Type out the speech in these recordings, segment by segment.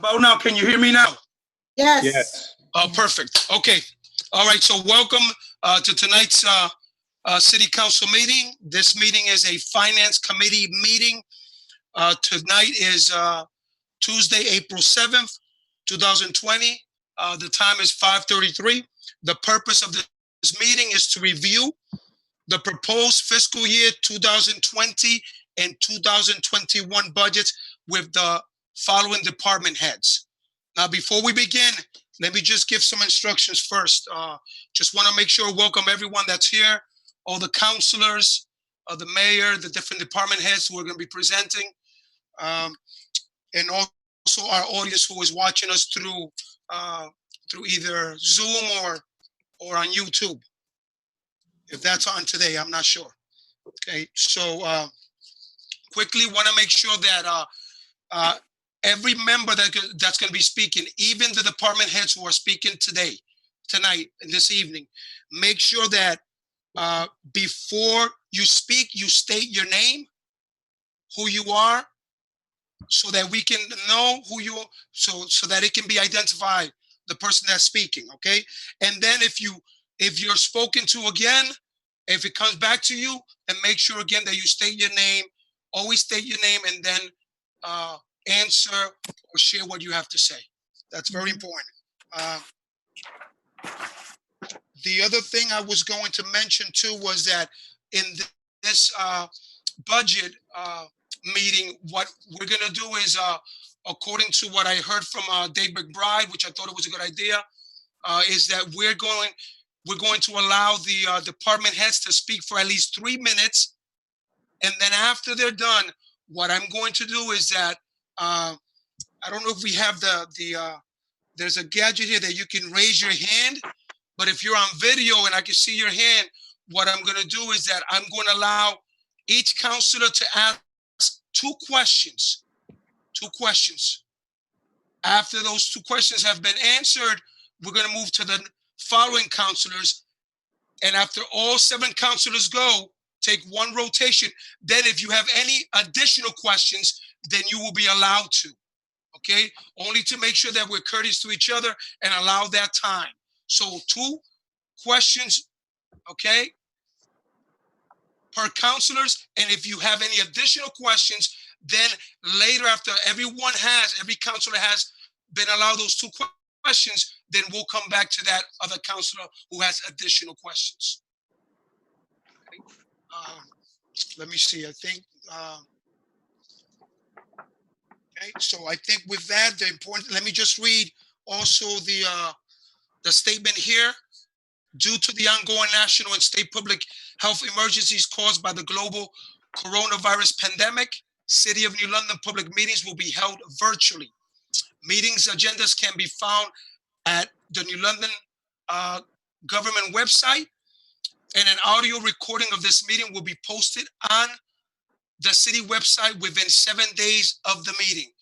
about now? Can you hear me now? Yes. Yes. Oh, perfect. Okay. All right. So welcome to tonight's City Council meeting. This meeting is a Finance Committee meeting. Tonight is Tuesday, April 7th, 2020. The time is 5:33. The purpose of this meeting is to review the proposed fiscal year 2020 and 2021 budgets with the following department heads. Now, before we begin, let me just give some instructions first. Just want to make sure welcome everyone that's here, all the councilors, the mayor, the different department heads who are going to be presenting, and also our audience who is watching us through either Zoom or on YouTube. If that's on today, I'm not sure. Okay, so quickly want to make sure that every member that's going to be speaking, even the department heads who are speaking tonight, and this evening, make sure that before you speak, you state your name, who you are, so that we can know who you are, so that it can be identified, the person that's speaking, okay? And then if you're spoken to again, if it comes back to you, and make sure again that you state your name, always state your name, and then answer or share what you have to say. That's very important. The other thing I was going to mention too was that in this budget meeting, what we're gonna do is, according to what I heard from Dave McBride, which I thought it was a good idea, is that we're going to allow the department heads to speak for at least 3 minutes. And then after they're done, what I'm going to do is that, I don't know if we have there's a gadget here that you can raise your hand, but if you're on video and I can see your hand, what I'm gonna do is that I'm going to allow each counselor to ask two questions. After those 2 questions have been answered, we're gonna move to the following counselors. And after all 7 counselors go, take 1 rotation. Then if you have any additional questions, then you will be allowed to, okay? Only to make sure that we're courteous to each other and allow that time. So 2 questions, okay, per counselors. And if you have any additional questions, then later after every counselor has been allowed those 2 questions, then we'll come back to that other counselor who has additional questions. Okay. Let me see, I think, okay, so I think with that, let me just read also the statement here. Due to the ongoing national and state public health emergencies caused by the global coronavirus pandemic, City of New London public meetings will be held virtually. Meetings agendas can be found at the New London government website, and an audio recording of this meeting will be posted on the city website within 7 days of the meeting.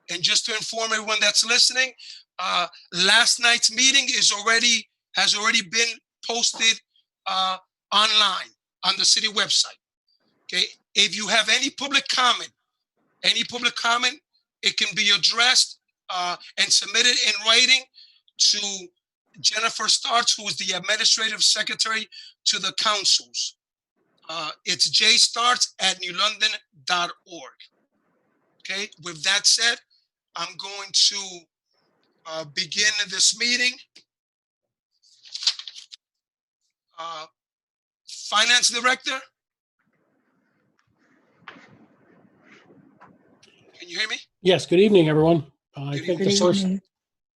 And just to inform everyone that's listening, last night's meeting has already been posted online on the city website. Okay, if you have any public comment, it can be addressed and submitted in writing to Jennifer Starts, who is the administrative secretary to the councils. It's jstarts@newlondon.org. Okay, with that said, I'm going to begin this meeting. Finance Director? Can you hear me? Yes, good evening, everyone. I Good think evening. the first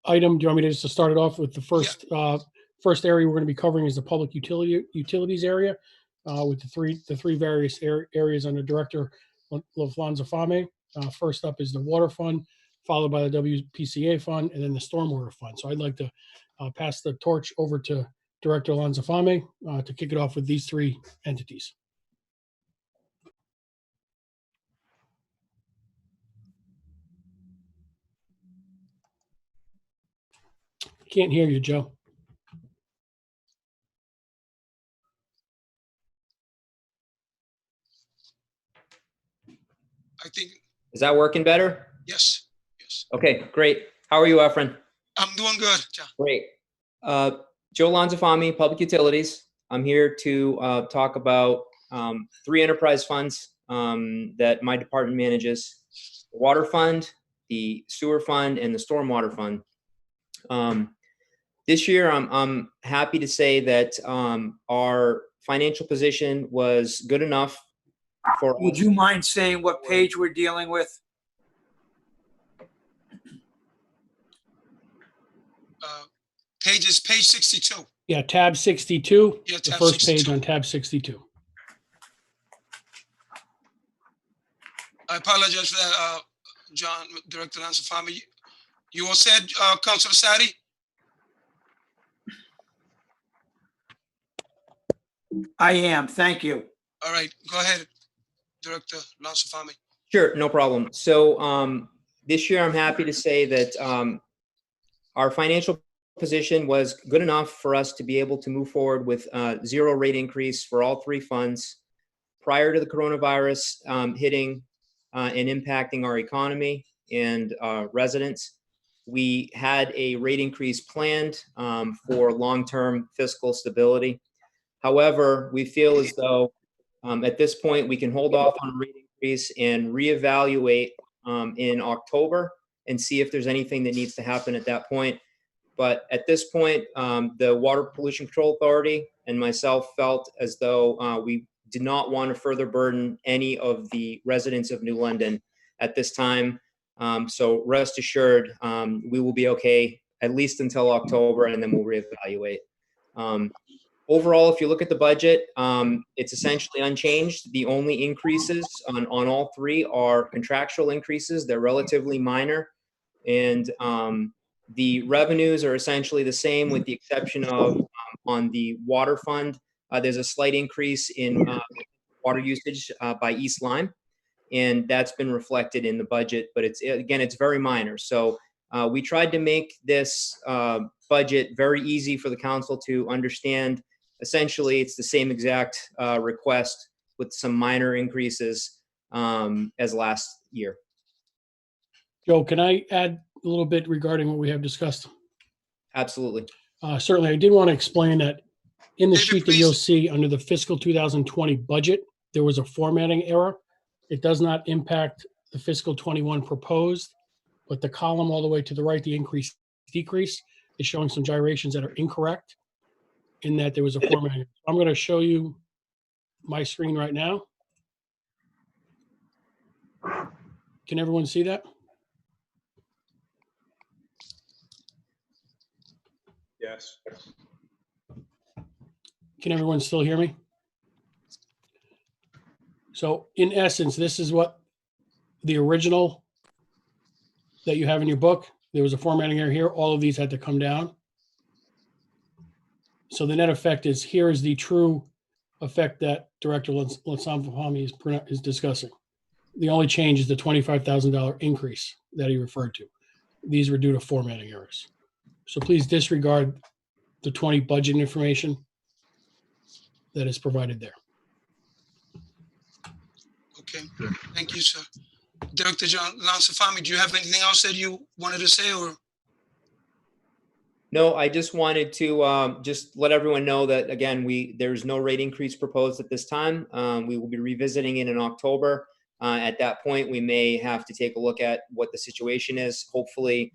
item, do you want me to just to start it off with the first first area we're going to be covering is the public utilities area with the three various areas under Director LaFlanza Fame. First up is the water fund, followed by the WPCA fund, and then the stormwater fund. So I'd like to pass the torch over to Director Lanza Fame to kick it off with these 3 entities. Can't hear you, Joe. I think, Is that working better? yes. Okay, great. How are you, Efren? I'm doing good, John. Great. Joe Lanzafame, Public Utilities. I'm here to talk about 3 enterprise funds that my department manages: the Water Fund, the Sewer Fund, and the Stormwater Fund. This year, I'm happy to say that our financial position was good enough for. Would you mind saying what page we're dealing with? Page 62. Yeah, tab 62, Yeah, the tab first 62. page on tab 62. I apologize for that, John, Director Lanzafame. You all said, Councilor Sadi? I am, thank you. All right, go ahead, Director Lanzafame. Sure, no problem. So this year, I'm happy to say that our financial position was good enough for us to be able to move forward with 0 rate increase for all 3 funds prior to the coronavirus hitting and impacting our economy and residents. We had a rate increase planned for long-term fiscal stability. However, we feel as though at this point we can hold off on rate increase and reevaluate in October and see if there's anything that needs to happen at that point. But at this point, the Water Pollution Control Authority and myself felt as though we did not want to further burden any of the residents of New London at this time. So rest assured, we will be okay at least until October, and then we'll reevaluate. Overall, if you look at the budget, it's essentially unchanged. The only increases on all 3 are contractual increases. They're relatively minor. And the revenues are essentially the same with the exception of on the water fund, there's a slight increase in water usage by East Lyme, and that's been reflected in the budget, but it's very minor. So we tried to make this budget very easy for the council to understand. Essentially, it's the same exact request with some minor increases as last year. Joe, can I add a little bit regarding what we have discussed? Absolutely. Certainly, I did want to explain that in the David, sheet that you'll please. see under the fiscal 2020 budget, there was a formatting error. It does not impact the fiscal 21 proposed, but the column all the way to the right, the increase decrease, is showing some gyrations that are incorrect in that there was a formatting. I'm going to show you my screen right now. Can everyone see that? Yes. Can everyone still hear me? So in essence, this is what the original that you have in your book. There was a formatting error here. All of these had to come down. So the net effect is, here is the true effect that Director Lanzafame is discussing. The only change is the $25,000 increase that he referred to. These were due to formatting errors. So please disregard the 20 budget information that is provided there. Okay, thank you, sir. Director John Lanzafame, do you have anything else that you wanted to say, or? No, I just wanted to just let everyone know that, again, there's no rate increase proposed at this time. We will be revisiting it in October. At that point, we may have to take a look at what the situation is. Hopefully,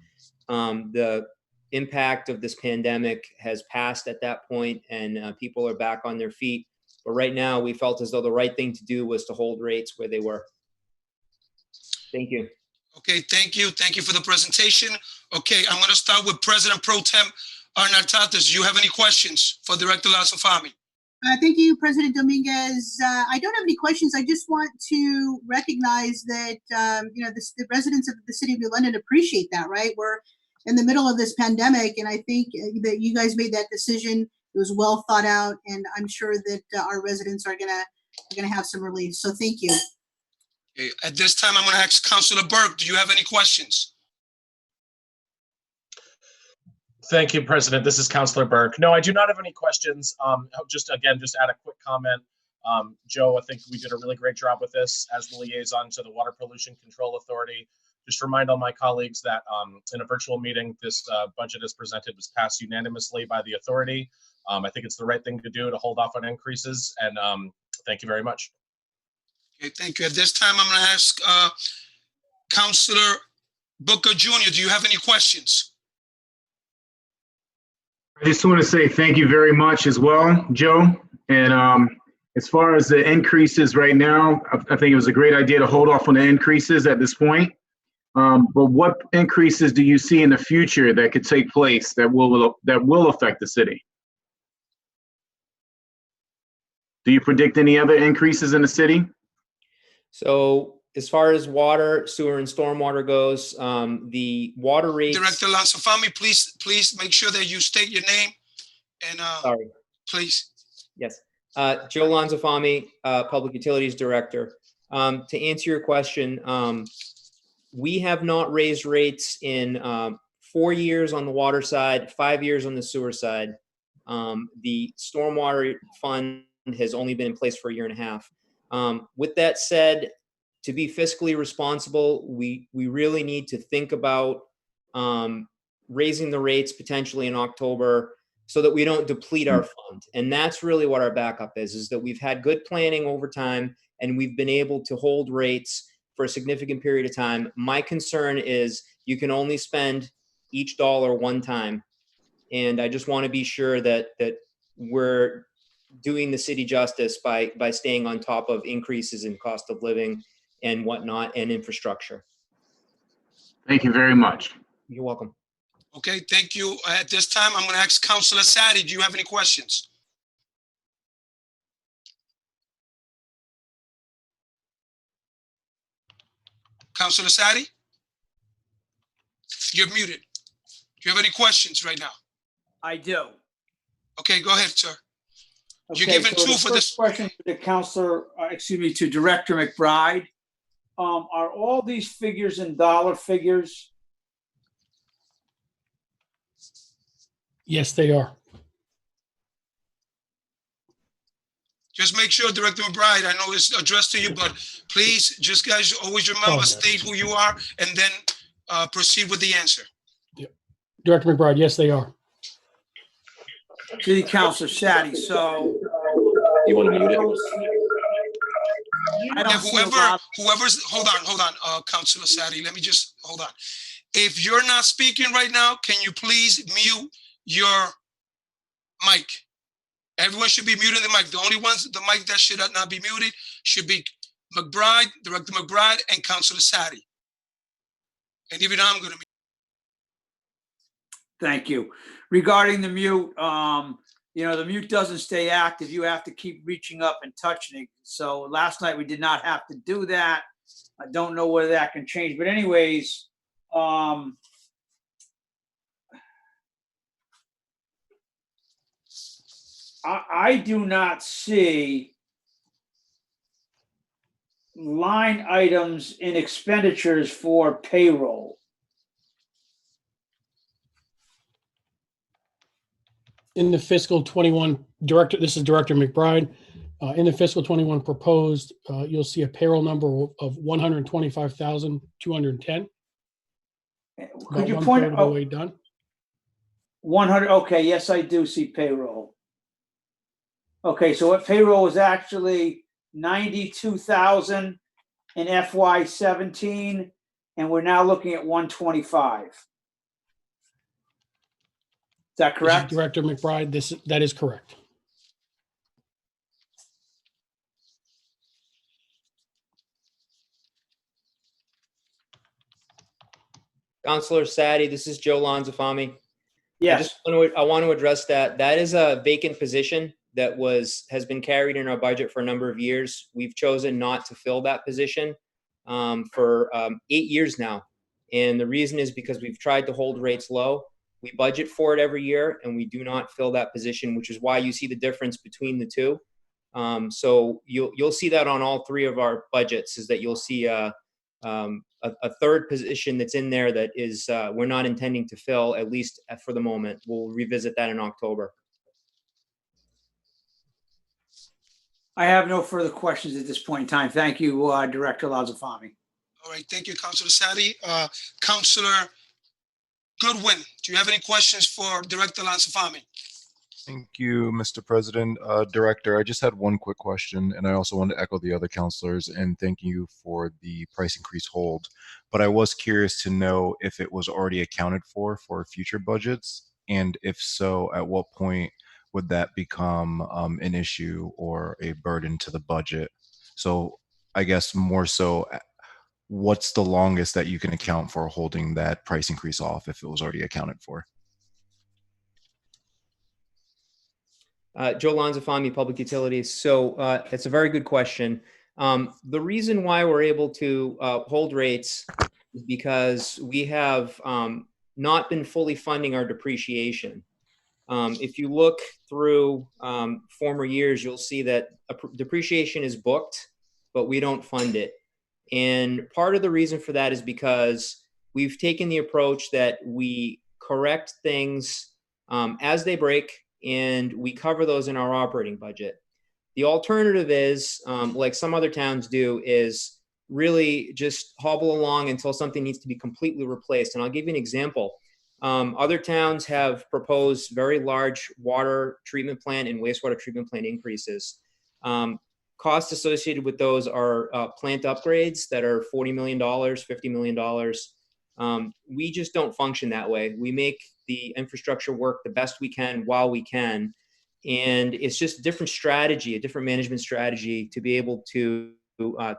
the impact of this pandemic has passed at that point and people are back on their feet. But right now, we felt as though the right thing to do was to hold rates where they were. Thank you. Okay, thank you. Thank you for the presentation. Okay, I'm going to start with President Pro Tem Arnaltatis. Do you have any questions for Director Lanzafame? Thank you, President Dominguez. I don't have any questions. I just want to recognize that, the residents of the city of New London appreciate that, right? We're in the middle of this pandemic, and I think that you guys made that decision. It was well thought out, and I'm sure that our residents are gonna have some relief. So thank you. Okay, at this time, I'm going to ask Councilor Burke, do you have any questions? Thank you, President. This is Councilor Burke. No, I do not have any questions. Just add a quick comment. Joe, I think we did a really great job with this as the liaison to the Water Pollution Control Authority. just remind all my colleagues that in a virtual meeting, this budget as presented was passed unanimously by the authority. I think it's the right thing to do to hold off on increases, and thank you very much. Okay, thank you. At this time, I'm going to ask Councilor Booker Jr., do you have any questions? I just want to say thank you very much as well, Joe. And as far as the increases right now, I think it was a great idea to hold off on the increases at this point. But what increases do you see in the future that could take place that will affect the city? Do you predict any other increases in the city? So as far as water, sewer, and stormwater goes, the water rates. Director Lansafami, please make sure that you state your name and Sorry. please. Yes. Joe Lanzafami, Public Utilities Director. To answer your question, we have not raised rates in 4 years on the water side, 5 years on the sewer side. The stormwater fund has only been in place for 1.5 years. With that said, to be fiscally responsible, we really need to think about raising the rates potentially in October so that we don't deplete our fund. And that's really what our backup is that we've had good planning over time and we've been able to hold rates for a significant period of time. My concern is you can only spend each dollar one time. And I just want to be sure that we're doing the city justice by staying on top of increases in cost of living and whatnot and infrastructure. Thank you very much. You're welcome. Okay, thank you. At this time, I'm going to ask Councilor Sadi, do you have any questions? Councilor Sadi? You're muted. Do you have any questions right now? I do. Okay, go ahead, sir. You're Okay, given so two the for first this. question to the counselor, to Director McBride. Are all these figures in dollar figures? Yes, they are. Just make sure, Director McBride, I know it's addressed to you, but please, just guys, always remember, state who you are, and then proceed with the answer. Director McBride, yes, they are. City Councilor Sadi, so. You want to mute it? I don't Yeah, see a lot. whoever's, hold on, Councilor Sadi, let me just, hold on. If you're not speaking right now, can you please mute your mic? Everyone should be muting the mic. The only ones, the mic that should not be muted should be McBride, Director McBride, and Councilor Sadi. And even I'm going to mute. Thank you. Regarding the mute, the mute doesn't stay active. You have to keep reaching up and touching it. So last night we did not have to do that. I don't know whether that can change, but anyways, I do not see line items in expenditures for payroll. In the fiscal 21 director, this is Director McBride. In the fiscal 21 proposed, you'll see a payroll number of 125,210. Could you point out? Way done. 100. Okay, yes, I do see payroll. Okay, so what payroll is actually 92,000 in FY17, and we're now looking at 125. Is that correct? Director McBride, that is correct. Councilor Sadi, this is Joe Lanzafami. Yes. I want to address that. That is a vacant position that has been carried in our budget for a number of years. We've chosen not to fill that position for 8 years now. And the reason is because we've tried to hold rates low. We budget for it every year and we do not fill that position, which is why you see the difference between the two. So you'll see that on all three of our budgets, is that you'll see a third position that's in there that is we're not intending to fill, at least for the moment. We'll revisit that in October. I have no further questions at this point in time. Thank you, Director Lanzafami. All right, thank you, Councilor Sadi. Councilor Goodwin, do you have any questions for Director Lansafami? Thank you, Mr. President. Director, I just had one quick question, and I also want to echo the other counselors and thank you for the price increase hold. But I was curious to know if it was already accounted for future budgets, and if so, at what point would that become an issue or a burden to the budget? So I guess more so, what's the longest that you can account for holding that price increase off if it was already accounted for? Joe Lanzafami, Public Utilities. So it's a very good question. The reason why we're able to hold rates is because we have not been fully funding our depreciation. If you look through former years, you'll see that depreciation is booked, but we don't fund it. And part of the reason for that is because we've taken the approach that we correct things as they break, and we cover those in our operating budget. The alternative is, like some other towns do, is really just hobble along until something needs to be completely replaced. And I'll give you an example. Other towns have proposed very large water treatment plant and wastewater treatment plant increases. Costs associated with those are plant upgrades that are $40 million, $50 million. We just don't function that way. We make the infrastructure work the best we can while we can. And it's just a different strategy, a different management strategy to be able to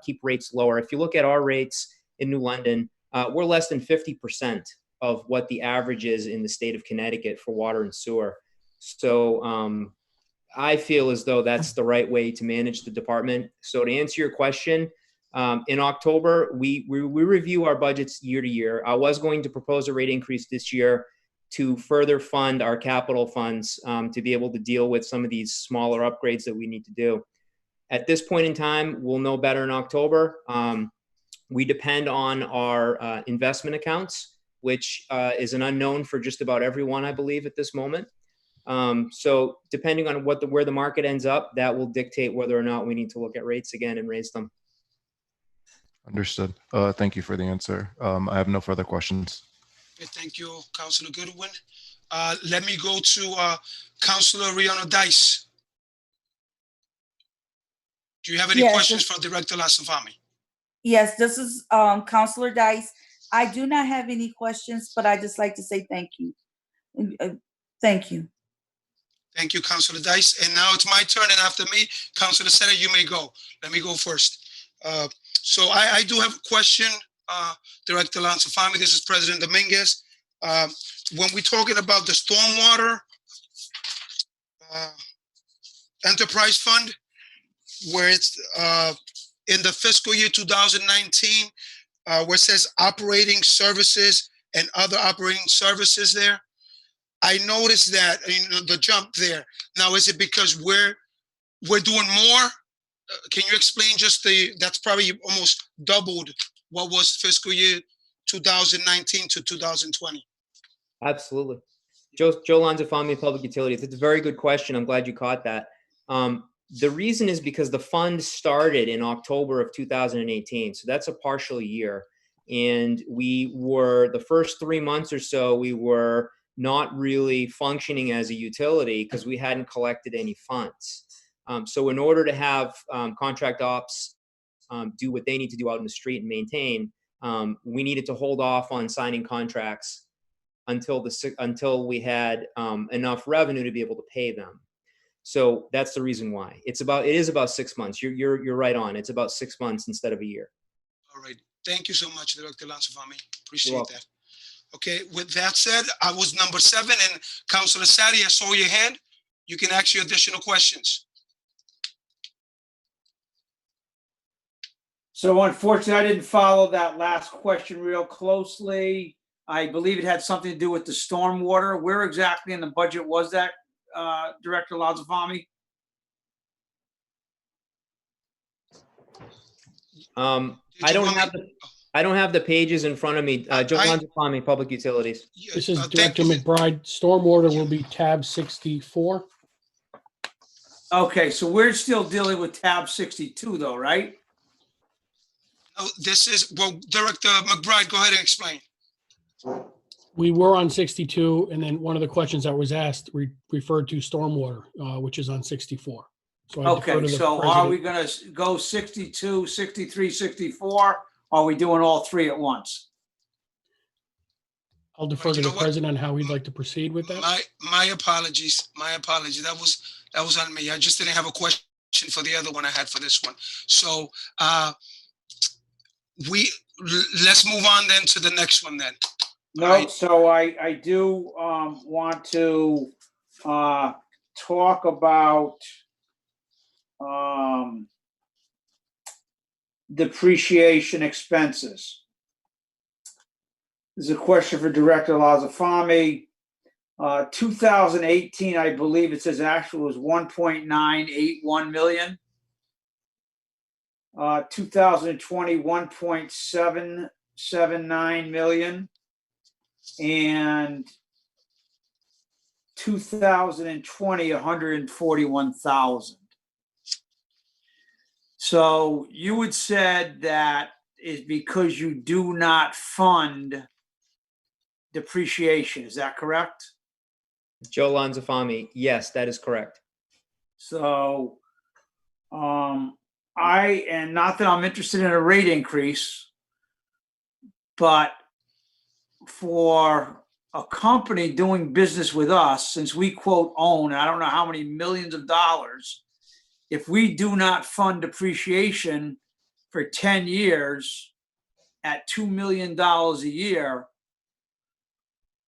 keep rates lower. If you look at our rates in New London, we're less than 50% of what the average is in the state of Connecticut for water and sewer. So I feel as though that's the right way to manage the department. So to answer your question, in October, we review our budgets year to year. I was going to propose a rate increase this year to further fund our capital funds to be able to deal with some of these smaller upgrades that we need to do. At this point in time, we'll know better in October. We depend on our investment accounts, which is an unknown for just about everyone, I believe, at this moment. So depending on where the market ends up, that will dictate whether or not we need to look at rates again and raise them. Understood. Thank you for the answer. I have no further questions. Okay, thank you, Councilor Goodwin. Let me go to Councilor Rihanna Dice. Do you have any Yes, questions for Director Lansafami? Yes, this is Counselor Dice. I do not have any questions, but I just like to say thank you. Thank you. Thank you, Councilor Dice. And now it's my turn, and after me, Councilor Seta, you may go. Let me go first. So I do have a question, Director Lansafami. This is President Dominguez. When we're talking about the stormwater enterprise fund, where it's in the fiscal year 2019, where it says operating services and other operating services there, I noticed that, the jump there. Now, is it because we're doing more? Can you explain that's probably almost doubled what was fiscal year 2019 to 2020? Absolutely. Joe Lanzafami, Public Utilities. It's a very good question. I'm glad you caught that. The reason is because the fund started in October of 2018. So that's a partial year. And we were, the first 3 months or so, we were not really functioning as a utility because we hadn't collected any funds. So in order to have contract ops do what they need to do out in the street and maintain, we needed to hold off on signing contracts until we had enough revenue to be able to pay them. So that's the reason why. It is about 6 months. You're right on. It's about 6 months instead of a year. All right. Thank you so much, Director Lansafami. Appreciate that. Okay, with that said, I was number 7, and Councilor Sadi, I saw your hand. You can ask your additional questions. So unfortunately, I didn't follow that last question real closely. I believe it had something to do with the stormwater. Where exactly in the budget was that, Director Lansafami? I don't have the pages in front of me. Joe Lanzafami, Public Utilities. This is Director McBride. Stormwater will be tab 64. Okay, so we're still dealing with tab 62 though, right? Oh, this is, well, Director McBride, go ahead and explain. We were on 62, and then one of the questions that was asked referred to stormwater, which is on 64. So I defer Okay, to the so are we president. gonna go 62, 63, 64? Or are we doing all three at once? I'll defer to You know the what? president on how he'd like to proceed with that. My apologies. My apologies. That was on me. I just didn't have a question for the other one I had for this one. So let's move on then to the next one then. No, Right. so I do want to talk about depreciation expenses. This is a question for Director Lazafami. 2018, I believe it says actual was 1.981 million. 2020, 1.779 million. And 2020, 141,000. So you had said that is because you do not fund depreciation. Is that correct? Joe Lanzafame, yes, that is correct. So and not that I'm interested in a rate increase, but for a company doing business with us, since we quote own, I don't know how many millions of dollars, if we do not fund depreciation for 10 years at $2 million a year,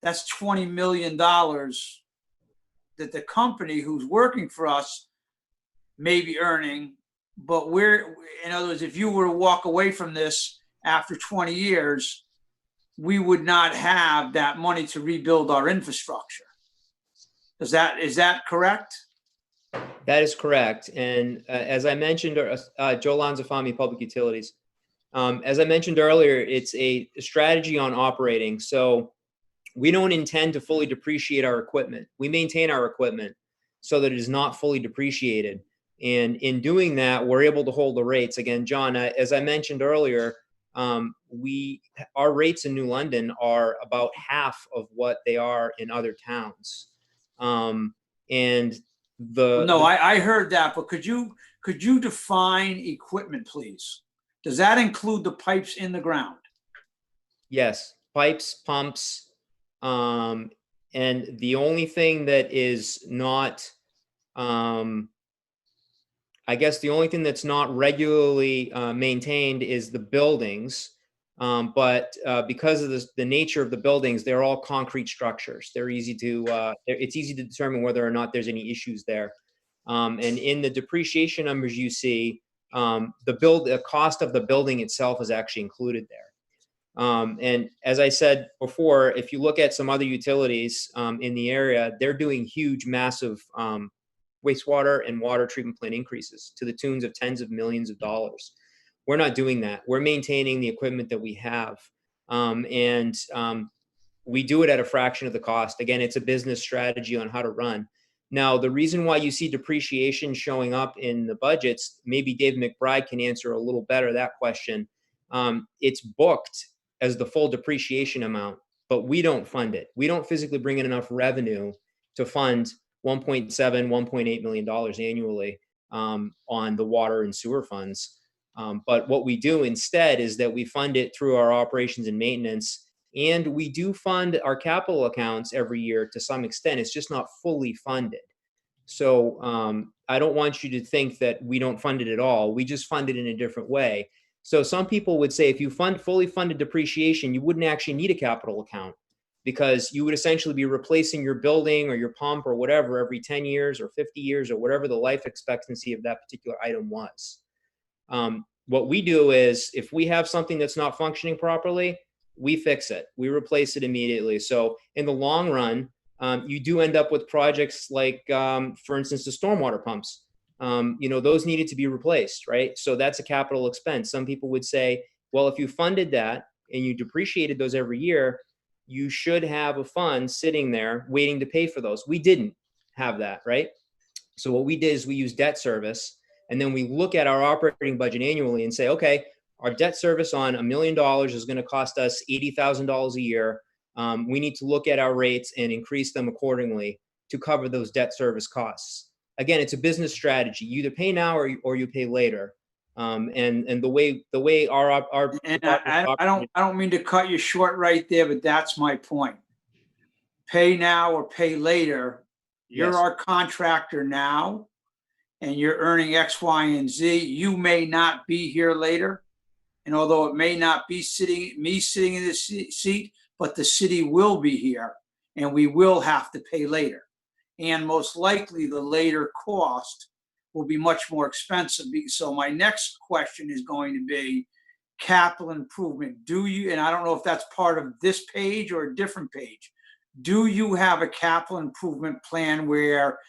that's $20 million that the company who's working for us may be earning. But in other words, if you were to walk away from this after 20 years, we would not have that money to rebuild our infrastructure. Is that correct? That is correct. And as I mentioned, Joe Lanzafame, Public Utilities. As I mentioned earlier, it's a strategy on operating. So we don't intend to fully depreciate our equipment. We maintain our equipment so that it is not fully depreciated. And in doing that, we're able to hold the rates. Again, John, as I mentioned earlier, our rates in New London are about half of what they are in other towns. I heard that, but could you define equipment, please? Does that include the pipes in the ground? Yes, pipes, pumps, and the only thing that is not, I guess the only thing that's not regularly maintained is the buildings. But because of the nature of the buildings, they're all concrete structures. They're easy to, it's easy to determine whether or not there's any issues there. And in the depreciation numbers you see, the cost of the building itself is actually included there. And as I said before, if you look at some other utilities in the area, they're doing huge, massive wastewater and water treatment plant increases to the tunes of tens of millions of dollars. We're not doing that. We're maintaining the equipment that we have. We do it at a fraction of the cost. Again, it's a business strategy on how to run. Now, the reason why you see depreciation showing up in the budgets, maybe Dave McBride can answer a little better that question. It's booked as the full depreciation amount, but we don't fund it. We don't physically bring in enough revenue to fund $1.7, $1.8 million annually on the water and sewer funds. But what we do instead is that we fund it through our operations and maintenance, and we do fund our capital accounts every year to some extent. It's just not fully funded. So I don't want you to think that we don't fund it at all. We just fund it in a different way. So some people would say if you fully funded depreciation, you wouldn't actually need a capital account, because you would essentially be replacing your building or your pump or whatever every 10 years or 50 years or whatever the life expectancy of that particular item was. What we do is if we have something that's not functioning properly, we fix it. We replace it immediately. So in the long run, you do end up with projects like, for instance, the stormwater pumps. Those needed to be replaced, right? So that's a capital expense. Some people would say, well, if you funded that and you depreciated those every year, you should have a fund sitting there waiting to pay for those. We didn't have that, right? So what we did is we used debt service, and then we look at our operating budget annually and say, okay, Our debt service on $1 million is going to cost us $80,000 a year. We need to look at our rates and increase them accordingly to cover those debt service costs. Again, it's a business strategy. You either pay now or you pay later. And the way our And I don't mean to cut you short right there, but that's my point. Pay now or pay later. You're Yes. our contractor now, and you're earning X, Y, and Z. You may not be here later. And although it may not be me sitting in this seat, but the city will be here, and we will have to pay later. And most likely the later cost will be much more expensive. So my next question is going to be capital improvement. Do you, and I don't know if that's part of this page or a different page, do you have a capital improvement plan where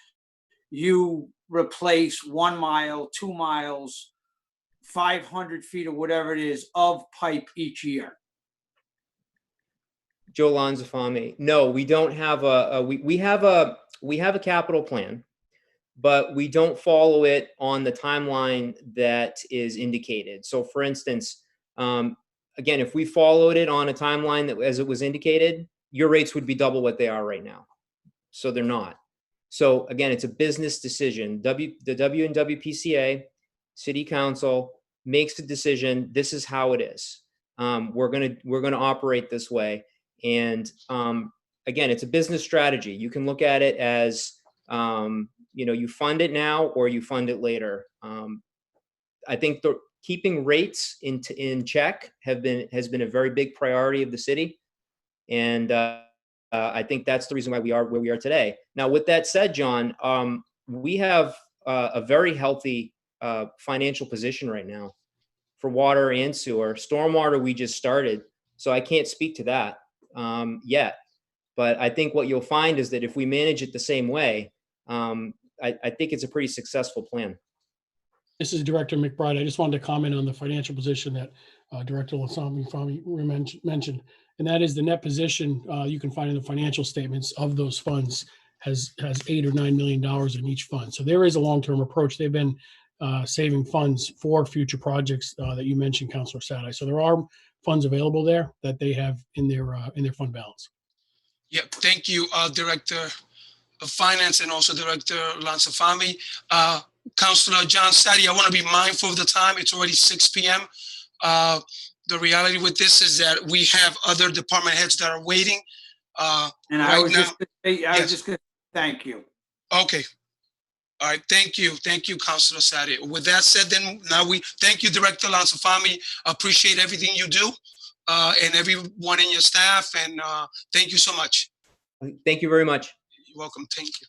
you replace 1 mile, 2 miles, 500 feet or whatever it is of pipe each year? Joe Lanzafame. No, we don't have we have a capital plan, but we don't follow it on the timeline that is indicated. So for instance, again, if we followed it on a timeline that as it was indicated, your rates would be double what they are right now. So they're not. So again, it's a business decision. The WPCA City Council makes a decision. This is how it is. We're gonna operate this way. And again, it's a business strategy. You can look at it as you fund it now or you fund it later. I think keeping rates in check has been a very big priority of the city, and I think that's the reason why we are where we are today. Now, with that said, John, we have a very healthy financial position right now for water and sewer. Stormwater, we just started, so I can't speak to that yet. But I think what you'll find is that if we manage it the same way, I think it's a pretty successful plan. This is Director McBride. I just wanted to comment on the financial position that Director Lanzafame mentioned, and that is the net position you can find in the financial statements of those funds has $8 or $9 million in each fund. So there is a long-term approach. They've been saving funds for future projects that you mentioned, Councilor Sadi. So there are funds available there that they have in their fund balance. Yeah, thank you, Director of Finance and also Director Lanzafame. Councilor John Sadi, I want to be mindful of the time. It's already 6 p.m. The reality with this is that we have other department heads that are waiting. And I was just going to thank you. Okay. All right. Thank you. Thank you, Councilor Sadi. With that said, then now we thank you, Director Lanzafame. Appreciate everything you do and everyone in your staff. And thank you so much. Thank you very much. You're welcome. Thank you.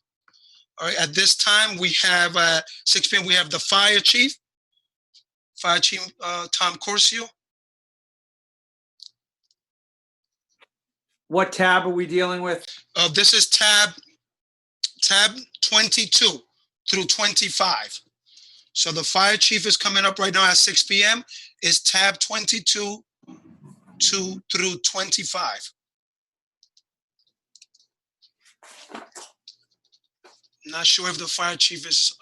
All right. At this time, we have 6 p.m. We have the Fire Chief Tom Corcio. What tab are we dealing with? This is tab 22 through 25. So the Fire Chief is coming up right now at 6 p.m. is tab 22 through 25. Not sure if the Fire Chief is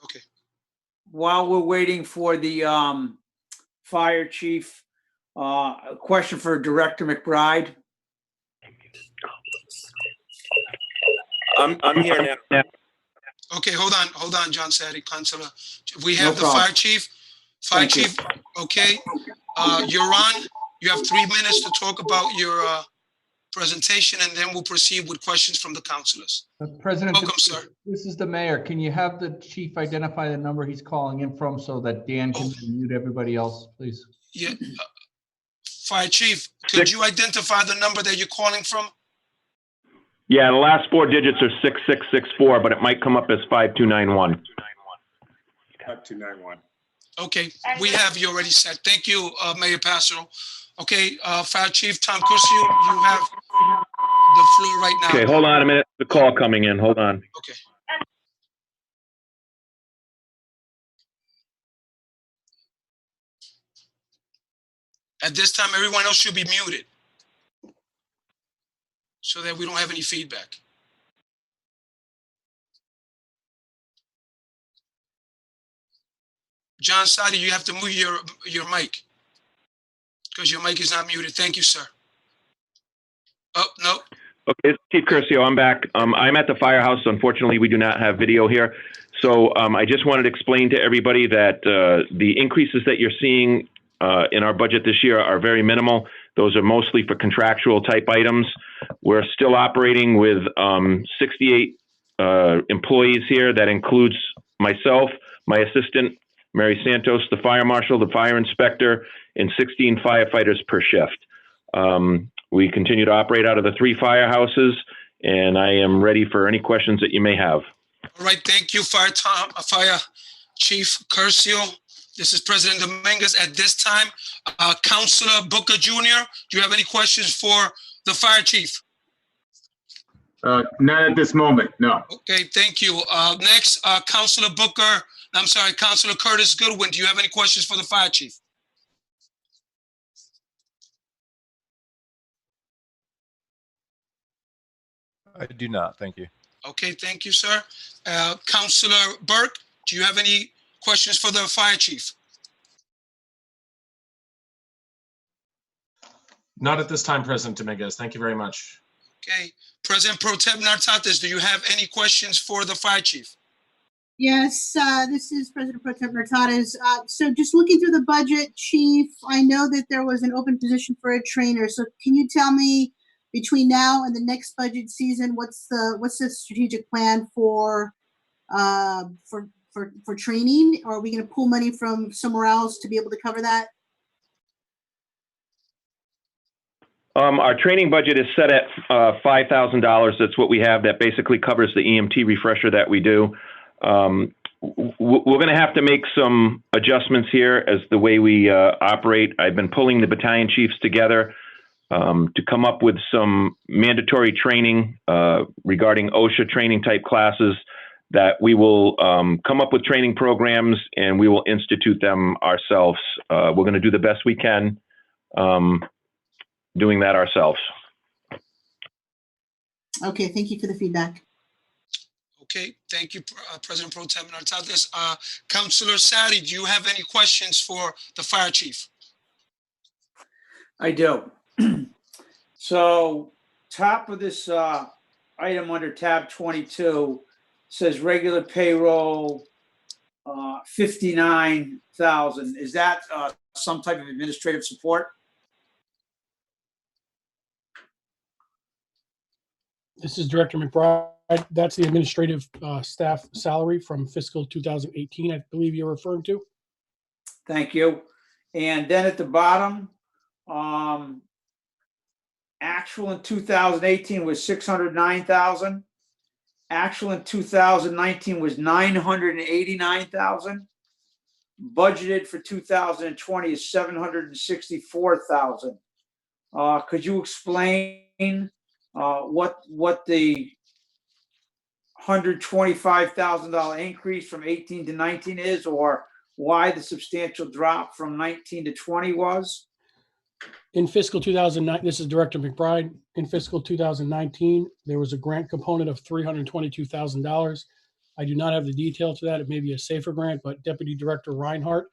okay. While we're waiting for the Fire Chief, a question for Director McBride. I'm here now. Okay, hold on, John Sadi, Councilor. We have the problem. Fire Chief. Fire Thank you. Chief, okay. You're on. You have 3 minutes to talk about your presentation, and then we'll proceed with questions from the councilors. President, Welcome, sir. this is the mayor. Can you have the chief identify the number he's calling in from so that Dan can mute everybody else, please? Yeah. Fire Chief, could you identify the number that you're calling from? Yeah, the last 4 digits are 6664, but it might come up as 5291. 5291. Okay, we have you already set. Thank you, Mayor Passero. Okay, Fire Chief Tom Curcio, you have the floor right now. Okay, hold on a minute. The call coming in. Hold on. Okay. At this time, everyone else should be muted so that we don't have any feedback. John Sadi, you have to mute your mic because your mic is not muted. Thank you, sir. Oh, no. Okay, Chief Curcio, I'm back. I'm at the firehouse. Unfortunately, we do not have video here. So I just wanted to explain to everybody that the increases that you're seeing in our budget this year are very minimal. Those are mostly for contractual type items. We're still operating with 68 employees here. That includes myself, my assistant, Mary Santos, the fire marshal, the fire inspector, and 16 firefighters per shift. We continue to operate out of the 3 firehouses, and I am ready for any questions that you may have. All right, thank you, Fire Chief Curcio. This is President Dominguez. At this time, Councilor Booker Jr., do you have any questions for the Fire Chief? Not at this moment, no. Okay, thank you. Next, Councilor Curtis Goodwin, do you have any questions for the Fire Chief? I do not. Thank you. Okay, thank you, sir. Councilor Burke, do you have any questions for the Fire Chief? Not at this time, President Dominguez. Thank you very much. Okay. President Pro Tem Nartates, do you have any questions for the Fire Chief? Yes, this is President Pro Tem Nartates. So just looking through the budget, Chief, I know that there was an open position for a trainer. So can you tell me between now and the next budget season, what's the strategic plan for training? Or are we going to pull money from somewhere else to be able to cover that? Our training budget is set at $5,000. That's what we have. That basically covers the EMT refresher that we do. We're going to have to make some adjustments here as the way we operate. I've been pulling the battalion chiefs together to come up with some mandatory training regarding OSHA training type classes that we will come up with training programs and we will institute them ourselves. We're going to do the best we can doing that ourselves. Okay, thank you for the feedback. Okay, thank you, President Pro Tem Nartates. Councilor Sadi, do you have any questions for the Fire Chief? I do. So top of this item under tab 22 says regular payroll 59,000. Is that some type of administrative support? This is Director McBride. That's the administrative staff salary from fiscal 2018, I believe you're referring to. Thank you. And then at the bottom, actual in 2018 was 609,000. Actual in 2019 was 989,000. Budgeted for 2020 is 764,000. Could you explain what the $125,000 increase from 18 to 19 is, or why the substantial drop from 19 to 20 was? In fiscal 2009, this is Director McBride. In fiscal 2019, there was a grant component of $322,000. I do not have the detail to that. It may be a safer grant, but Deputy Director Reinhardt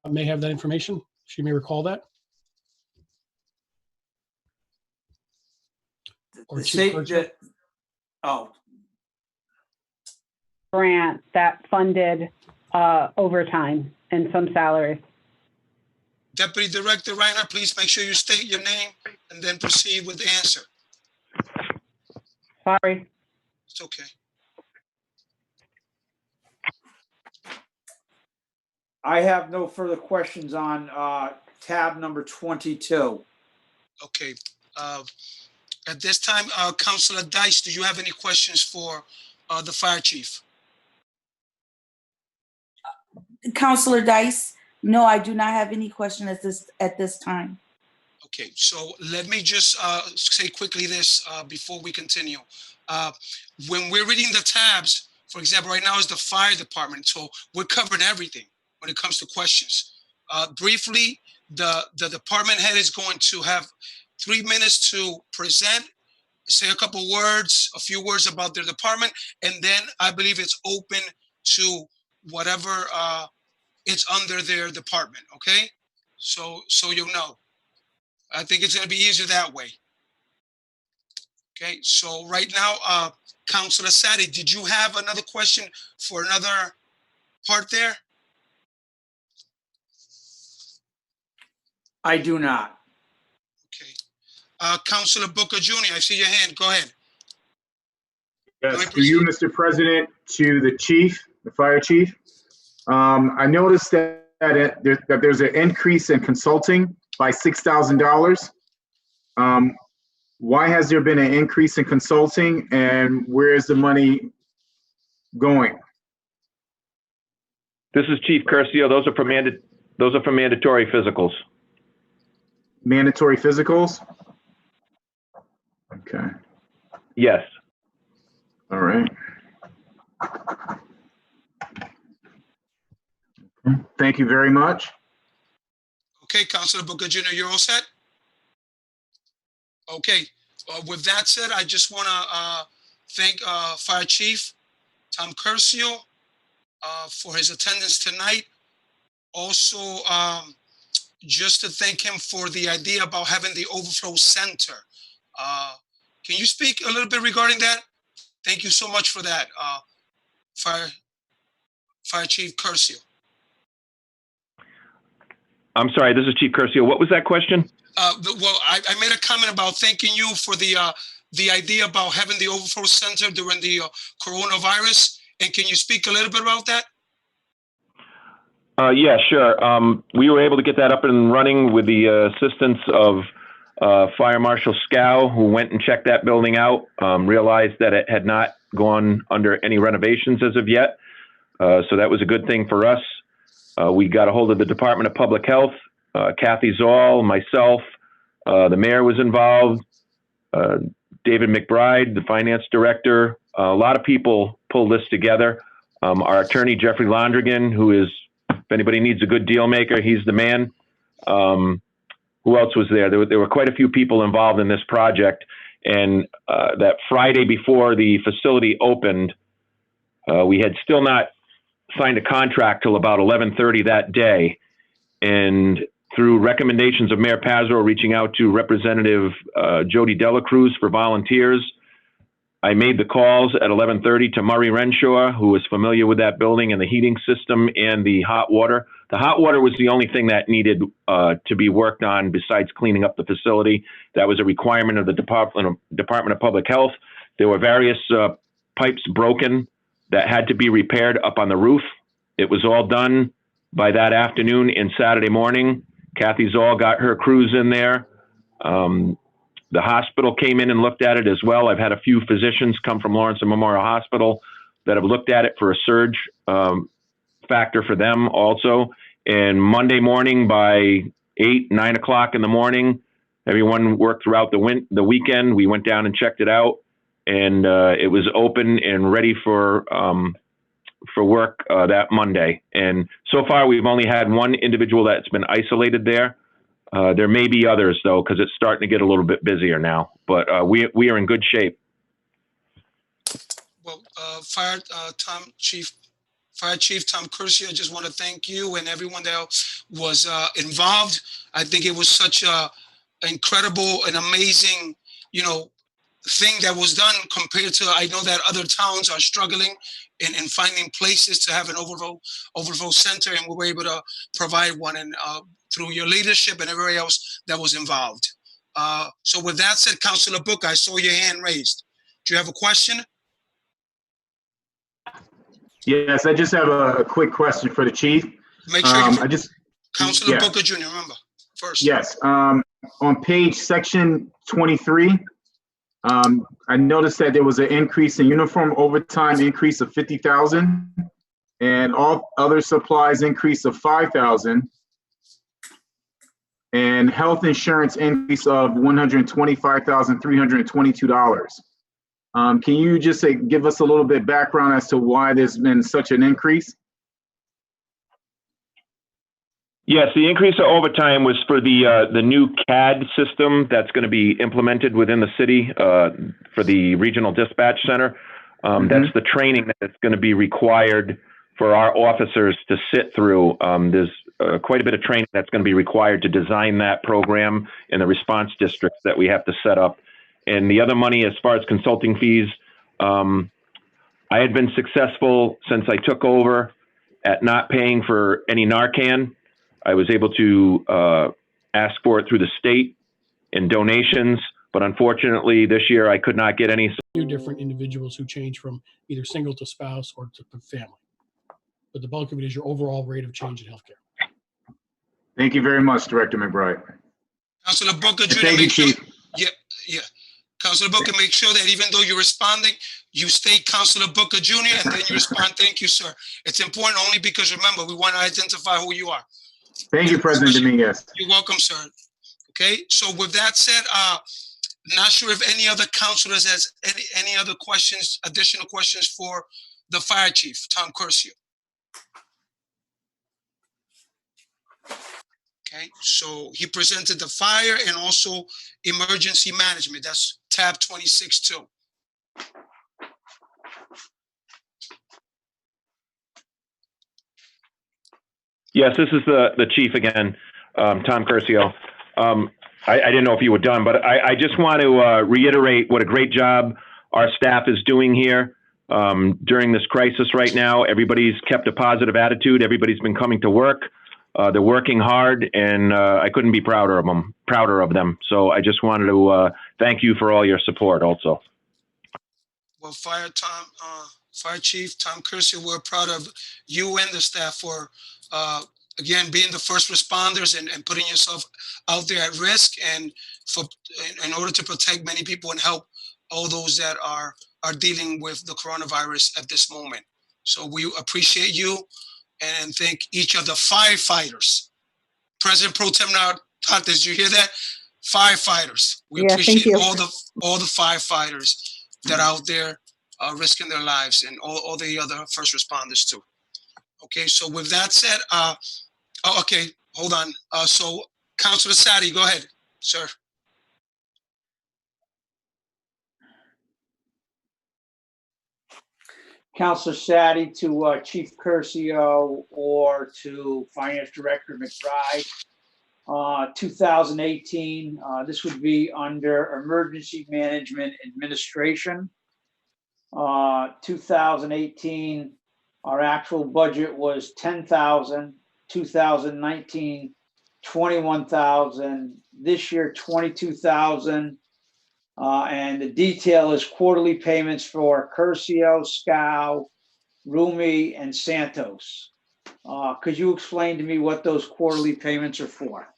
may have that information. She may recall that. Or Chief Curcio. Grant that funded overtime and some salaries. Deputy Director Reinhardt, please make sure you state your name and then proceed with the answer. Sorry. It's okay. I have no further questions on tab number 22. Okay. At this time, Councilor Dice, do you have any questions for the Fire Chief? Councilor Dice, no, I do not have any question at this time. Okay, so let me just say quickly this before we continue. When we're reading the tabs, for example, right now is the fire department, so we're covering everything when it comes to questions. Briefly, the department head is going to have 3 minutes to present, say a couple words, a few words about their department, and then I believe it's open to whatever it's under their department, okay? So you'll know. I think it's gonna be easier that way. Okay, so right now, Councilor Sadi, did you have another question for another part there? I do not. Okay. Councilor Booker Jr., I see your hand. Go ahead. Yes, through you, Mr. President, to the chief, the fire chief. I noticed that there's an increase in consulting by $6,000. Why has there been an increase in consulting, and where is the money going? This is Chief Curcio. Those are for mandatory physicals. Mandatory physicals? Okay. Yes. All right. Thank you very much. Okay, Councilor Booker Jr., you're all set? Okay, with that said, I just want to thank Fire Chief Tom Curcio for his attendance tonight. Also, just to thank him for the idea about having the overflow center. Can you speak a little bit regarding that? Thank you so much for that, Fire Chief Curcio. I'm sorry, this is Chief Curcio. What was that question? Well, I made a comment about thanking you for the idea about having the overflow center during the coronavirus. And can you speak a little bit about that? Yeah, sure. We were able to get that up and running with the assistance of Fire Marshal Scow, who went and checked that building out, realized that it had not gone under any renovations as of yet. So that was a good thing for us. We got a hold of the Department of Public Health, Kathy Zoll, myself, the mayor was involved, David McBride, the finance director. A lot of people pulled this together. Our attorney, Jeffrey Londrigan, who is, if anybody needs a good deal maker, he's the man. Who else was there? There were quite a few people involved in this project. And that Friday before the facility opened, we had still not signed a contract till about 11:30 that day. And through recommendations of Mayor Pazzo reaching out to Representative Jody Delacruz for volunteers, I made the calls at 11:30 to Murray Renshaw, who was familiar with that building and the heating system and the hot water. The hot water was the only thing that needed to be worked on besides cleaning up the facility. That was a requirement of the Department of Public Health. There were various pipes broken that had to be repaired up on the roof. It was all done by that afternoon and Saturday morning. Kathy Zoll got her crews in there. The hospital came in and looked at it as well. I've had a few physicians come from Lawrence Memorial Hospital that have looked at it for a surge factor for them also. And Monday morning by 8, 9 o'clock in the morning, everyone worked throughout the weekend. We went down and checked it out, and it was open and ready for work that Monday. And so far, we've only had one individual that's been isolated there. There may be others, though, because it's starting to get a little bit busier now. But we are in good shape. Well, Fire Chief Tom Curcio, I just want to thank you and everyone that was involved. I think it was such a incredible and amazing, thing that was done compared to, I know that other towns are struggling in finding places to have an overflow center, and we were able to provide one, and through your leadership and everybody else that was involved. So with that said, Councilor Booker, I saw your hand raised. Do you have a question? Yes, I just have a quick question for the chief. Make sure Councilor yeah. Booker Jr., remember, first. Yes, on page section 23, I noticed that there was an increase in uniform overtime increase of 50,000 and all other supplies increase of 5,000. and health insurance increase of $125,322. Can you just give us a little bit background as to why there's been such an increase? Yes, the increase of overtime was for the new CAD system that's going to be implemented within the city for the regional dispatch center. That's the training that's going to be required for our officers to sit through. There's quite a bit of training that's going to be required to design that program in the response districts that we have to set up. And the other money, as far as consulting fees, I had been successful since I took over at not paying for any Narcan. I was able to ask for it through the state in donations, but unfortunately this year I could not get any. Few different individuals who change from either single to spouse or to family. But the bulk of it is your overall rate of change in healthcare. Thank you very much, Director McBride. Councilor Booker Jr., Thank you, Chief. Yeah. Councilor Booker, make sure that even though you're responding, you state Councilor Booker Jr. and then you respond, thank you, sir. It's important only because, remember, we want to identify who you are. Thank you, President Dominguez. You're welcome, sir. Okay, so with that said, not sure if any other councilors has any other questions, additional questions for the fire chief, Tom Curcio. Okay, so he presented the fire and also emergency management. That's tab 26 too. Yes, this is the chief again, Tom Curcio. I didn't know if you were done, but I just want to reiterate what a great job our staff is doing here during this crisis right now. Everybody's kept a positive attitude. Everybody's been coming to work. They're working hard, and I couldn't be prouder of them. So I just wanted to thank you for all your support also. Well, Fire Chief Tom Curcio, we're proud of you and the staff for again being the first responders and putting yourself out there at risk and in order to protect many people and help all those that are dealing with the coronavirus at this moment. So we appreciate you and thank each of the firefighters. President Pro Tem Nartag, did you hear that? Firefighters. We appreciate all the firefighters that are out there risking their lives and all the other first responders too. Okay, so with that said, okay, hold on. So Councilor Sadi, go ahead, sir. Councilor Sadi to Chief Curcio or to Finance Director McBride. 2018, this would be under Emergency Management Administration. 2018, our actual budget was $10,000. 2019, $21,000. This year, $22,000. And the detail is quarterly payments for Curcio, Scow, Rumi, and Santos. Could you explain to me what those quarterly payments are for?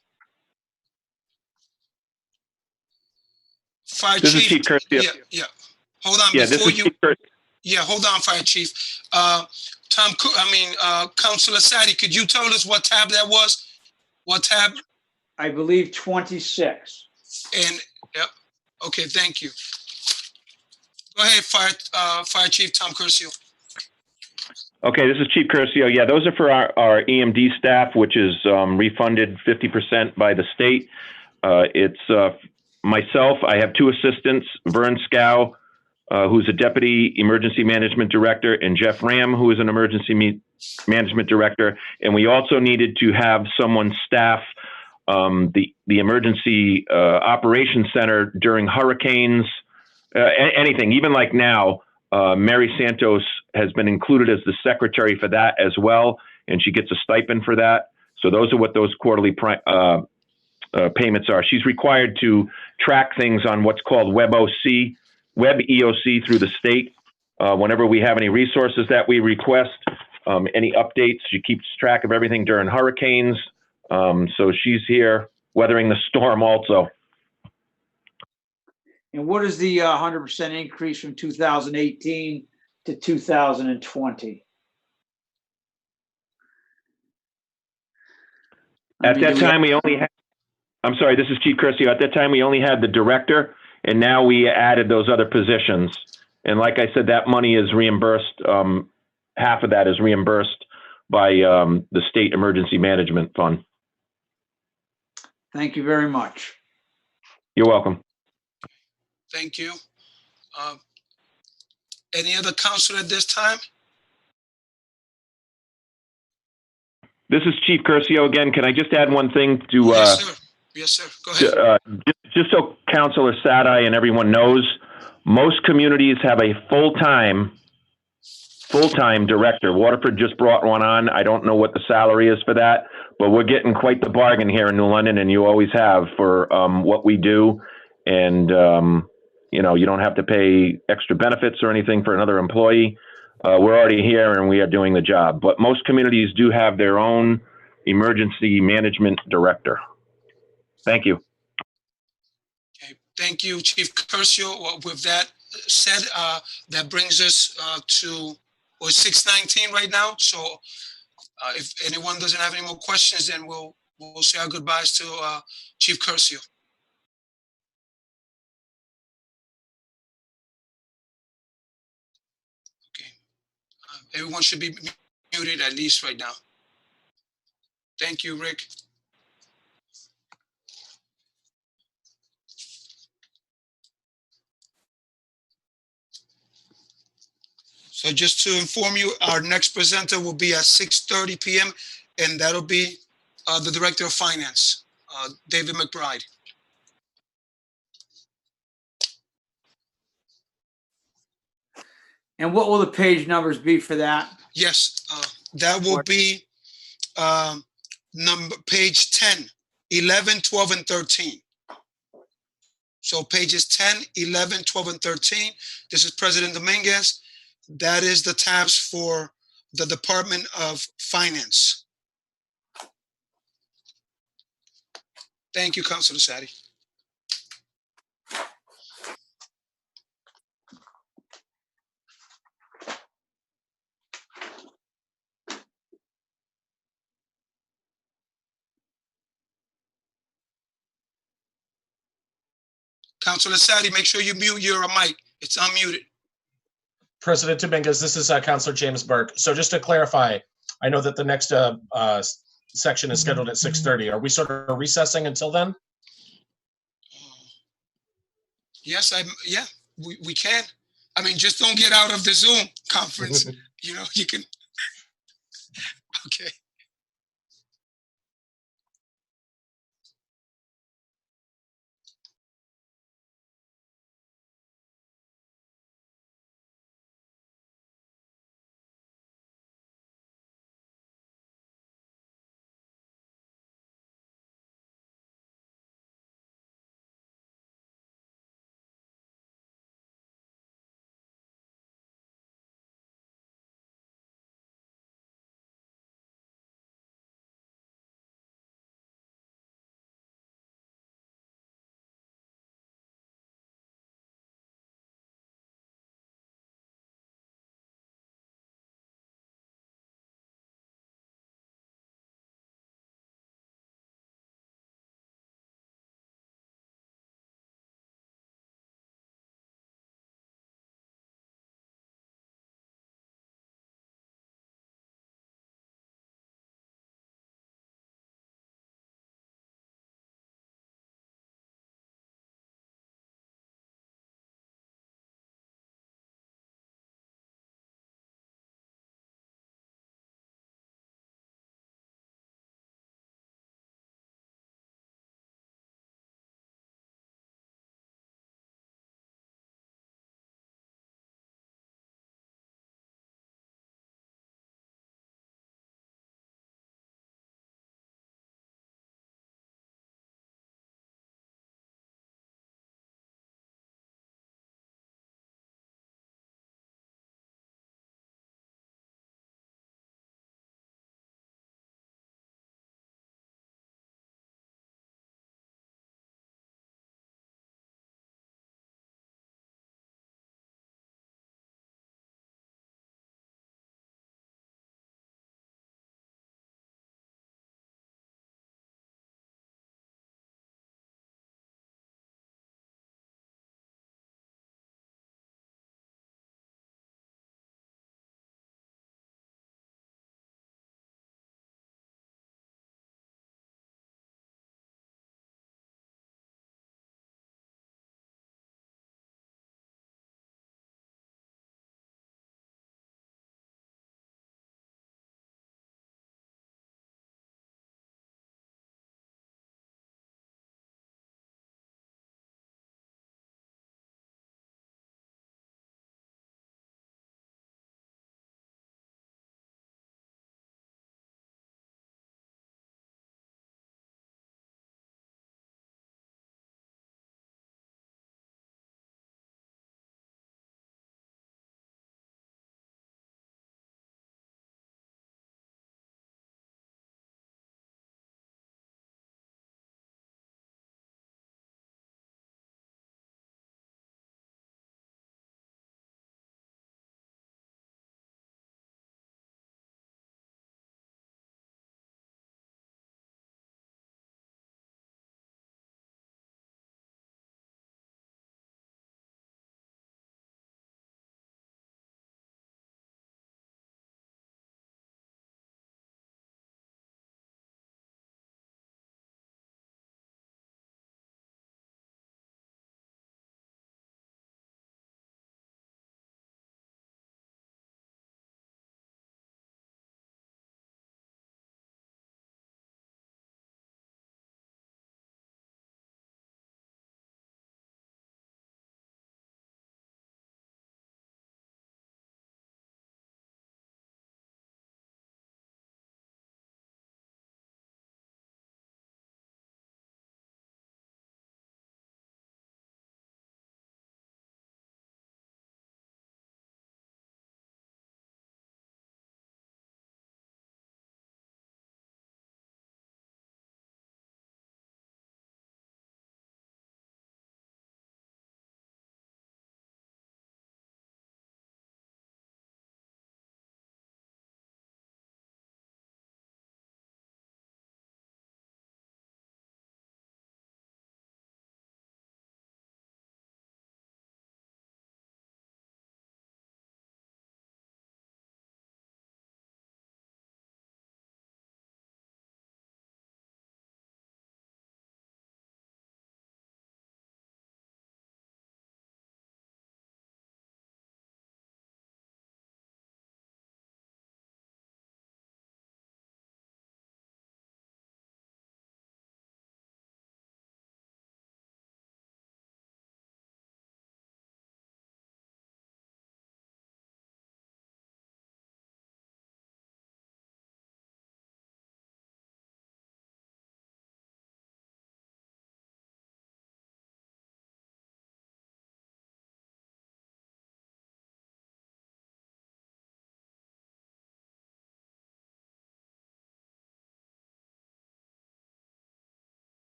Fire This Chief. is Chief Curcio. Yeah. Hold on. Yeah, this is Chief Curcio. Yeah, hold on, Fire Chief. Councilor Sadi, could you tell us what tab that was? What tab? I believe 26. And yep. Okay, thank you. Go ahead, Fire Chief Tom Curcio. Okay, this is Chief Curcio. Yeah, those are for our EMD staff, which is refunded 50% by the state. It's myself. I have two assistants, Vern Scow, who's a Deputy Emergency Management Director, and Jeff Ram, who is an Emergency Management Director. And we also needed to have someone staff the Emergency Operations Center during hurricanes, anything, even like now. Mary Santos has been included as the secretary for that as well, and she gets a stipend for that. So those are what those quarterly payments are. She's required to track things on what's called Web EOC through the state. Whenever we have any resources that we request, any updates, she keeps track of everything during hurricanes. So she's here weathering the storm also. And what is the 100% increase from 2018 to 2020? At that time, we only had I'm sorry, this is Chief Curcio. At that time, we only had the director, and now we added those other positions. And like I said, that money is reimbursed. Half of that is reimbursed by the State Emergency Management Fund. Thank you very much. You're welcome. Thank you. Any other council at this time? This is Chief Curcio again. Can I just add one thing to? Yes, sir. Yes, sir. Go ahead. Just so Councilor Sadi and everyone knows, most communities have a full-time director. Waterford just brought one on. I don't know what the salary is for that, but we're getting quite the bargain here in New London, and you always have for what we do. And you know, you don't have to pay extra benefits or anything for another employee. We're already here and we are doing the job. But most communities do have their own emergency management director. Thank you. Okay. Thank you, Chief Curcio. Well, with that said, that brings us to 6:19 right now. So if anyone doesn't have any more questions, then we'll say our goodbyes to Chief Curcio. Okay. Everyone should be muted at least right now. Thank you, Rick. So just to inform you, our next presenter will be at 6:30 p.m. and that'll be the Director of Finance, David McBride. And what will the page numbers be for that? Yes, that will be page 10, 11, 12, and 13. So pages 10, 11, 12, and 13. This is President Dominguez. That is the tabs for the Department of Finance. Thank you, Councilor Sadi. Councilor Sadi, make sure you mute your mic. It's unmuted. President Dominguez, this is Councilor James Burke. So just to clarify, I know that the next section is scheduled at 6:30. Are we sort of recessing until then? Yes, yeah, we can. I mean, just don't get out of the Zoom conference. You know, you can. Okay.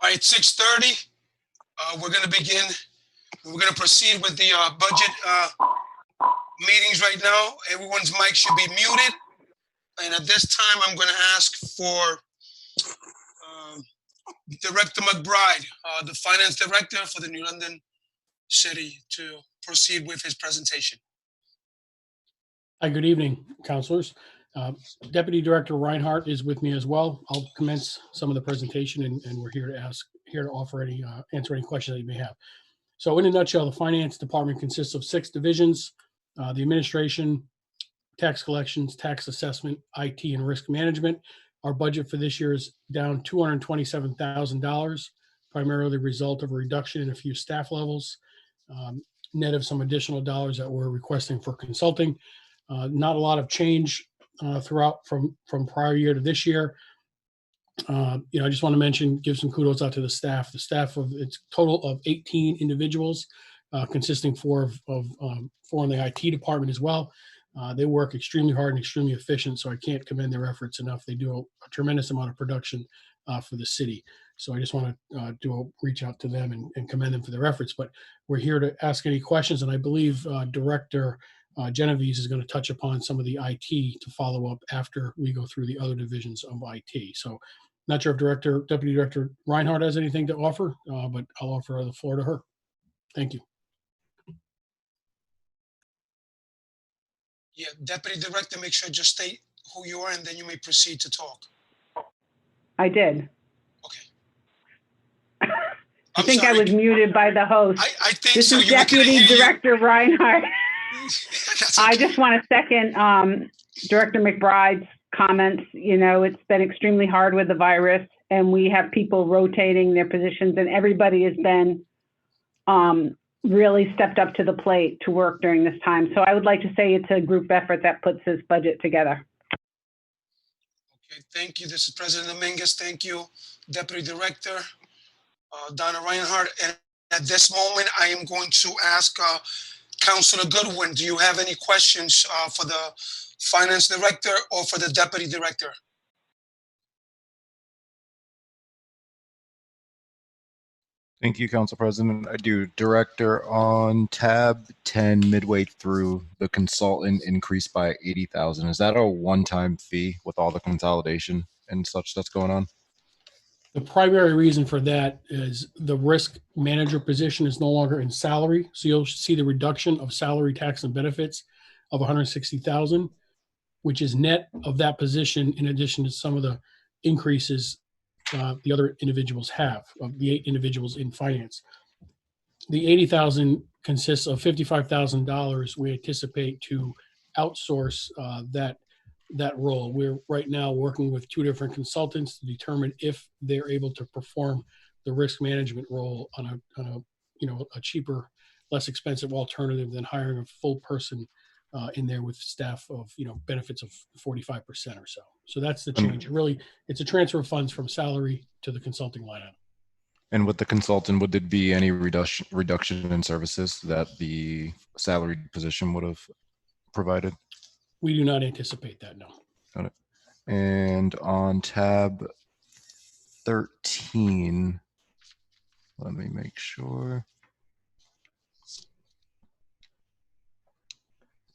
All right, 6:30. We're going to begin. We're going to proceed with the budget meetings right now. Everyone's mic should be muted. And at this time, I'm going to ask for Director McBride, the Finance Director for the New London City, to proceed with his presentation. Hi, good evening, councilors. Deputy Director Reinhardt is with me as well. I'll commence some of the presentation, and we're here to offer any answer any questions that you may have. So in a nutshell, the Finance Department consists of 6 divisions: the administration, tax collections, tax assessment, IT, and risk management. Our budget for this year is down $227,000, primarily a result of a reduction in a few staff levels, net of some additional dollars that we're requesting for consulting. Not a lot of change throughout from prior year to this year. I just want to mention, give some kudos out to the staff. The staff of it's total of 18 individuals, consisting 4 in the IT department as well. They work extremely hard and extremely efficient, so I can't commend their efforts enough. They do a tremendous amount of production for the city. So I just want to reach out to them and commend them for their efforts. But we're here to ask any questions, and I believe Director Genovese is going to touch upon some of the IT to follow up after we go through the other divisions of IT. So not sure if Deputy Director Reinhardt has anything to offer, but I'll offer the floor to her. Thank you. Yeah, Deputy Director, make sure just state who you are, and then you may proceed to talk. I did. Okay. I think I was muted by the host. I think This so. is Deputy Director Reinhardt. That's I okay. just want to second Director McBride's comments. It's been extremely hard with the virus, and we have people rotating their positions, and everybody has been really stepped up to the plate to work during this time. So I would like to say it's a group effort that puts this budget together. Okay, thank you. This is President Dominguez. Thank you, Deputy Director Donna Reinhardt. And at this moment, I am going to ask Councilor Goodwin, do you have any questions for the Finance Director or for the Deputy Director? Thank you, Council President. I do. Director, on tab 10, midway through, the consultant increased by $80,000. Is that a one-time fee with all the consolidation and such that's going on? The primary reason for that is the risk manager position is no longer in salary. So you'll see the reduction of salary, tax, and benefits of $160,000, which is net of that position, in addition to some of the increases the other individuals have, of the 8 individuals in finance. The $80,000 consists of $55,000 we anticipate to outsource that role. We're right now working with 2 different consultants to determine if they're able to perform the risk management role on a cheaper, less expensive alternative than hiring a full person in there with staff of benefits of 45% or so. So that's the change. It's a transfer of funds from salary to the consulting line item. And with the consultant, would there be any reduction in services that the salaried position would have provided? We do not anticipate that, no. Got it. And on tab 13, let me make sure.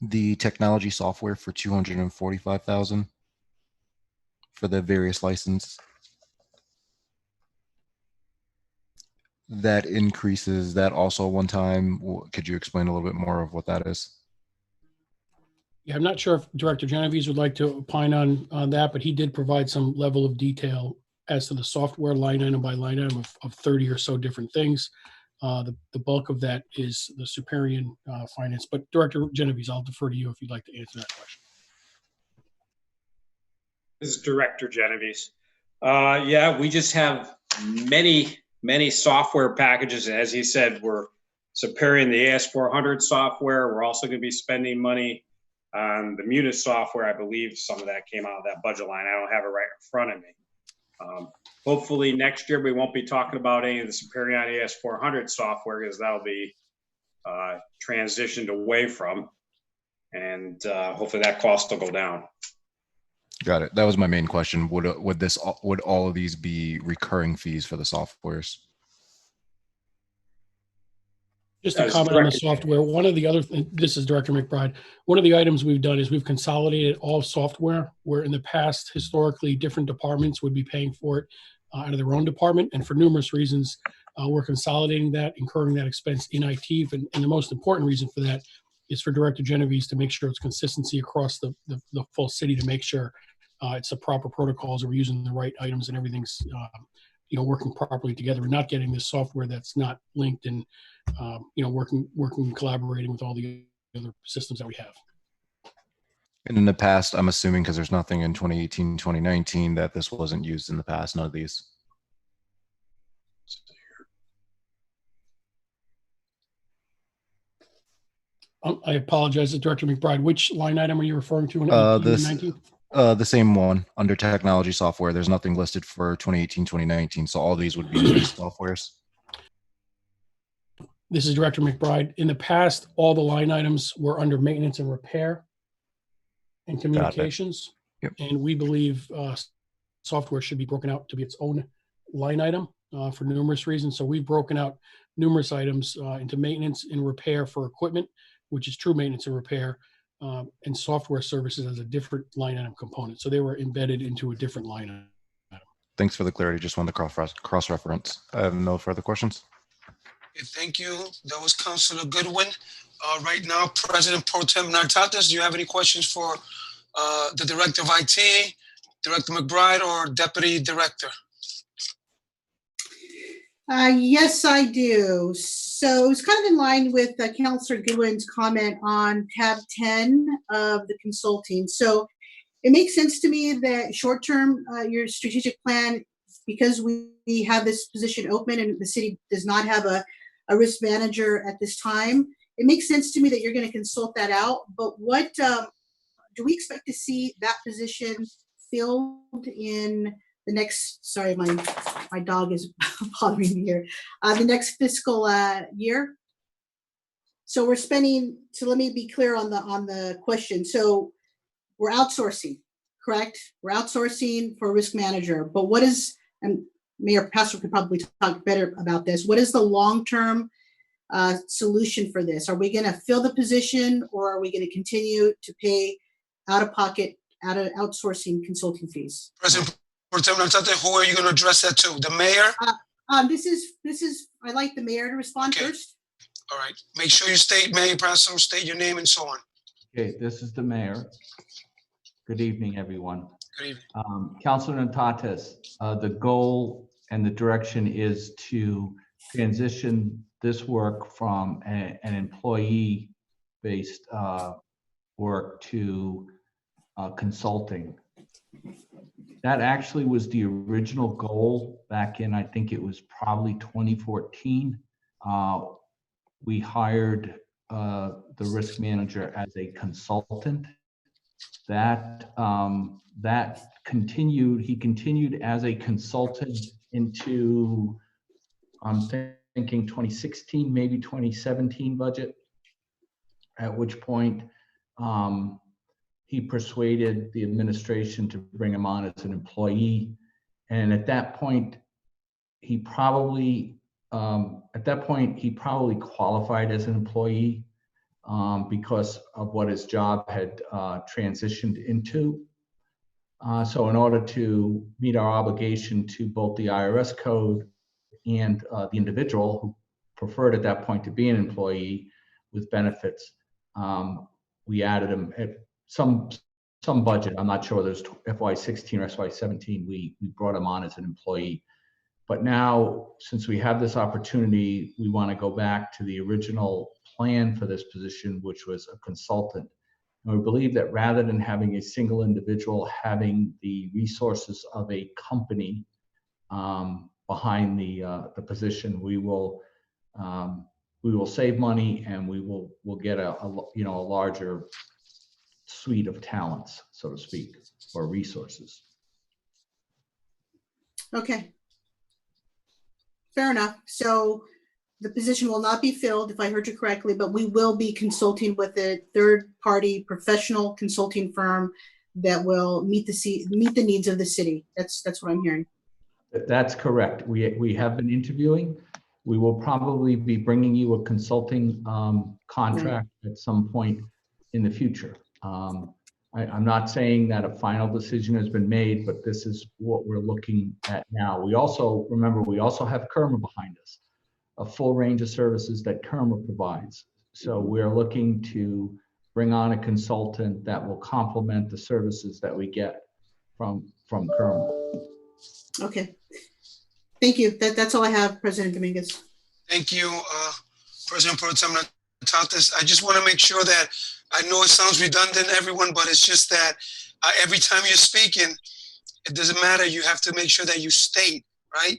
The technology software for $245,000 for the various license. That increases that also one time. Could you explain a little bit more of what that is? Yeah, I'm not sure if Director Genovese would like to opine on that, but he did provide some level of detail as to the software line item by line item of 30 or so different things. The bulk of that is the Superior Finance. But Director Genovese, I'll defer to you if you'd like to answer that question. This is Director Genovese. Yeah, we just have many software packages. As he said, we're Superior the AS400 software. We're also going to be spending money on the Munis software. I believe some of that came out of that budget line. I don't have it right in front of me. Hopefully next year we won't be talking about any of the Superior AS400 software, because that'll be transitioned away from, and hopefully that cost will go down. Got it. That was my main question. Would all of these be recurring fees for the softwares? Just to comment on the software, one of the other, this is Director McBride. One of the items we've done is we've consolidated all software, where in the past, historically, different departments would be paying for it out of their own department. And for numerous reasons, we're consolidating that, incurring that expense in IT. And the most important reason for that is for Director Genovese to make sure it's consistency across the full city, to make sure it's the proper protocols, and we're using the right items, and everything's working properly together, and not getting this software that's not linked, and working, collaborating with all the other systems that we have. And in the past, I'm assuming, because there's nothing in 2018, 2019, that this wasn't used in the past, none of these. I apologize, Director McBride. Which line item are you referring to? In 19? The same one under technology software. There's nothing listed for 2018, 2019. So all these would be new softwares. This is Director McBride. In the past, all the line items were under maintenance and repair and communications. Yep. And we believe software should be broken out to be its own line item for numerous reasons. So we've broken out numerous items into maintenance and repair for equipment, which is true maintenance and repair, and software services as a different line item component. So they were embedded into a different line item. Thanks for the clarity. Just wanted to cross-reference. I have no further questions. Okay, thank you. That was Councilor Goodwin. Right now, President Pro Tem Nartatas, do you have any questions for the Director of IT, Director McBride, or Deputy Director? Yes, I do. So it's kind of in line with Councilor Goodwin's comment on tab 10 of the consulting. So it makes sense to me that short-term, your strategic plan, because we have this position open and the city does not have a risk manager at this time, it makes sense to me that you're going to consult that out. But what do we expect to see that position filled in the next, sorry, my dog is bothering me here, the next fiscal year? So we're spending, so let me be clear on the question. So we're outsourcing, correct? We're outsourcing for a risk manager, but what is, and Mayor Pastor could probably talk better about this, what is the long-term solution for this? Are we going to fill the position, or are we going to continue to pay out-of-pocket, outsourcing consulting fees? President Pro Tem Nartatas, who are you going to address that to? The mayor? This is, I'd like the mayor to respond first. All right. Make sure you state, Mayor Pastor, state your name and so on. Okay, this is the mayor. Good evening, everyone. Good evening. Councilor Nartatas, the goal and the direction is to transition this work from an employee-based work to consulting. That actually was the original goal back in, I think it was probably 2014. We hired the risk manager as a consultant. That continued. He continued as a consultant into, I'm thinking 2016, maybe 2017 budget. At which point, he persuaded the administration to bring him on as an employee, and at that point, he probably qualified as an employee because of what his job had transitioned into. So in order to meet our obligation to both the IRS code and the individual who preferred at that point to be an employee with benefits, we added him at some budget. I'm not sure whether it's FY16 or FY17. We brought him on as an employee. But now, since we have this opportunity, we want to go back to the original plan for this position, which was a consultant. And we believe that rather than having a single individual having the resources of a company behind the position, we will save money, and we'll get a larger suite of talents, so to speak, or resources. Okay. Fair enough. So the position will not be filled, if I heard you correctly, but we will be consulting with a third-party professional consulting firm that will meet the needs of the city. That's what I'm hearing. That's correct. We have been interviewing. We will probably be bringing you a consulting contract at some point in the future. I'm not saying that a final decision has been made, but this is what we're looking at now. We also have Kerma behind us, a full range of services that Kerma provides. So we're looking to bring on a consultant that will complement the services that we get from Kerma. Okay. Thank you. That's all I have, President Dominguez. Thank you, President Pro Tem Natatas. I just want to make sure that, I know it sounds redundant, everyone, but it's just that every time you're speaking, it doesn't matter. You have to make sure that you state, right,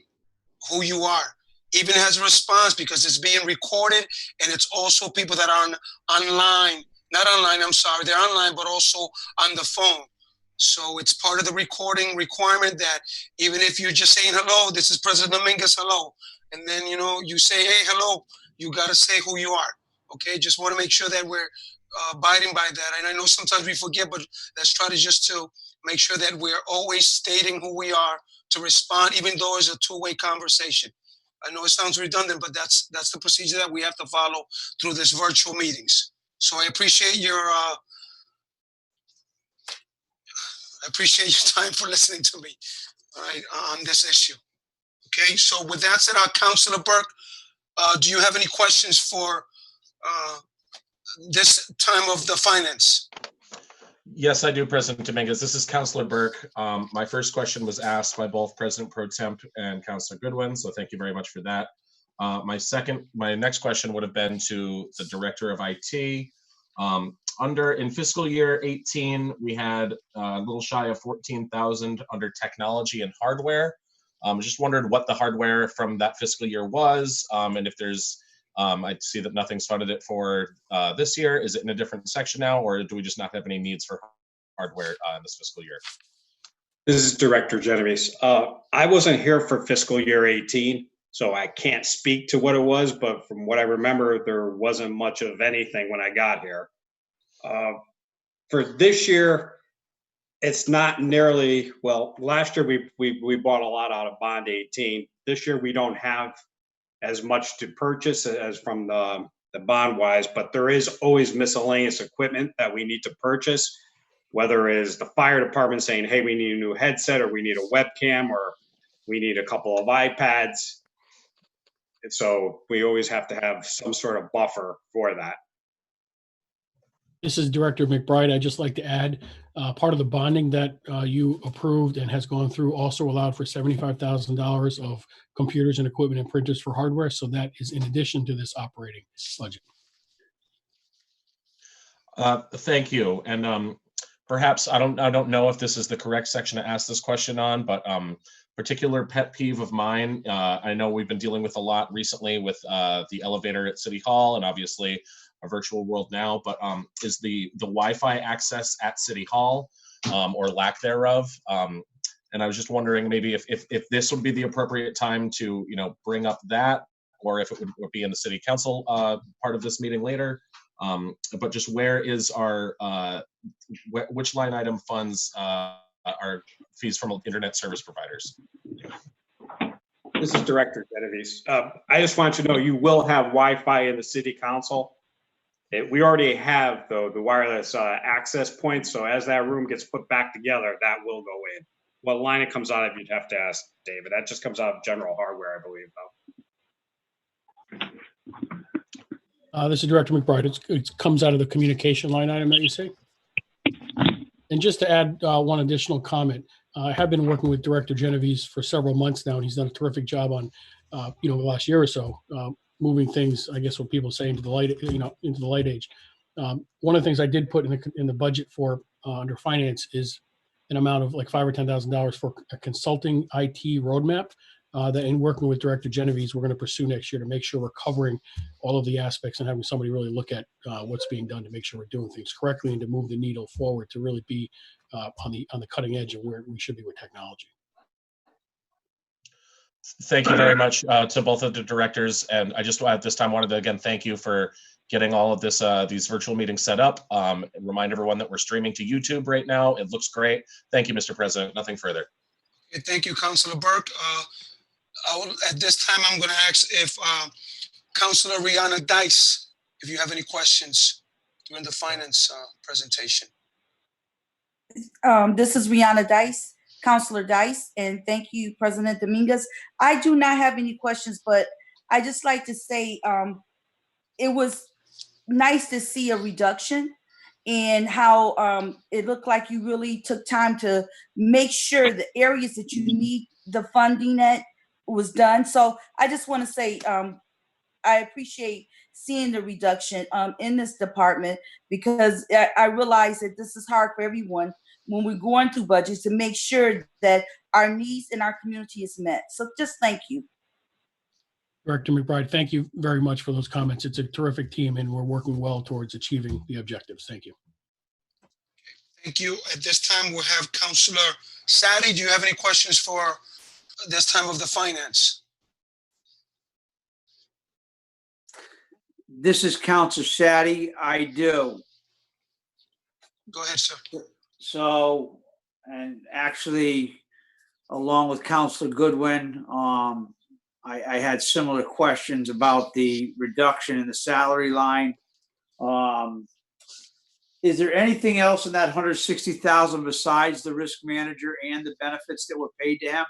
who you are, even as a response, because it's being recorded, and it's also people that are online, not online, I'm sorry, they're online, but also on the phone. So it's part of the recording requirement that even if you're just saying hello, this is President Dominguez, hello, and then, you know, you say, hey, hello, you got to say who you are. Okay, just want to make sure that we're abiding by that. And I know sometimes we forget, but let's try to just to make sure that we're always stating who we are to respond, even though it's a two-way conversation. I know it sounds redundant, but that's the procedure that we have to follow through this virtual meetings. So I appreciate your time for listening to me, all right, on this issue. Okay, so with that said, Councilor Burke, do you have any questions for this time of the finance? Yes, I do, President Dominguez. This is Councilor Burke. My first question was asked by both President Pro Temp and Councilor Goodwin, so thank you very much for that. My next question would have been to the Director of IT. In fiscal year 18, we had a little shy of 14,000 under technology and hardware. Just wondered what the hardware from that fiscal year was, and if there's, I see that nothing's funded it for this year. Is it in a different section now, or do we just not have any needs for hardware in this fiscal year? This is Director Genovese. I wasn't here for fiscal year 18, so I can't speak to what it was, but from what I remember, there wasn't much of anything when I got here. For this year, it's not nearly, well, last year we bought a lot out of Bond 18. This year we don't have as much to purchase as from the bond wise, but there is always miscellaneous equipment that we need to purchase, whether it is the fire department saying, hey, we need a new headset, or we need a webcam, or we need a couple of iPads. And so we always have to have some sort of buffer for that. This is Director McBride. I'd just like to add, part of the bonding that you approved and has gone through also allowed for $75,000 of computers and equipment and printers for hardware. So that is in addition to this operating budget. Thank you. And perhaps I don't know if this is the correct section to ask this question on, but particular pet peeve of mine, I know we've been dealing with a lot recently with the elevator at City Hall, and obviously a virtual world now, but is the Wi-Fi access at City Hall, or lack thereof. And I was just wondering maybe if this would be the appropriate time to, you know, bring up that, or if it would be in the City Council part of this meeting later. But just where is our, which line item funds our fees from internet service providers? This is Director Genovese. I just want you to know you will have Wi-Fi in the City Council. We already have the wireless access points, so as that room gets put back together, that will go in. What line it comes out of, you'd have to ask David. That just comes out of general hardware, I believe, though. This is Director McBride. It comes out of the communication line item that you say. And just to add one additional comment, I have been working with Director Genovese for several months now, and he's done a terrific job on, the last year or so, moving things, I guess what people say, into the light, into the light age. One of the things I did put in the budget for under finance is an amount of like $5,000 or $10,000 for a consulting IT roadmap that, in working with Director Genovese, we're going to pursue next year to make sure we're covering all of the aspects and having somebody really look at what's being done to make sure we're doing things correctly and to move the needle forward to really be on the cutting edge of where we should be with technology. Thank you very much to both of the directors. And I just at this time wanted to again thank you for getting all of this these virtual meetings set up. Remind everyone that we're streaming to YouTube right now. It looks great. Thank you, Mr. President. Nothing further. Okay, thank you, Councilor Burke. At this time, I'm going to ask if Councilor Rihanna Dice, if you have any questions during the finance presentation. This is Rihanna Dice, Councilor Dice, and thank you, President Dominguez. I do not have any questions, but I just like to say it was nice to see a reduction and how it looked like you really took time to make sure the areas that you need the funding at was done. So I just want to say I appreciate seeing the reduction in this department, because I realize that this is hard for everyone when we're going through budgets to make sure that our needs in our community is met. So just thank you. Director McBride, thank you very much for those comments. It's a terrific team, and we're working well towards achieving the objectives. Thank you. Thank you. At this time, we'll have Councilor Sadi. Do you have any questions for this time of the finance? This is Councilor Sadi. I do. Go ahead, sir. So, and actually, along with Councilor Goodwin, I had similar questions about the reduction in the salary line. Is there anything else in that 160,000 besides the risk manager and the benefits that were paid to him?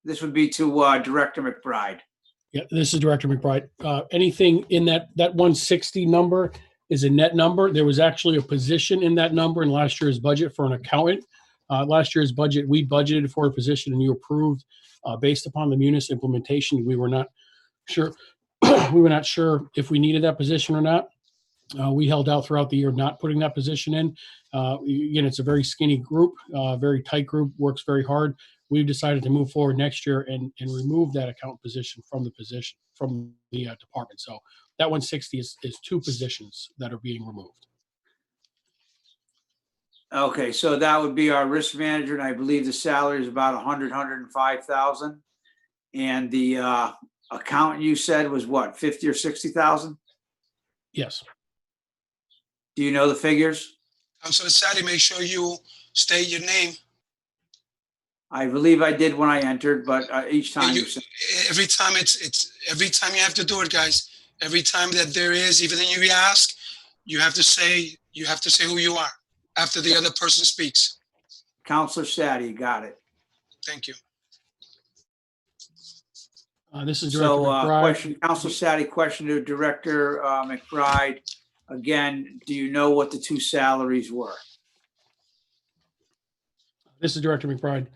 This would be to Director McBride. Yeah, this is Director McBride. Anything in that 160 number is a net number. There was actually a position in that number in last year's budget for an accountant. Last year's budget, we budgeted for a position and you approved based upon the Munis implementation. We were not sure. We were not sure if we needed that position or not. We held out throughout the year, not putting that position in. Again, it's a very skinny group, very tight group, works very hard. We've decided to move forward next year and remove that account position from the department. So that 160 is two positions that are being removed. Okay, so that would be our risk manager, and I believe the salary is about 105,000. And the accountant you said was what, 50 or 60,000? Yes. Do you know the figures? Councilor Sadi, make sure you state your name. I believe I did when I entered, but each time you said. Every time every time you have to do it, guys. Every time that there is, even if you ask, you have to say who you are after the other person speaks. Councilor Sadi, got it. Thank you. This is Director McBride. Question, Councilor Sadi, question to Director McBride. Again, do you know what the two salaries were? This is Director McBride.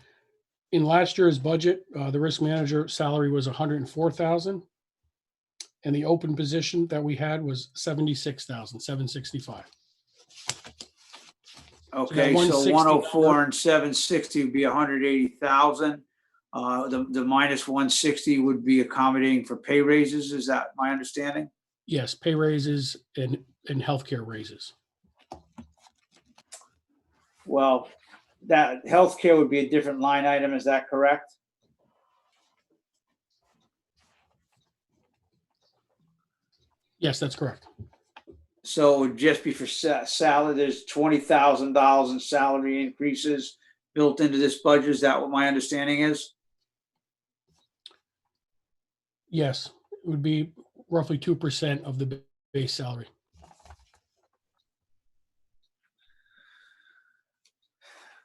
In last year's budget, the risk manager salary was 104,000, and the open position that we had was 76,765. Okay, so 104 and 760 would be 180,000. The minus 160 would be accommodating for pay raises. Is that my understanding? Yes, pay raises and healthcare raises. Well, that healthcare would be a different line item. Is that correct? Yes, that's correct. So it would just be for salary. There's $20,000 in salary increases built into this budget. Is that what my understanding is? Yes, it would be roughly 2% of the base salary.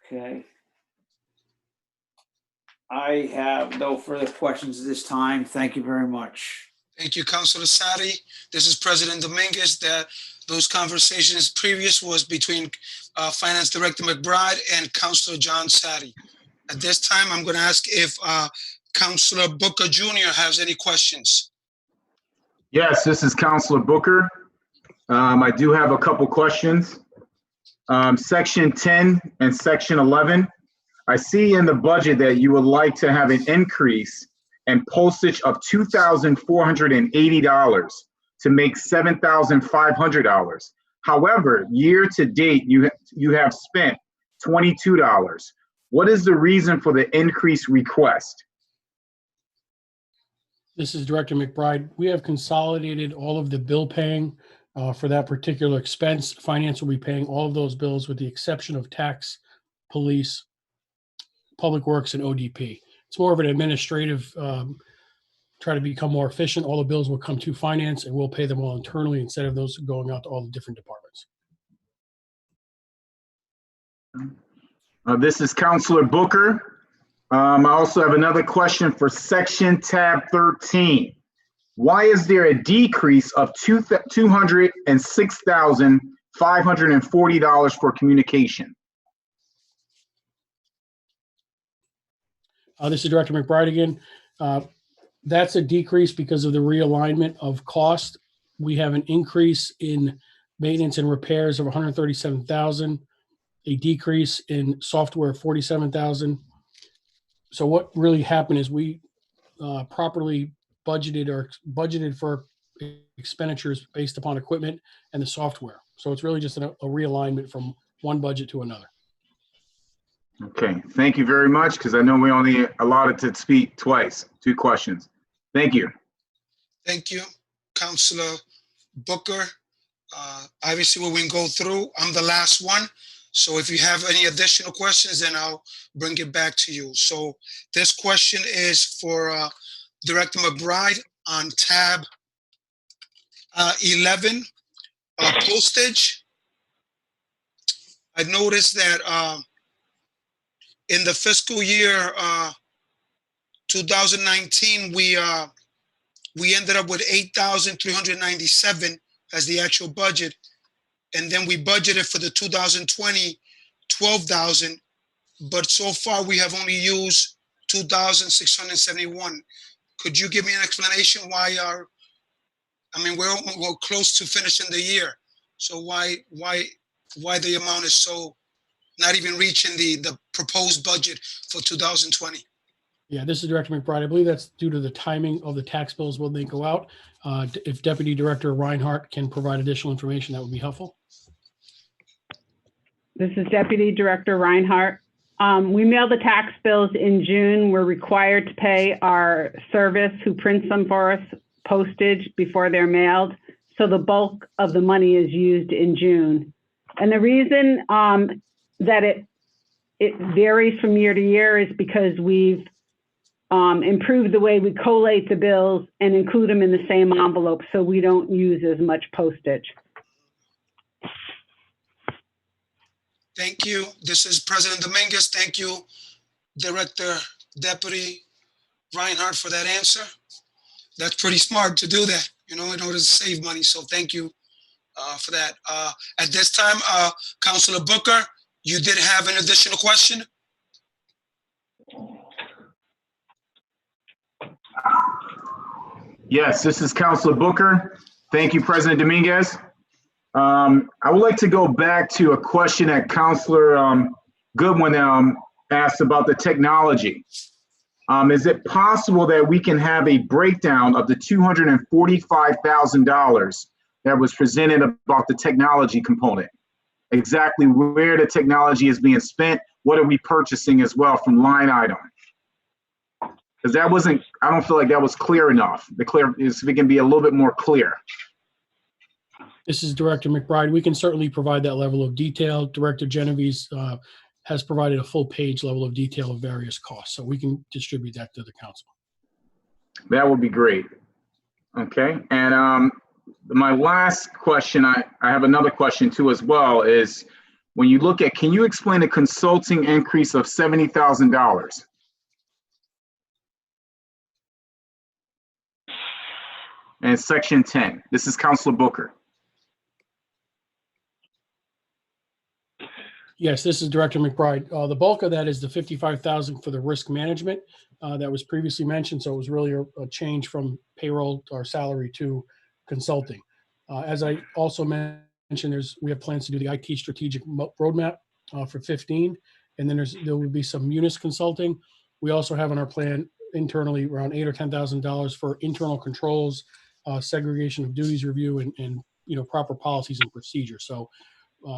Okay. I have no further questions at this time. Thank you very much. Thank you, Councilor Sadi. This is President Dominguez. Those conversations previous was between Finance Director McBride and Councilor John Sadi. At this time, I'm going to ask if Councilor Booker Jr. has any questions. Yes, this is Councilor Booker. I do have a couple questions. Section 10 and Section 11, I see in the budget that you would like to have an increase in postage of $2,480 to make $7,500. However, year to date, you have spent $22. What is the reason for the increased request? This is Director McBride. We have consolidated all of the bill paying for that particular expense. Finance will be paying all of those bills with the exception of tax, police, public works, and ODP. It's more of an administrative, try to become more efficient. All the bills will come to finance and we'll pay them all internally instead of those going out to all the different departments. This is Counselor Booker. I also have another question for section tab 13. Why is there a decrease of $206,540 for communication? This is Director McBride again. That's a decrease because of the realignment of cost. We have an increase in maintenance and repairs of 137,000, a decrease in software of 47,000. So what really happened is we properly budgeted for expenditures based upon equipment and the software. So it's really just a realignment from one budget to another. Okay, thank you very much, because I know we only allotted to speak twice, 2 questions. Thank you. Thank you, Councilor Booker. Obviously, we can go through. I'm the last one. So if you have any additional questions, then I'll bring it back to you. So this question is for Director McBride on tab 11, postage. I noticed that in the fiscal year 2019, we ended up with 8,397 as the actual budget. And then we budgeted for the 2020, 12,000, but so far we have only used 2,671. Could you give me an explanation why we're close to finishing the year. So why the amount is so not even reaching the proposed budget for 2020? Yeah, this is Director McBride. I believe that's due to the timing of the tax bills when they go out. If Deputy Director Reinhardt can provide additional information, that would be helpful. This is Deputy Director Reinhardt. We mail the tax bills in June. We're required to pay our service who prints them for us postage before they're mailed. So the bulk of the money is used in June. And the reason that it varies from year to year is because we've improved the way we collate the bills and include them in the same envelope so we don't use as much postage. Thank you. This is President Dominguez. Thank you, Deputy Reinhardt, for that answer. That's pretty smart to do that, in order to save money. So thank you for that. At this time, Councilor Booker, you did have an additional question? Yes, this is Councilor Booker. Thank you, President Dominguez. I would like to go back to a question that Councilor Goodwin asked about the technology. Is it possible that we can have a breakdown of the $245,000 that was presented about the technology component? Exactly where the technology is being spent, what are we purchasing as well from line item? Because that wasn't, I don't feel like that was clear enough. If it can be a little bit more clear. This is Director McBride. We can certainly provide that level of detail. Director Genovese has provided a full page level of detail of various costs, so we can distribute that to the council. That would be great. Okay, and my last question, I have another question too as well, is when you look at, can you explain the consulting increase of $70,000? And section 10, this is Councilor Booker. Yes, this is Director McBride. The bulk of that is the $55,000 for the risk management that was previously mentioned. So it was really a change from payroll or salary to consulting. As I also mentioned, we have plans to do the IT strategic roadmap for 15, and then there will be some Munis consulting. We also have in our plan internally around $8,000 or $10,000 for internal controls, segregation of duties review, and proper policies and procedures. So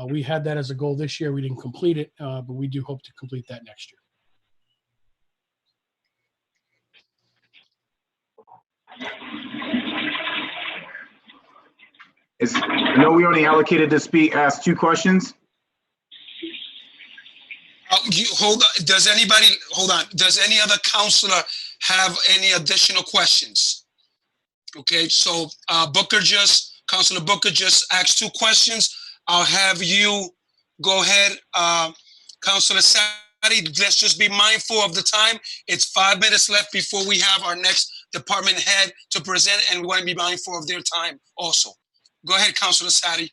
we had that as a goal this year. We didn't complete it, but we do hope to complete that next year. I know we already allocated to speak, ask 2 questions. Hold on. Hold on. Does any other counselor have any additional questions? Okay, so Counselor Booker just asked 2 questions. I'll have you go ahead. Counselor Sadi, let's just be mindful of the time. It's 5 minutes left before we have our next department head to present, and we want to be mindful of their time also. Go ahead, Counselor Sadi.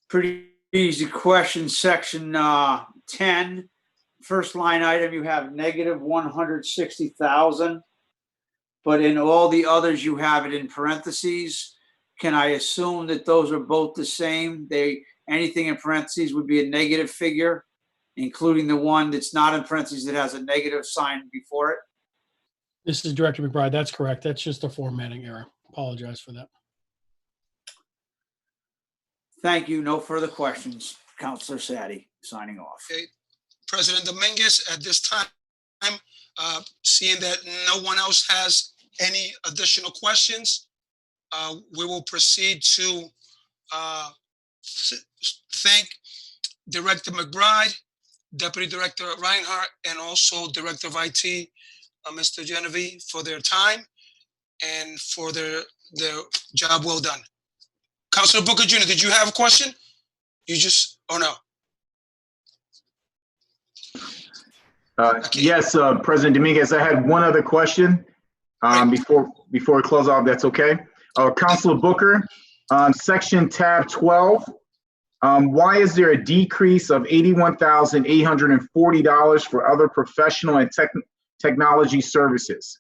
Pretty easy question, section 10. First line item, you have negative 160,000. But in all the others, you have it in parentheses. Can I assume that those are both the same? Anything in parentheses would be a negative figure, including the one that's not in parentheses that has a negative sign before it? This is Director McBride. That's correct. That's just a formatting error. Apologize for that. Thank you. No further questions. Counselor Sadi, signing off. Okay. President Dominguez, at this time, seeing that no one else has any additional questions, we will proceed to thank Director McBride, Deputy Director Reinhardt, and also Director of IT, Mr. Genevieve, for their time and for their job well done. Councilor Booker Jr., did you have a question? Oh no. Yes, President Dominguez, I had one other question before we close off. That's okay. Councilor Booker, section tab 12, why is there a decrease of $81,840 for other professional and technology services?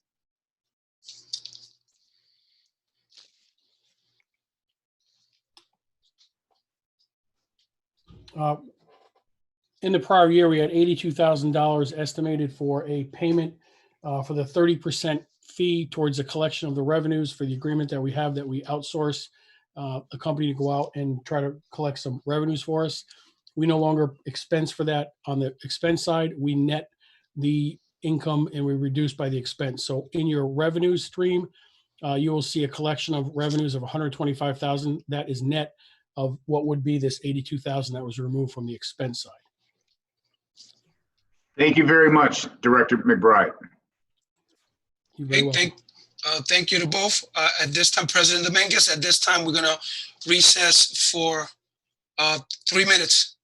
In the prior year, we had $82,000 estimated for a payment for the 30% fee towards the collection of the revenues for the agreement that we have that we outsource a company to go out and try to collect some revenues for us. We no longer expense for that on the expense side. We net the income and we reduce by the expense. So in your revenue stream, you will see a collection of revenues of $125,000. That is net of what would be this $82,000 that was removed from the expense side. Thank you very much, Director McBride. Thank you to both. At this time, President Dominguez, at this time, we're going to recess for 3 minutes.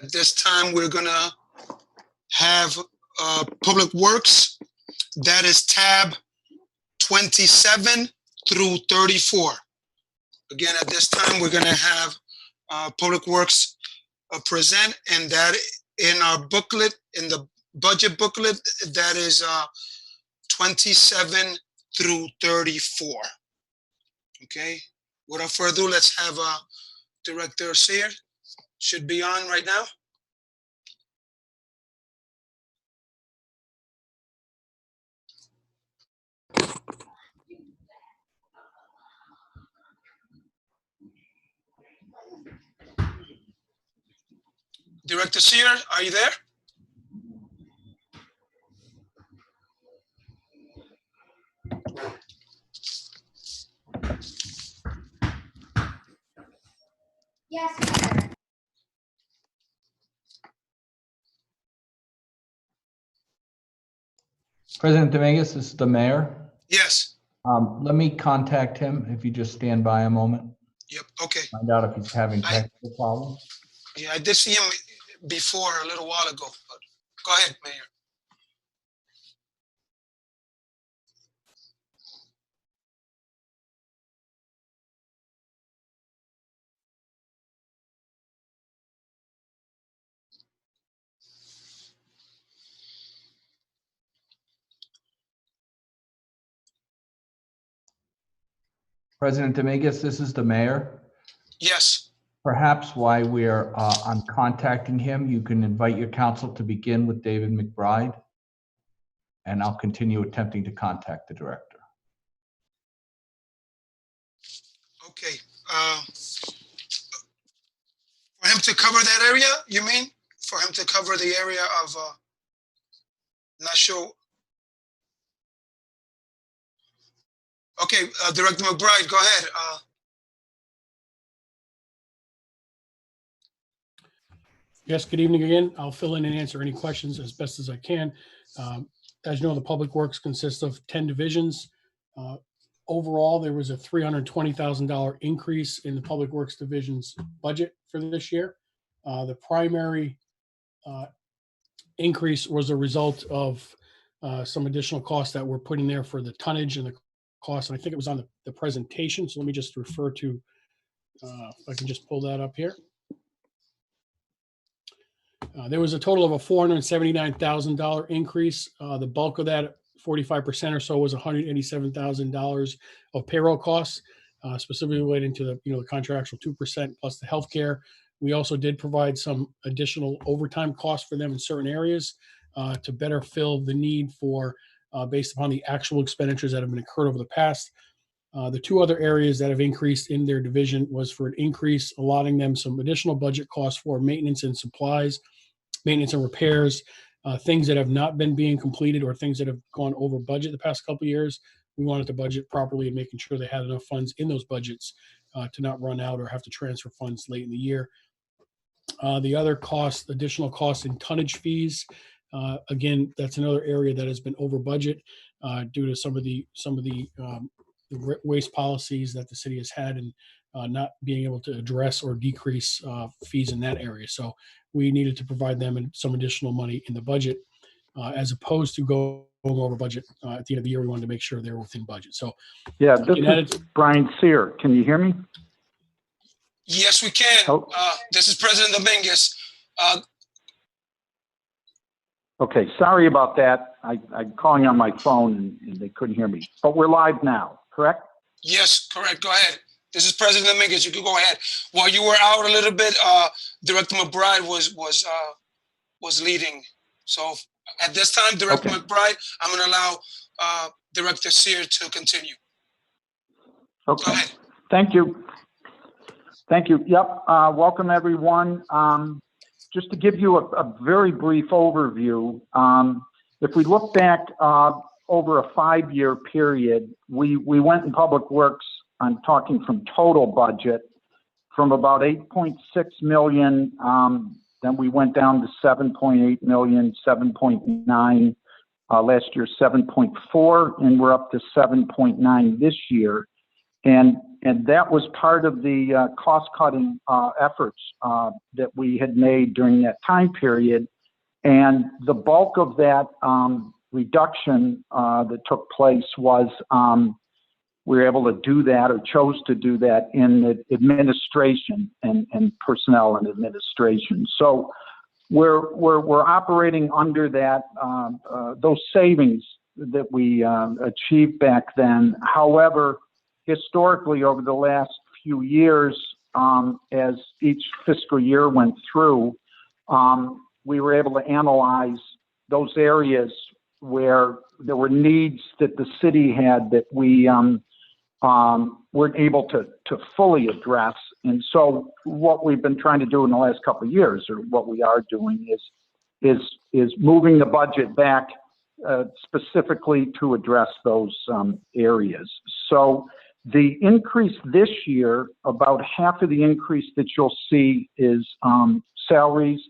At this time, we're gonna have Public Works. That is tab 27 through 34. Again, at this time, we're gonna have Public Works present, and that in our booklet, in the budget booklet, that is 27 through 34. Okay, without further ado, let's have Director Seer. Should be on right now. Director Seer, are you there? Yes. President Dominguez, this is the mayor. Yes. Let me contact him if you just stand by a moment. Yep. Okay. Find out if he's having technical problems. Yeah, I did see him before a little while ago, but go ahead, Mayor. President Dominguez, this is the mayor. Yes. Perhaps while we're on contacting him, you can invite your counsel to begin with David McBride, and I'll continue attempting to contact the director. Okay. For him to cover that area, you mean? For him to cover the area of, not sure. Okay, Director McBride, go ahead. Yes, good evening again. I'll fill in and answer any questions as best as I can. As you know, the Public Works consists of 10 divisions. Overall, there was a $320,000 increase in the Public Works Division's budget for this year. The primary increase was a result of some additional costs that were put in there for the tonnage and the cost. And I think it was on the presentation. So let me just refer to, if I can just pull that up here. There was a total of a $479,000 increase. The bulk of that, 45% or so, was $187,000 of payroll costs, specifically relating to the contractual 2% plus the healthcare. We also did provide some additional overtime costs for them in certain areas to better fill the need for, based upon the actual expenditures that have been incurred over the past. The two other areas that have increased in their division was for an increase, allotting them some additional budget costs for maintenance and supplies, maintenance and repairs, things that have not been being completed or things that have gone over budget the past couple of years. We wanted to budget properly and making sure they had enough funds in those budgets to not run out or have to transfer funds late in the year. The other cost, additional costs in tonnage fees. Again, that's another area that has been over budget due to some of the waste policies that the city has had and not being able to address or decrease fees in that area. So we needed to provide them some additional money in the budget as opposed to going over budget at the end of the year. We wanted to make sure they were within budget. So yeah, this is Brian Seer. Can you hear me? Yes, we can. Oh. This is President Dominguez. Okay, sorry about that. I'm calling on my phone and they couldn't hear me. But we're live now, correct? Yes, correct. Go ahead. This is President Dominguez. You can go ahead. While you were out a little bit, Director McBride was leading. So at this time, Director McBride, I'm going to allow Director Seer to continue. Okay. Go ahead. Thank you. Thank you. Yep. Welcome, everyone. Just to give you a very brief overview, if we look back over a 5-year period, we went in Public Works, I'm talking from total budget, from about 8.6 million, then we went down to 7.8 million, 7.9, last year 7.4, and we're up to 7.9 this year. And that was part of the cost-cutting efforts that we had made during that time period. And the bulk of that reduction that took place was we were able to do that, or chose to do that, in the administration and personnel and administration. So we're operating under that those savings that we achieved back then. However, historically, over the last few years, as each fiscal year went through, we were able to analyze those areas where there were needs that the city had that we weren't able to fully address. And so what we've been trying to do in the last couple of years, or what we are doing, is moving the budget back specifically to address those areas. So the increase this year, about half of the increase that you'll see is salaries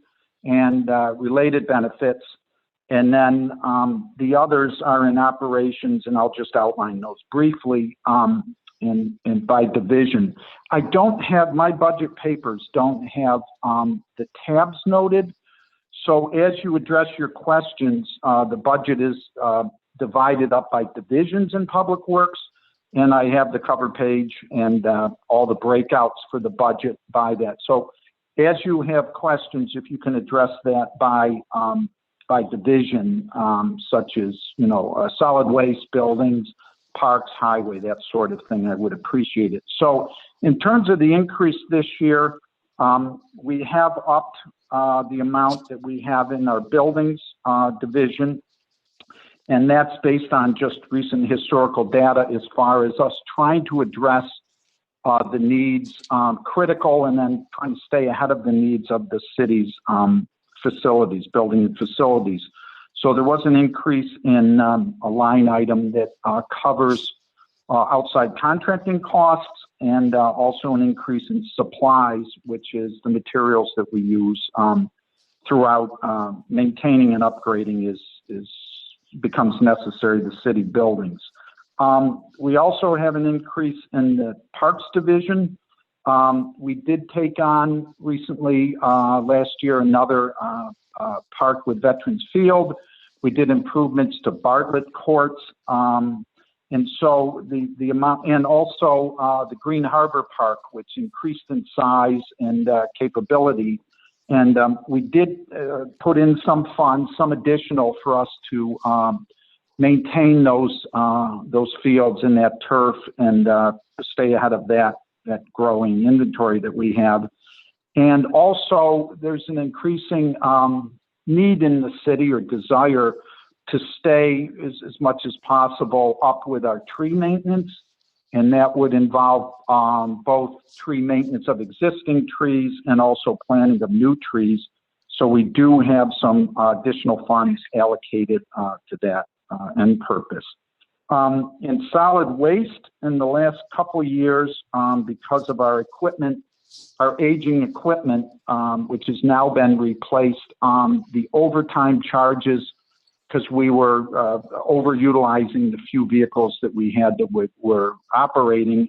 and related benefits. And then the others are in operations, and I'll just outline those briefly and by division. I don't have, my budget papers don't have the tabs noted. So as you address your questions, the budget is divided up by divisions in Public Works, and I have the cover page and all the breakouts for the budget by that. So as you have questions, if you can address that by division, such as, solid waste, buildings, parks, highway, that sort of thing, I would appreciate it. So in terms of the increase this year, we have upped the amount that we have in our buildings division, and that's based on just recent historical data as far as us trying to address the needs critical, and then trying to stay ahead of the needs of the city's facilities, building and facilities. So there was an increase in a line item that covers outside contracting costs, and also an increase in supplies, which is the materials that we use throughout maintaining and upgrading becomes necessary to city buildings. We also have an increase in the Parks Division. We did take on recently, last year, another park with Veterans Field. We did improvements to Bartlett Courts. And so the amount, and also the Green Harbor Park, which increased in size and capability. And we did put in some funds, some additional, for us to maintain those fields and that turf, and stay ahead of that growing inventory that we have. And also there's an increasing need in the city, or desire, to stay as much as possible up with our tree maintenance. And that would involve both tree maintenance of existing trees and also planting of new trees. So we do have some additional funds allocated to that end purpose. In solid waste, in the last couple of years, because of our equipment, our aging equipment, which has now been replaced, the overtime charges, because we were overutilizing the few vehicles that we had that were operating,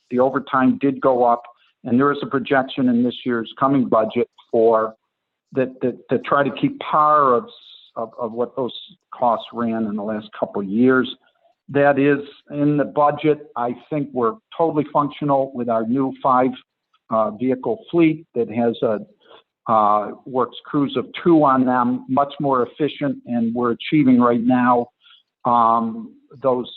the overtime did go up, and there is a projection in this year's coming budget for that to try to keep par of what those costs ran in the last couple of years. That is in the budget. I think we're totally functional with our new 5 vehicle fleet that has works crews of 2 on them, much more efficient, and we're achieving right now those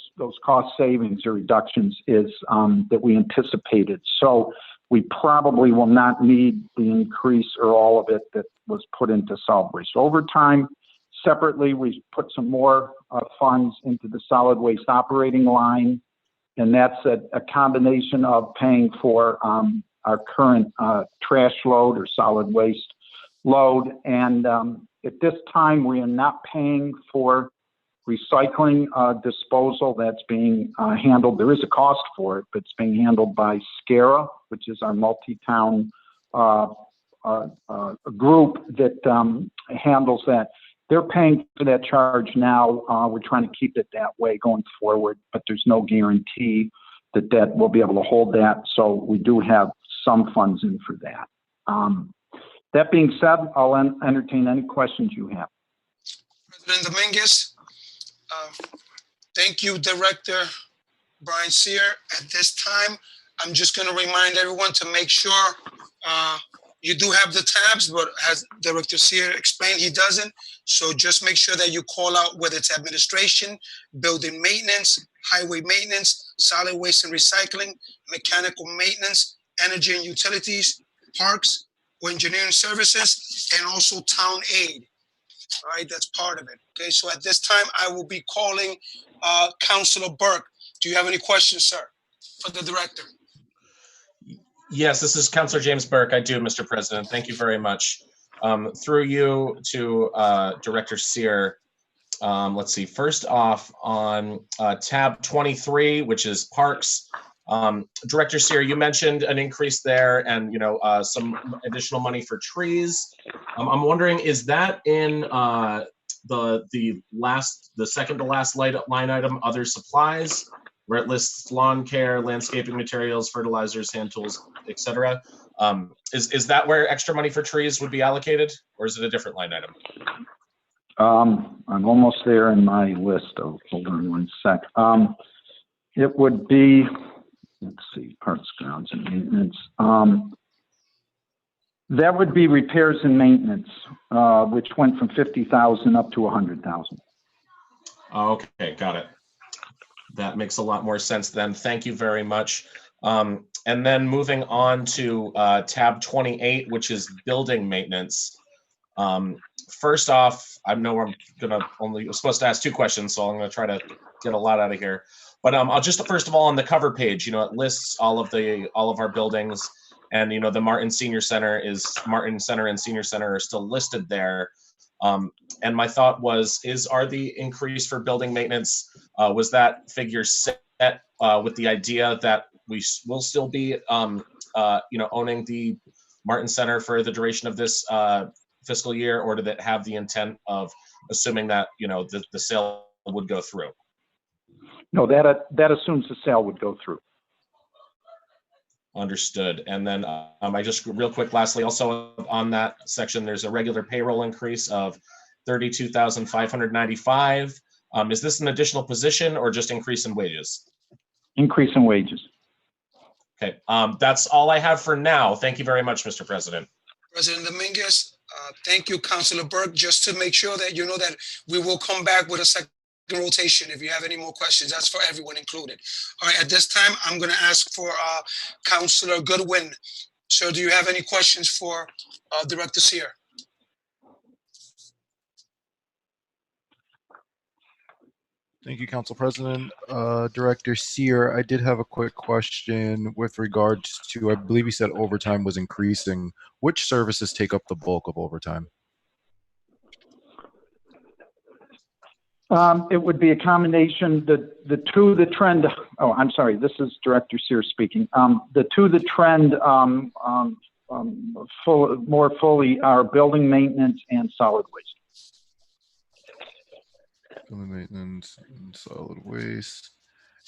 cost savings or reductions that we anticipated. So we probably will not need the increase or all of it that was put into solid waste overtime. Separately, we put some more funds into the solid waste operating line, and that's a combination of paying for our current trash load or solid waste load. And at this time, we are not paying for recycling disposal. That's being handled. There is a cost for it, but it's being handled by SCARA, which is our multi-town group that handles that. They're paying for that charge now. We're trying to keep it that way going forward, but there's no guarantee. the debt, we'll be able to hold that. So we do have some funds in for that. That being said, I'll entertain any questions you have. President Dominguez, thank you, Director Brian Sear. At this time, I'm just going to remind everyone to make sure you do have the tabs, but as Director Sear explained, he doesn't. So just make sure that you call out whether it's administration, building maintenance, highway maintenance, solid waste and recycling, mechanical maintenance, energy and utilities, parks, or engineering services, and also town aid. All right, that's part of it. Okay, so at this time, I will be calling Councilor Burke. Do you have any questions, sir, for the director? Yes, this is Councilor James Burke. I do, Mr. President. Thank you very much. Through you to Director Sear. Let's see. First off, on tab 23, which is parks. Director Sear, you mentioned an increase there, and some additional money for trees. I'm wondering, is that in the second to last line item, other supplies, where it lists lawn care, landscaping materials, fertilizers, hand tools, etc.? Is that where extra money for trees would be allocated, or is it a different line item? I'm almost there in my list. Oh, hold on one sec. It would be, let's see, parts, grounds, and maintenance. That would be repairs and maintenance, which went from 50,000 up to 100,000. Okay, got it. That makes a lot more sense then. Thank you very much. And then moving on to tab 28, which is building maintenance. First off, I know I'm supposed to ask 2 questions, so I'm gonna try to get a lot out of here. But I'll just, first of all, on the cover page, it lists all of our buildings, and the Martin Senior Center and Senior Center are still listed there. And my thought was, are the increase for building maintenance, was that figure set with the idea that we will still be owning the Martin Center for the duration of this fiscal year, or did it have the intent of assuming that the sale would go through? No, that assumes the sale would go through. Understood. And then I just real quick, lastly, also on that section, there's a regular payroll increase of 32,595. Is this an additional position or just increase in wages? Increase in wages. Okay, that's all I have for now. Thank you very much, Mr. President. President Dominguez, thank you, Councilor Burke. Just to make sure that you know that we will come back with a second rotation if you have any more questions. That's for everyone included. All right, at this time, I'm going to ask for Councilor Goodwin. Sir, do you have any questions for Director Sear? Thank you, Council President. Director Sear, I did have a quick question with regards to, I believe you said overtime was increasing. Which services take up the bulk of overtime? It would be a combination, the trend, oh, I'm sorry, this is Director Sear speaking. The trend more fully are building maintenance and solid waste. Building maintenance and solid waste.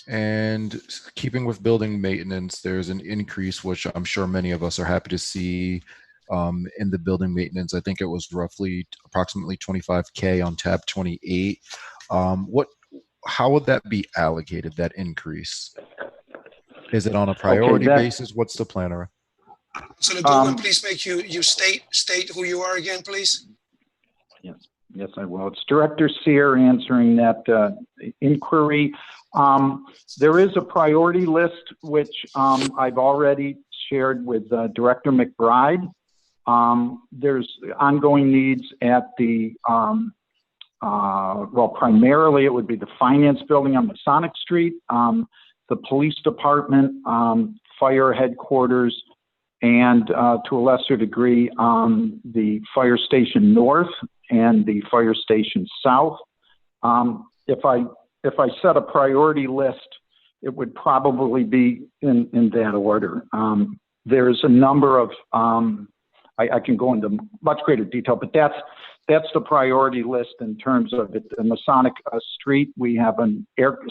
And keeping with building maintenance, there's an increase, which I'm sure many of us are happy to see in the building maintenance. I think it was roughly approximately 25K on tab 28. How would that be allocated, that increase? Is it on a priority basis? What's the plan? So the Goodwin, please make you state who you are again, please. Yes, I will. It's Director Sear answering that inquiry. There is a priority list, which I've already shared with Director McBride. There's ongoing needs at the, well, primarily it would be the finance building on Masonic Street, the police department, fire headquarters, and to a lesser degree, the fire station north and the fire station south. If I set a priority list, it would probably be in that order. There's a number of, I can go into much greater detail, but that's the priority list in terms of it. In Masonic Street, we have an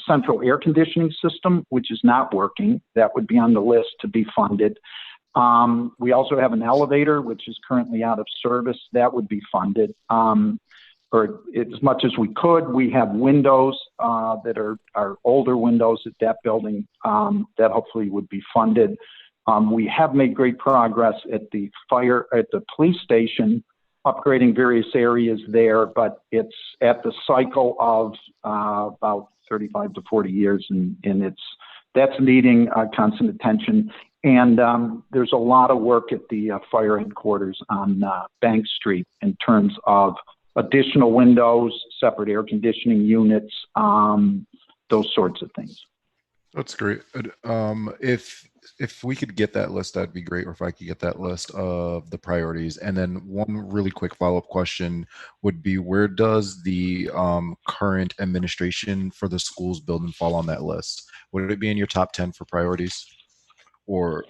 central air conditioning system, which is not working. That would be on the list to be funded. We also have an elevator, which is currently out of service. That would be funded. Or as much as we could. We have windows that are older windows at that building that hopefully would be funded. We have made great progress at the police station, upgrading various areas there, but it's at the cycle of about 35 to 40 years, and that's needing constant attention. And there's a lot of work at the fire headquarters on Bank Street in terms of additional windows, separate air conditioning units, those sorts of things. That's great. If we could get that list, that'd be great. Or if I could get that list of the priorities. And then one really quick follow-up question would be, where does the current administration for the schools building fall on that list? Would it be in your top 10 for priorities? Or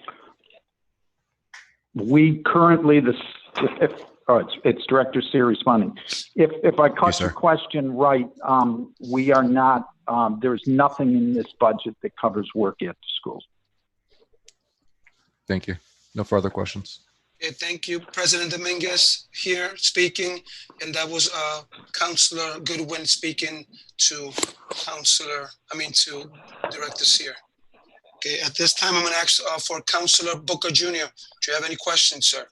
we currently, it's Director Sear responding. If I caught your question right, we are not, there's nothing in this budget that covers work at the schools. Thank you. No further questions. Okay, thank you. President Dominguez here speaking, and that was Councilor Goodwin speaking to Director Sear. Okay, at this time, I'm gonna ask for Councilor Booker Jr. Do you have any questions, sir?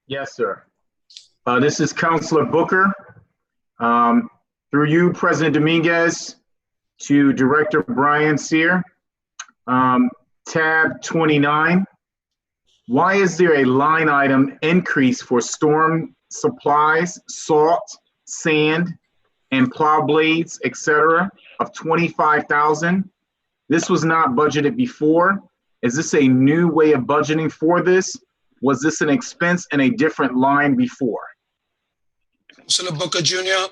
Yes, sir. This is Councilor Booker. Through you, President Dominguez, to Director Brian Sear. Tab 29. Why is there a line item increase for storm supplies, salt, sand, and plow blades, etc., of $25,000? This was not budgeted before. Is this a new way of budgeting for this? Was this an expense in a different line before? Councilor Booker Jr.,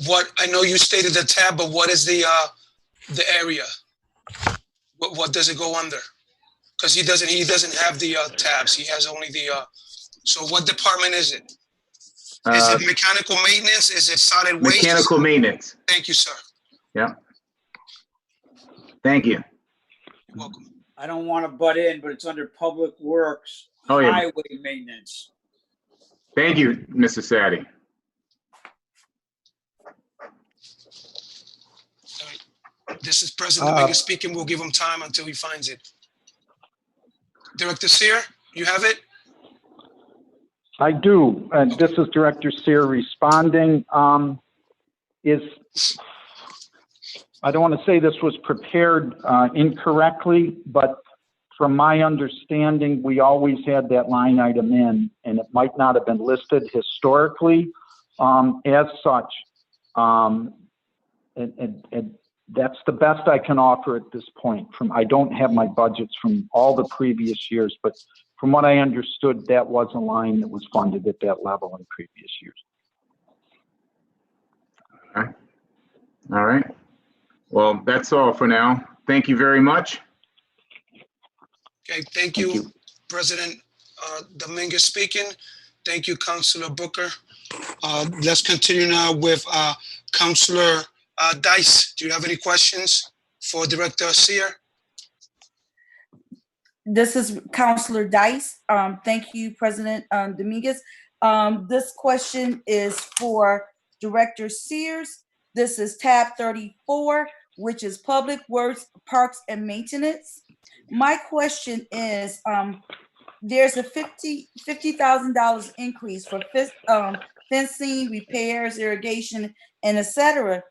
what, I know you stated the tab, but what is the area? What does it go under? Because he doesn't have the tabs. He has only the, so what department is it? Is it mechanical maintenance? Is it solid waste? Mechanical maintenance. Thank you, sir. Yeah. Thank you. You're welcome. I don't want to butt in, but it's under Public Works, Oh, yeah. Highway Maintenance. Thank you, Mr. Sadi. This is President Dominguez speaking. We'll give him time until he finds it. Director Sear, you have it? I do. This is Director Sear responding. I don't want to say this was prepared incorrectly, but from my understanding, we always had that line item in, and it might not have been listed historically as such. And that's the best I can offer at this point. I don't have my budgets from all the previous years, but from what I understood, that was a line that was funded at that level in previous years. Okay. All right. Well, that's all for now. Thank you very much. Okay, thank you, President Dominguez speaking. Thank you, Councilor Booker. Let's continue now with Councilor Dice. Do you have any questions for Director Sear? This is Councilor Dice. Thank you, President Dominguez. This question is for Director Sears. This is tab 34, which is Public Works, Parks, and Maintenance. My question is, there's a $50,000 increase for fencing, repairs, irrigation, and etc.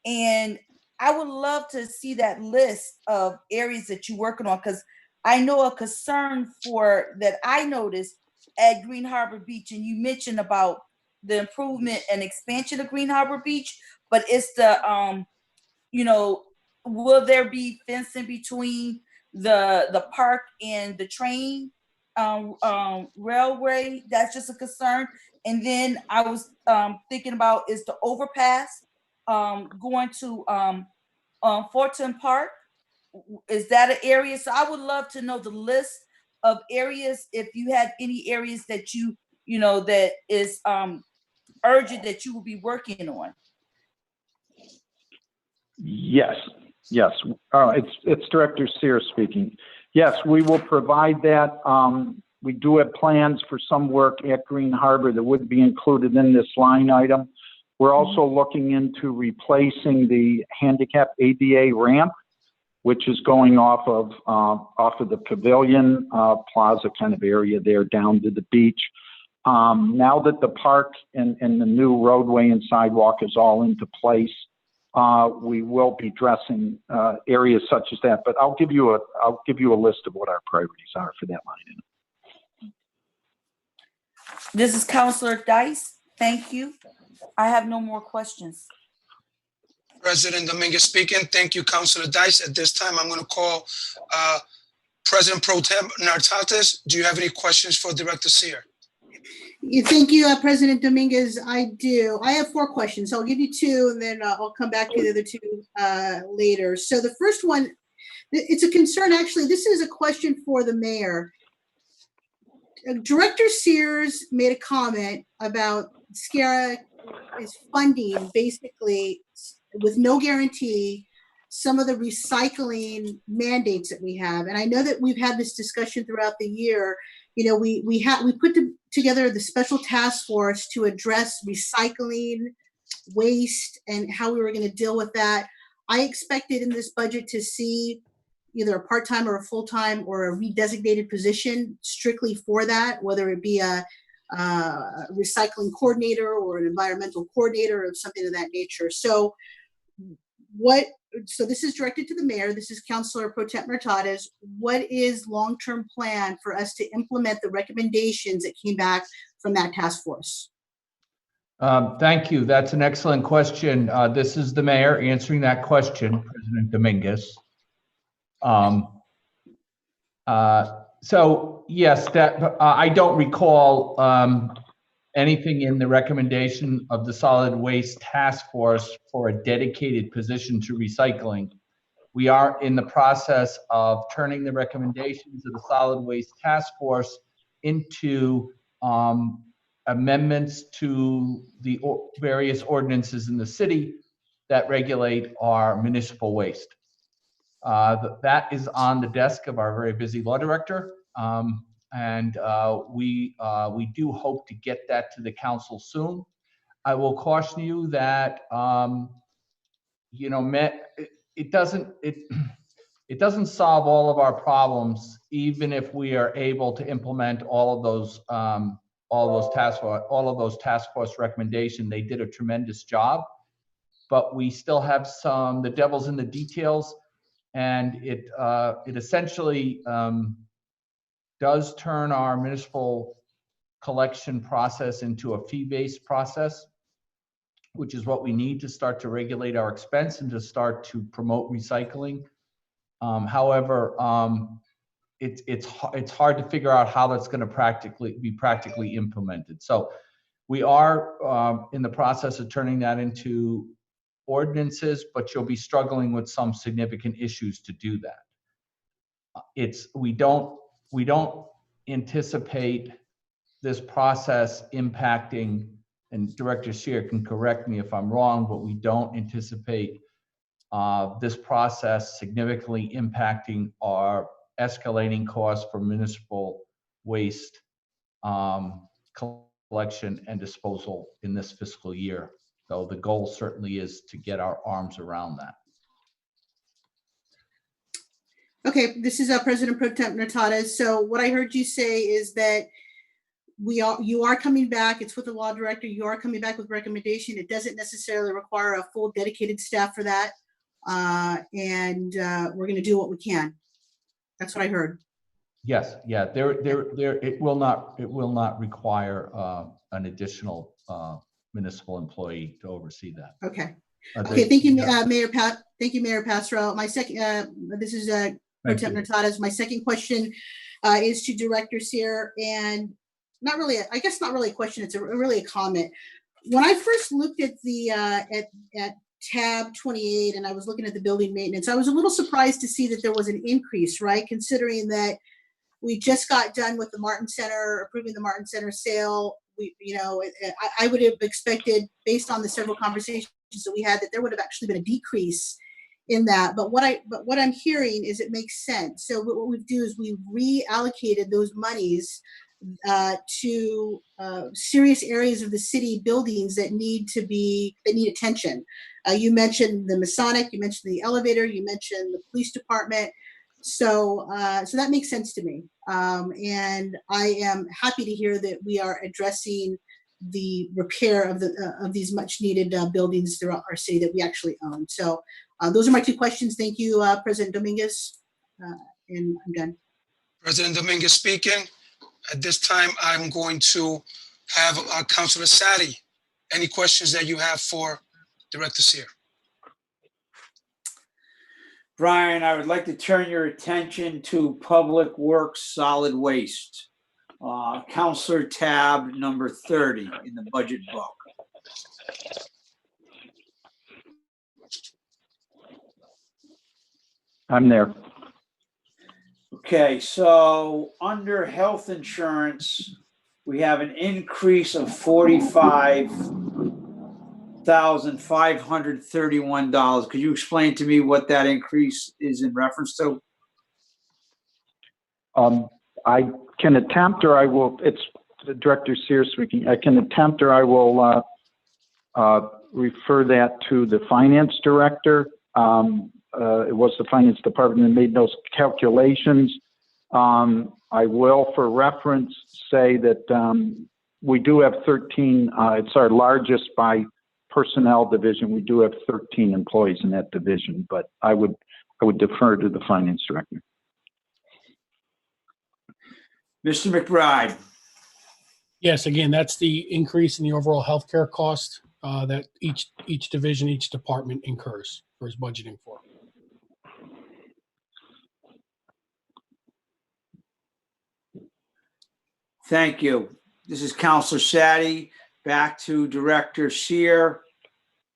And I would love to see that list of areas that you're working on, because I know a concern that I noticed at Green Harbor Beach, and you mentioned about the improvement and expansion of Green Harbor Beach, but it's the, will there be fencing between the park and the train railway? That's just a concern. And then I was thinking about, is the overpass going to Fortin Park? Is that an area? So I would love to know the list of areas, if you had any areas that you that is urgent that you will be working on? Yes, yes. It's Director Sear speaking. Yes, we will provide that. We do have plans for some work at Green Harbor that would be included in this line item. We're also looking into replacing the handicap ADA ramp, which is going off of the Pavilion Plaza kind of area there down to the beach. Now that the park and the new roadway and sidewalk is all into place, we will be addressing areas such as that. But I'll give you a list of what our priorities are for that line item. This is Councilor Dice. Thank you. I have no more questions. President Dominguez speaking. Thank you, Councilor Dice. At this time, I'm going to call President Pro Tem Nartates. Do you have any questions for Director Sear? Thank you, President Dominguez. I do. I have 4 questions. I'll give you 2, and then I'll come back to the other 2 later. So the first one, it's a concern, actually. This is a question for the mayor. Director Sears made a comment about SCARA is funding, basically, with no guarantee, some of the recycling mandates that we have. And I know that we've had this discussion throughout the year. We put together the special task force to address recycling, waste, and how we were going to deal with that. I expected in this budget to see either a part-time or a full-time or a redesignated position strictly for that, whether it be a recycling coordinator or an environmental coordinator or something of that nature. So this is directed to the mayor. This is Councilor Pro Tem Nartates. What is long-term plan for us to implement the recommendations that came back from that task force? Thank you. That's an excellent question. This is the mayor answering that question, President Dominguez. So yes, I don't recall anything in the recommendation of the Solid Waste Task Force for a dedicated position to recycling. We are in the process of turning the recommendations of the Solid Waste Task Force into amendments to the various ordinances in the city that regulate our municipal waste. That is on the desk of our very busy law director. And we do hope to get that to the council soon. I will caution you that it doesn't solve all of our problems, even if we are able to implement all of those task force recommendations. They did a tremendous job, but we still have the devil's in the details, and it essentially does turn our municipal collection process into a fee-based process, which is what we need to start to regulate our expense and to start to promote recycling. However, it's hard to figure out how that's going to be practically implemented. So we are in the process of turning that into ordinances, but you'll be struggling with some significant issues to do that. We don't anticipate this process impacting, and Director Sear can correct me if I'm wrong, but we don't anticipate this process significantly impacting our escalating costs for municipal waste collection and disposal in this fiscal year. So the goal certainly is to get our arms around that. Okay, this is President Pro Tem Nartates. So what I heard you say is that you are coming back. It's with the law director. You are coming back with recommendation. It doesn't necessarily require a full dedicated staff for that, and we're going to do what we can. That's what I heard. Yes, yeah. It will not require an additional municipal employee to oversee that. Okay. Okay. Thank you, Mayor Pat. Thank you, Mayor Passero. My second. This is Pro Tem Nartates. My second question is to Director Sear, and not really a question. It's really a comment. When I first looked at the at tab 28 and I was looking at the building maintenance, I was a little surprised to see that there was an increase, right? Considering that We just got done with the Martin Center, approving the Martin Center sale. I would have expected, based on the several conversations that we had, that there would have actually been a decrease in that. But what I'm hearing is it makes sense. So what we do is we reallocated those monies to serious areas of the city buildings that need attention. You mentioned the Masonic, you mentioned the elevator, you mentioned the police department. So that makes sense to me. And I am happy to hear that we are addressing the repair of these much needed buildings throughout our city that we actually own. So those are my two questions. Thank you, President Dominguez. And I'm done. President Dominguez speaking. At this time, I'm going to have Councilor Sadi. Any questions that you have for Director Cyr? Brian, I would like to turn your attention to Public Works Solid Waste. Counselor tab number 30 in the budget book. I'm there. Okay, so under health insurance, we have an increase of $45,531. Could you explain to me what that increase is in reference to? I can attempt, or I will, it's Director Cyr speaking. I can attempt, or I will refer that to the finance director. It was the finance department that made those calculations. I will, for reference, say that we do have 13, it's our largest by personnel division. We do have 13 employees in that division, but I would defer to the finance director. Mr. McBride. Yes, again, that's the increase in the overall healthcare cost that each division, each department incurs or is budgeting for. Thank you. This is Counselor Sadi. Back to Director Cyr.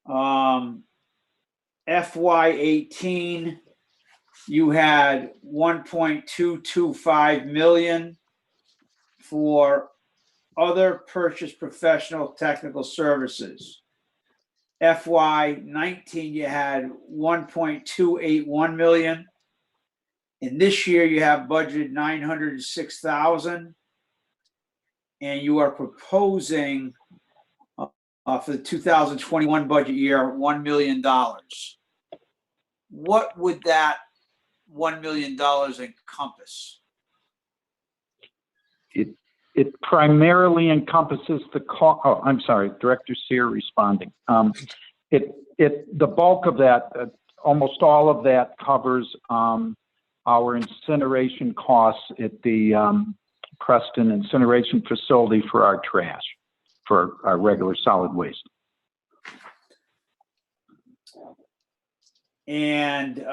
FY18, you had 1.225 million for other purchase professional technical services. FY19, you had 1.281 million. And this year you have budgeted 906,000. And you are proposing for the 2021 budget year, $1 million. What would that $1 million encompass? It primarily encompasses the cost. Oh, I'm sorry, Director Cyr responding. The bulk of that, almost all of that covers our incineration costs at the Preston incineration facility for our trash, for our regular solid waste. And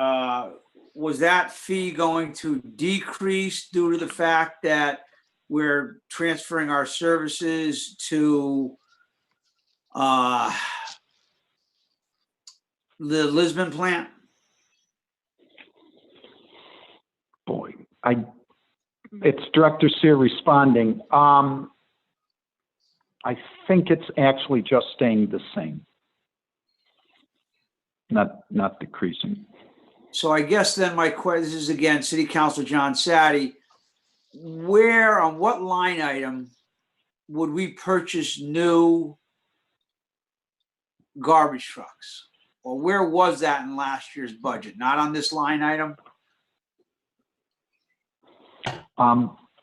was that fee going to decrease due to the fact that we're transferring our services to the Lisbon plant? Boy, it's Director Cyr responding. I think it's actually just staying the same, not decreasing. So I guess then my question is, again, City Councilor John Sadi, where, on what line item would we purchase new garbage trucks? Or where was that in last year's budget? Not on this line item?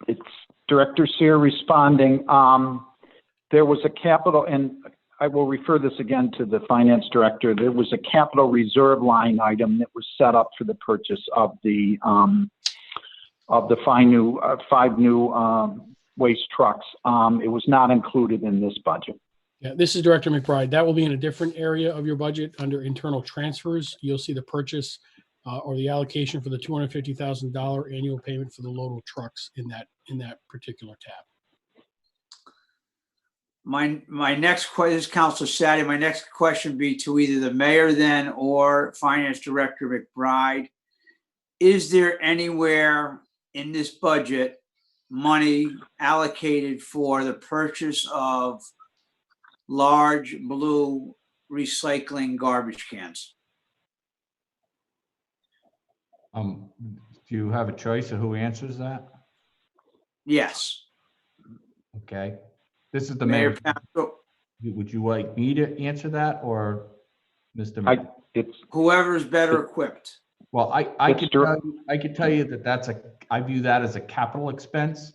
It's Director Cyr responding. There was a capital, and I will refer this again to the finance director. There was a capital reserve line item that was set up for the purchase of the 5 new waste trucks. It was not included in this budget. Yeah, this is Director McBride. That will be in a different area of your budget under internal transfers. You'll see the purchase or the allocation for the $250,000 annual payment for the loadal trucks in that particular tab. My next question is Councilor Sadi. My next question would be to either the mayor then or Finance Director McBride. Is there anywhere in this budget money allocated for the purchase of large blue recycling garbage cans. Do you have a choice of who answers that? Yes. Okay. This is the Mayor mayor. Council, Would you like me to answer that or Mr. Mayor? whoever's better equipped. Well, I could tell you that I view that as a capital expense.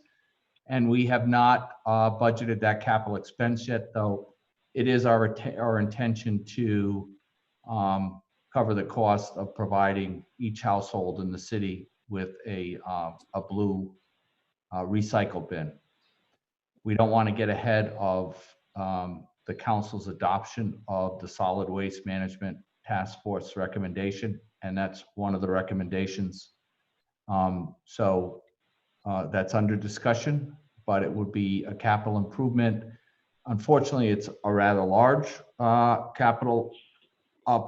And we have not budgeted that capital expense yet, though it is our intention to cover the cost of providing each household in the city with a blue recycle bin. We don't want to get ahead of the council's adoption of the Solid Waste Management Task Force recommendation, and that's one of the recommendations. That's under discussion, but it would be a capital improvement. Unfortunately, it's a rather large capital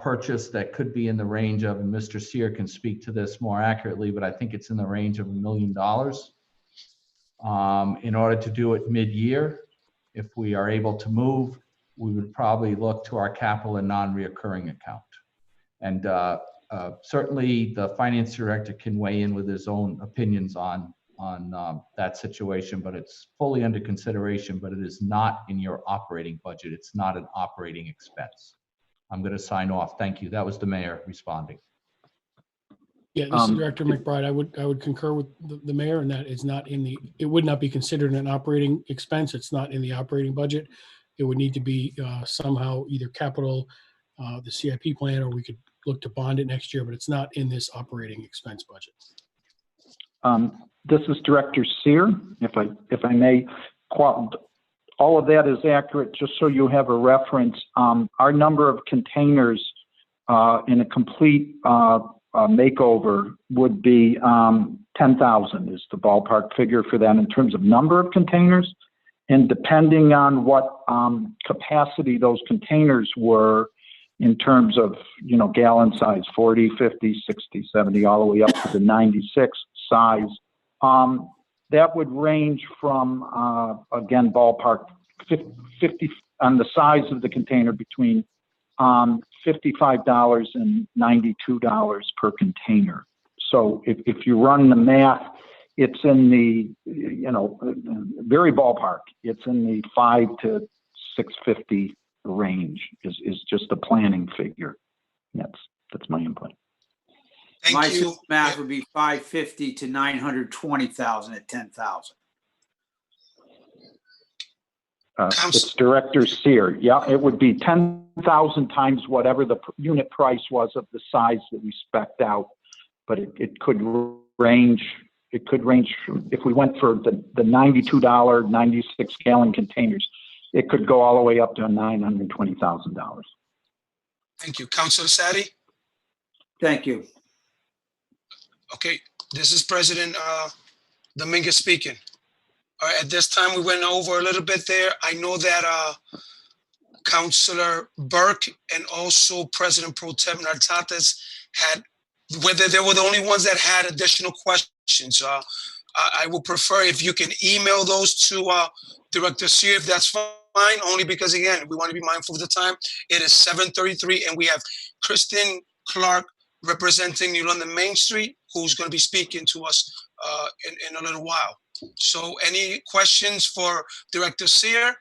purchase that could be in the range of, and Mr. Sear can speak to this more accurately, but I think it's in the range of $1 million. In order to do it mid-year, if we are able to move, we would probably look to our capital and non-reoccurring account. And certainly the finance director can weigh in with his own opinions on that situation, but it's fully under consideration, but it is not in your operating budget. It's not an operating expense. I'm going to sign off. Thank you. That was the mayor responding. Yeah, this is Director McBride. I would concur with the mayor in that it would not be considered an operating expense. It's not in the operating budget. It would need to be somehow either capital, the CIP plan, or we could look to bond it next year, but it's not in this operating expense budget. This is Director Sear, if I may. All of that is accurate. Just so you have a reference, our number of containers in a complete makeover would be 10,000 is the ballpark figure for that in terms of number of containers. And depending on what capacity those containers were in terms of, gallon size, 40, 50, 60, 70, all the way up to the 96 size, that would range from, again, ballpark 50 on the size of the container between $55 and $92 per container. So if you run the math, it's in the, very ballpark. It's in the $500 to $650 range is just the planning figure. That's my input. My simple math would be 550 to 920,000 at 10,000. It's Director Sear. Yeah, it would be 10,000 times whatever the unit price was of the size that we spec'd out. But it could range. It could range from, if we went for the $92, 96 gallon containers, it could go all the way up to $920,000. Thank you. Councilor Sadi? Thank you. Okay, this is President Dominguez speaking. All right, at this time, we went over a little bit there. I know that Councilor Burke and also President Pro Tem Nartates had, whether they were the only ones that had additional questions. I would prefer if you can email those to Director Sear, if that's fine, only because, again, we want to be mindful of the time. It is 7:33, and we have Kristen Clark representing New London Main Street, who's going to be speaking to us in a little while. So any questions for Director Sear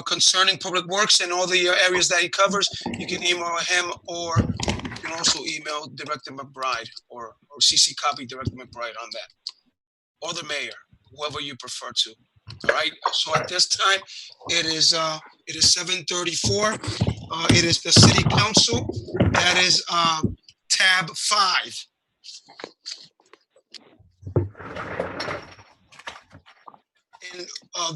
concerning Public Works and all the areas that he covers, you can email him, or you can also email Director McBride or CC copy Director McBride on that, or the mayor, whoever you prefer to. All right, so at this time, it is 7:34. It is the City Council. That is tab 5. And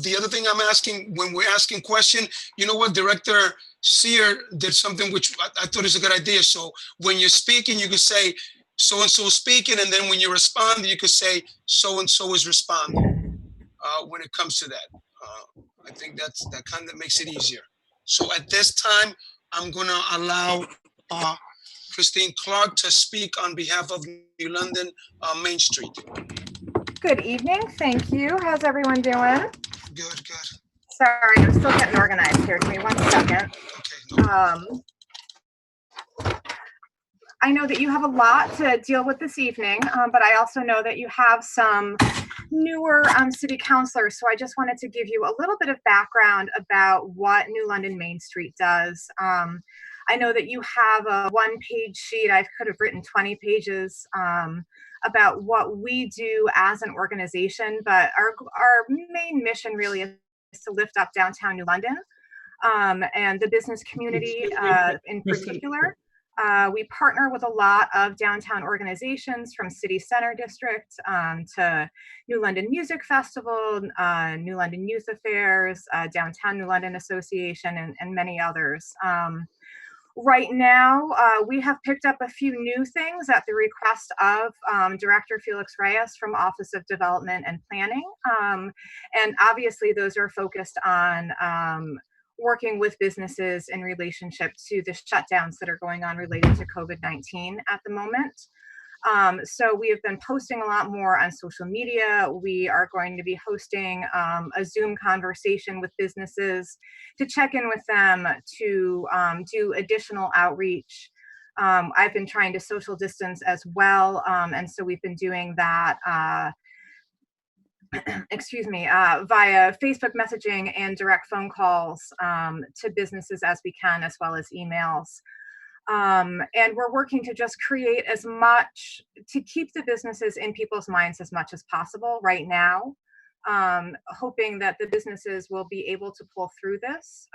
the other thing I'm asking, when we're asking question, you know what, Director Sear did something which I thought is a good idea. So when you're speaking, you could say so-and-so speaking, and then when you respond, you could say so-and-so is responding when it comes to that. I think that kind of makes it easier. So at this time, I'm gonna allow Christine Clark to speak on behalf of New London Main Street. Thank you, Mr. President. Members of the City Council, I Good evening. Thank you. How's everyone doing? Good, good. Sorry, I'm still getting organized here. Give me 1 second. I know that you have a lot to deal with this evening, but I also know that you have some newer city councilors. So I just wanted to give you a little bit of background about what New London Main Street does. I know that you have a one-page sheet. I could have written 20 pages about what we do as an organization, but our main mission really is to lift up downtown New London and the business community in particular. We partner with a lot of downtown organizations, from City Center District to New London Music Festival, New London Youth Affairs, Downtown New London Association, and many others. Right now, we have picked up a few new things at the request of Director Felix Reyes from Office of Development and Planning. And obviously, those are focused on working with businesses in relationship to the shutdowns that are going on related to COVID-19 at the moment. So we have been posting a lot more on social media. We are going to be hosting a Zoom conversation with businesses to check in with them, to do additional outreach. I've been trying to social distance as well. And so we've been doing that excuse me, via Facebook messaging and direct phone calls to businesses as we can, as well as emails. And we're working to just create as much, to keep the businesses in people's minds as much as possible right now, hoping that the businesses will be able to pull through this.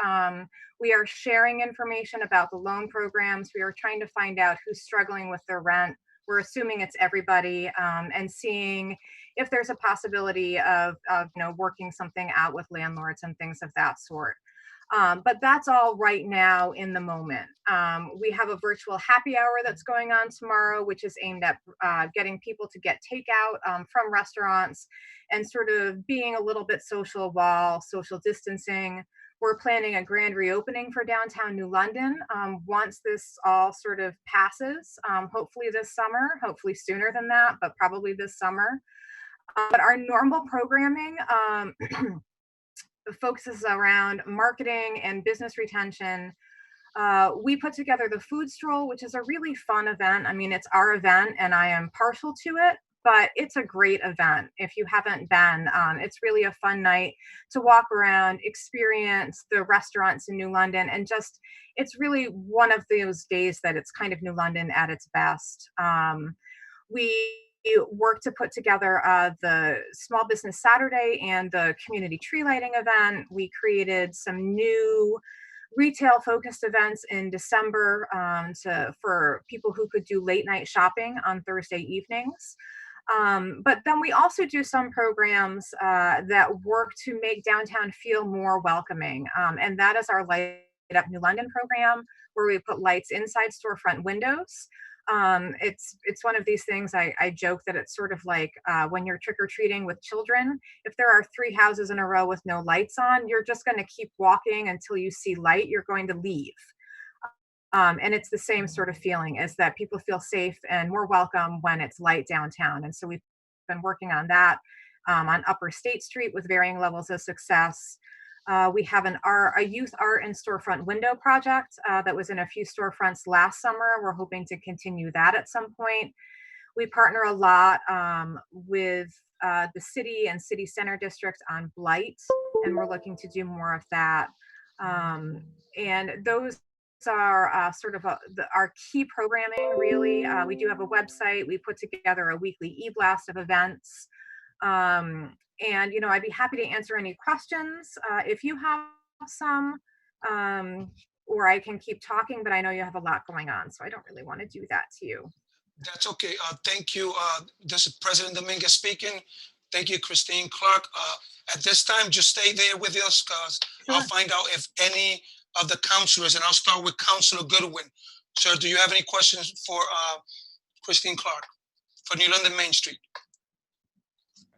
We are sharing information about the loan programs. We are trying to find out who's struggling with their rent. We're assuming it's everybody, and seeing if there's a possibility of working something out with landlords and things of that sort. But that's all right now in the moment. We have a virtual happy hour that's going on tomorrow, which is aimed at getting people to get takeout from restaurants and sort of being a little bit social while social distancing. We're planning a grand reopening for downtown New London once this all sort of passes, hopefully this summer, hopefully sooner than that, but probably this summer. But our normal programming focuses around marketing and business retention. We put together the food stroll, which is a really fun event. I mean, it's our event and I am partial to it, but it's a great event. If you haven't been, it's really a fun night to walk around, experience the restaurants in New London, and just, it's really one of those days that it's kind of New London at its best. We work to put together the Small Business Saturday and the community tree lighting event. We created some new retail focused events in December for people who could do late night shopping on Thursday evenings. But then we also do some programs that work to make downtown feel more welcoming. And that is our Light Up New London program, where we put lights inside storefront windows. It's one of these things, I joke that it's sort of like when you're trick-or-treating with children. If there are 3 houses in a row with no lights on, you're just going to keep walking until you see light. You're going to leave. And it's the same sort of feeling, is that people feel safe and more welcome when it's light downtown. And so we've been working on that on Upper State Street with varying levels of success. We have a youth art and storefront window project that was in a few storefronts last summer. We're hoping to continue that at some point. We partner a lot with the city and City Center District on blight, and we're looking to do more of that. And those are sort of our key programming, really. We do have a website. We put together a weekly e-blast of events. And, I'd be happy to answer any questions if you have some, or I can keep talking, but I know you have a lot going on, so I don't really want to do that to you. That's okay. Thank you. This is President Dominguez speaking. Thank you, Christine Clark. At this time, just stay there with us, because I'll find out if any of the councilors, and I'll start with Councilor Goodwin. Sir, do you have any questions for Christine Clark for New London Main Street?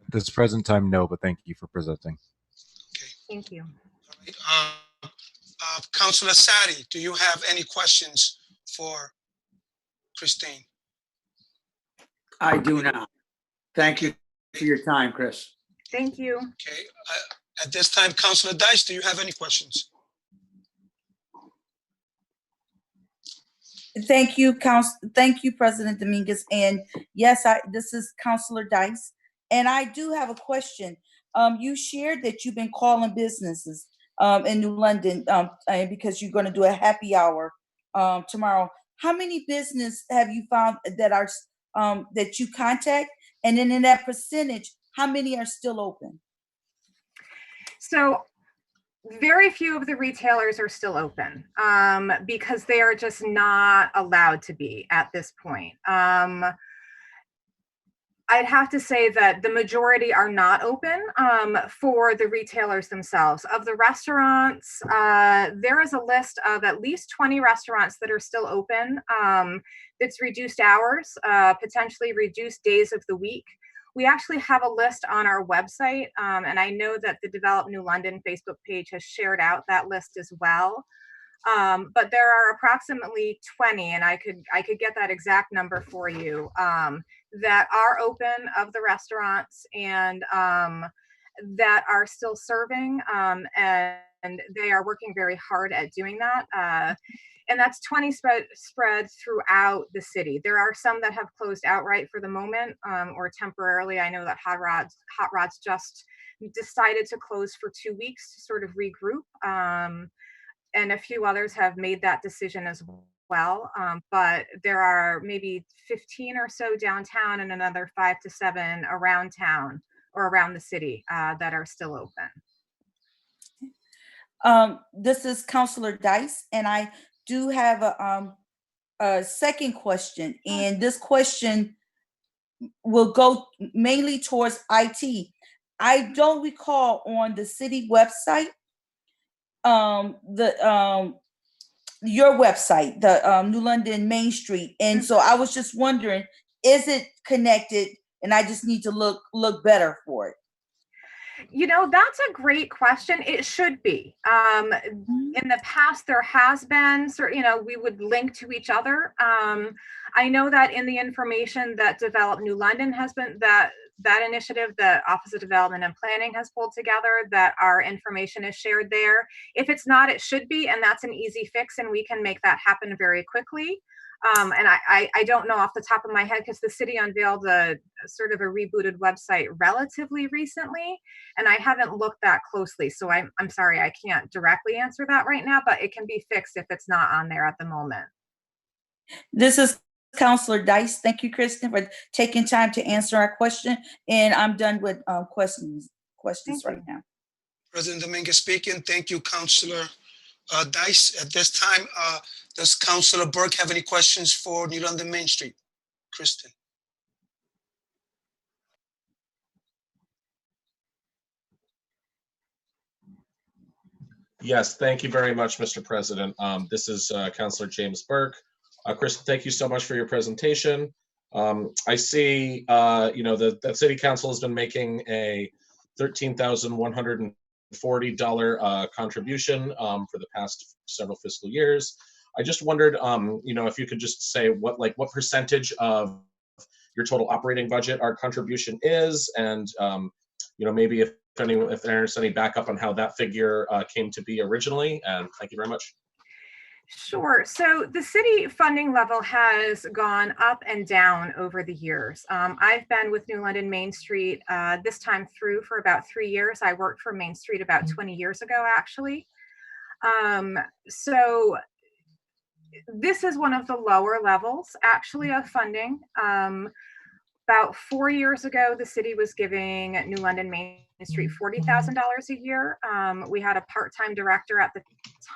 At this present time, no, but thank you for presenting. Okay. Thank you. All right. Councilor Sadi, do you have any questions for Christine? I do not. Thank you for your time, Chris. Thank you. Okay, at this time, Councilor Dice, do you have any questions? Thank you, Thank you, President Dominguez. And yes, this is Councilor Dice. And I do have a question. You shared that you've been calling businesses in New London because you're going to do a happy hour tomorrow. How many business have you found that are that you contact? And then in that percentage, how many are still open? So very few of the retailers are still open because they are just not allowed to be at this point. I'd have to say that the majority are not open for the retailers themselves. Of the restaurants, there is a list of at least 20 restaurants that are still open. It's reduced hours, potentially reduced days of the week. We actually have a list on our website, and I know that the Develop New London Facebook page has shared out that list as well. But there are approximately 20, and I could get that exact number for you, that are open of the restaurants and that are still serving, and they are working very hard at doing that. And that's 20 spread throughout the city. There are some that have closed outright for the moment or temporarily. I know that Hot Rods just decided to close for 2 weeks to sort of regroup. And a few others have made that decision as well. But there are maybe 15 or so downtown and another 5 to 7 around town or around the city that are still open. This is Councilor Dice, and I do have a second question. And this question will go mainly towards IT. I don't recall on the city website your website, the New London Main Street. And so I was just wondering, is it connected and I just need to look better for it? You know, that's a great question. It should be. In the past, there has been, you know, we would link to each other. I know that in the information that Develop New London has been, that initiative that Office of Development and Planning has pulled together, that our information is shared there. If it's not, it should be, and that's an easy fix, and we can make that happen very quickly. And I don't know off the top of my head because the city unveiled a sort of a rebooted website relatively recently, and I haven't looked that closely. So I'm sorry, I can't directly answer that right now, but it can be fixed if it's not on there at the moment. This is Councilor Dice. Thank you, Kristen, for taking time to answer our question. And I'm done with questions right now. President Dominguez speaking. Thank you, Councilor Dice. At this time, does Councilor Burke have any questions for New London Main Street? Kristen. Yes, thank you very much, Mr. President. This is Councilor James Burke. Kristen, thank you so much for your presentation. I see, you know, the City Council has been making a $13,140 contribution for the past several fiscal years. I just wondered, you know, if you could just say what percentage of your total operating budget our contribution is, and you know, maybe if there's any backup on how that figure came to be originally. And thank you very much. Sure. So the city funding level has gone up and down over the years. I've been with New London Main Street this time through for about 3 years. I worked for Main Street about 20 years ago, actually. So this is one of the lower levels, actually, of funding. About 4 years ago, the city was giving New London Main Street $40,000 a year. We had a part-time director at the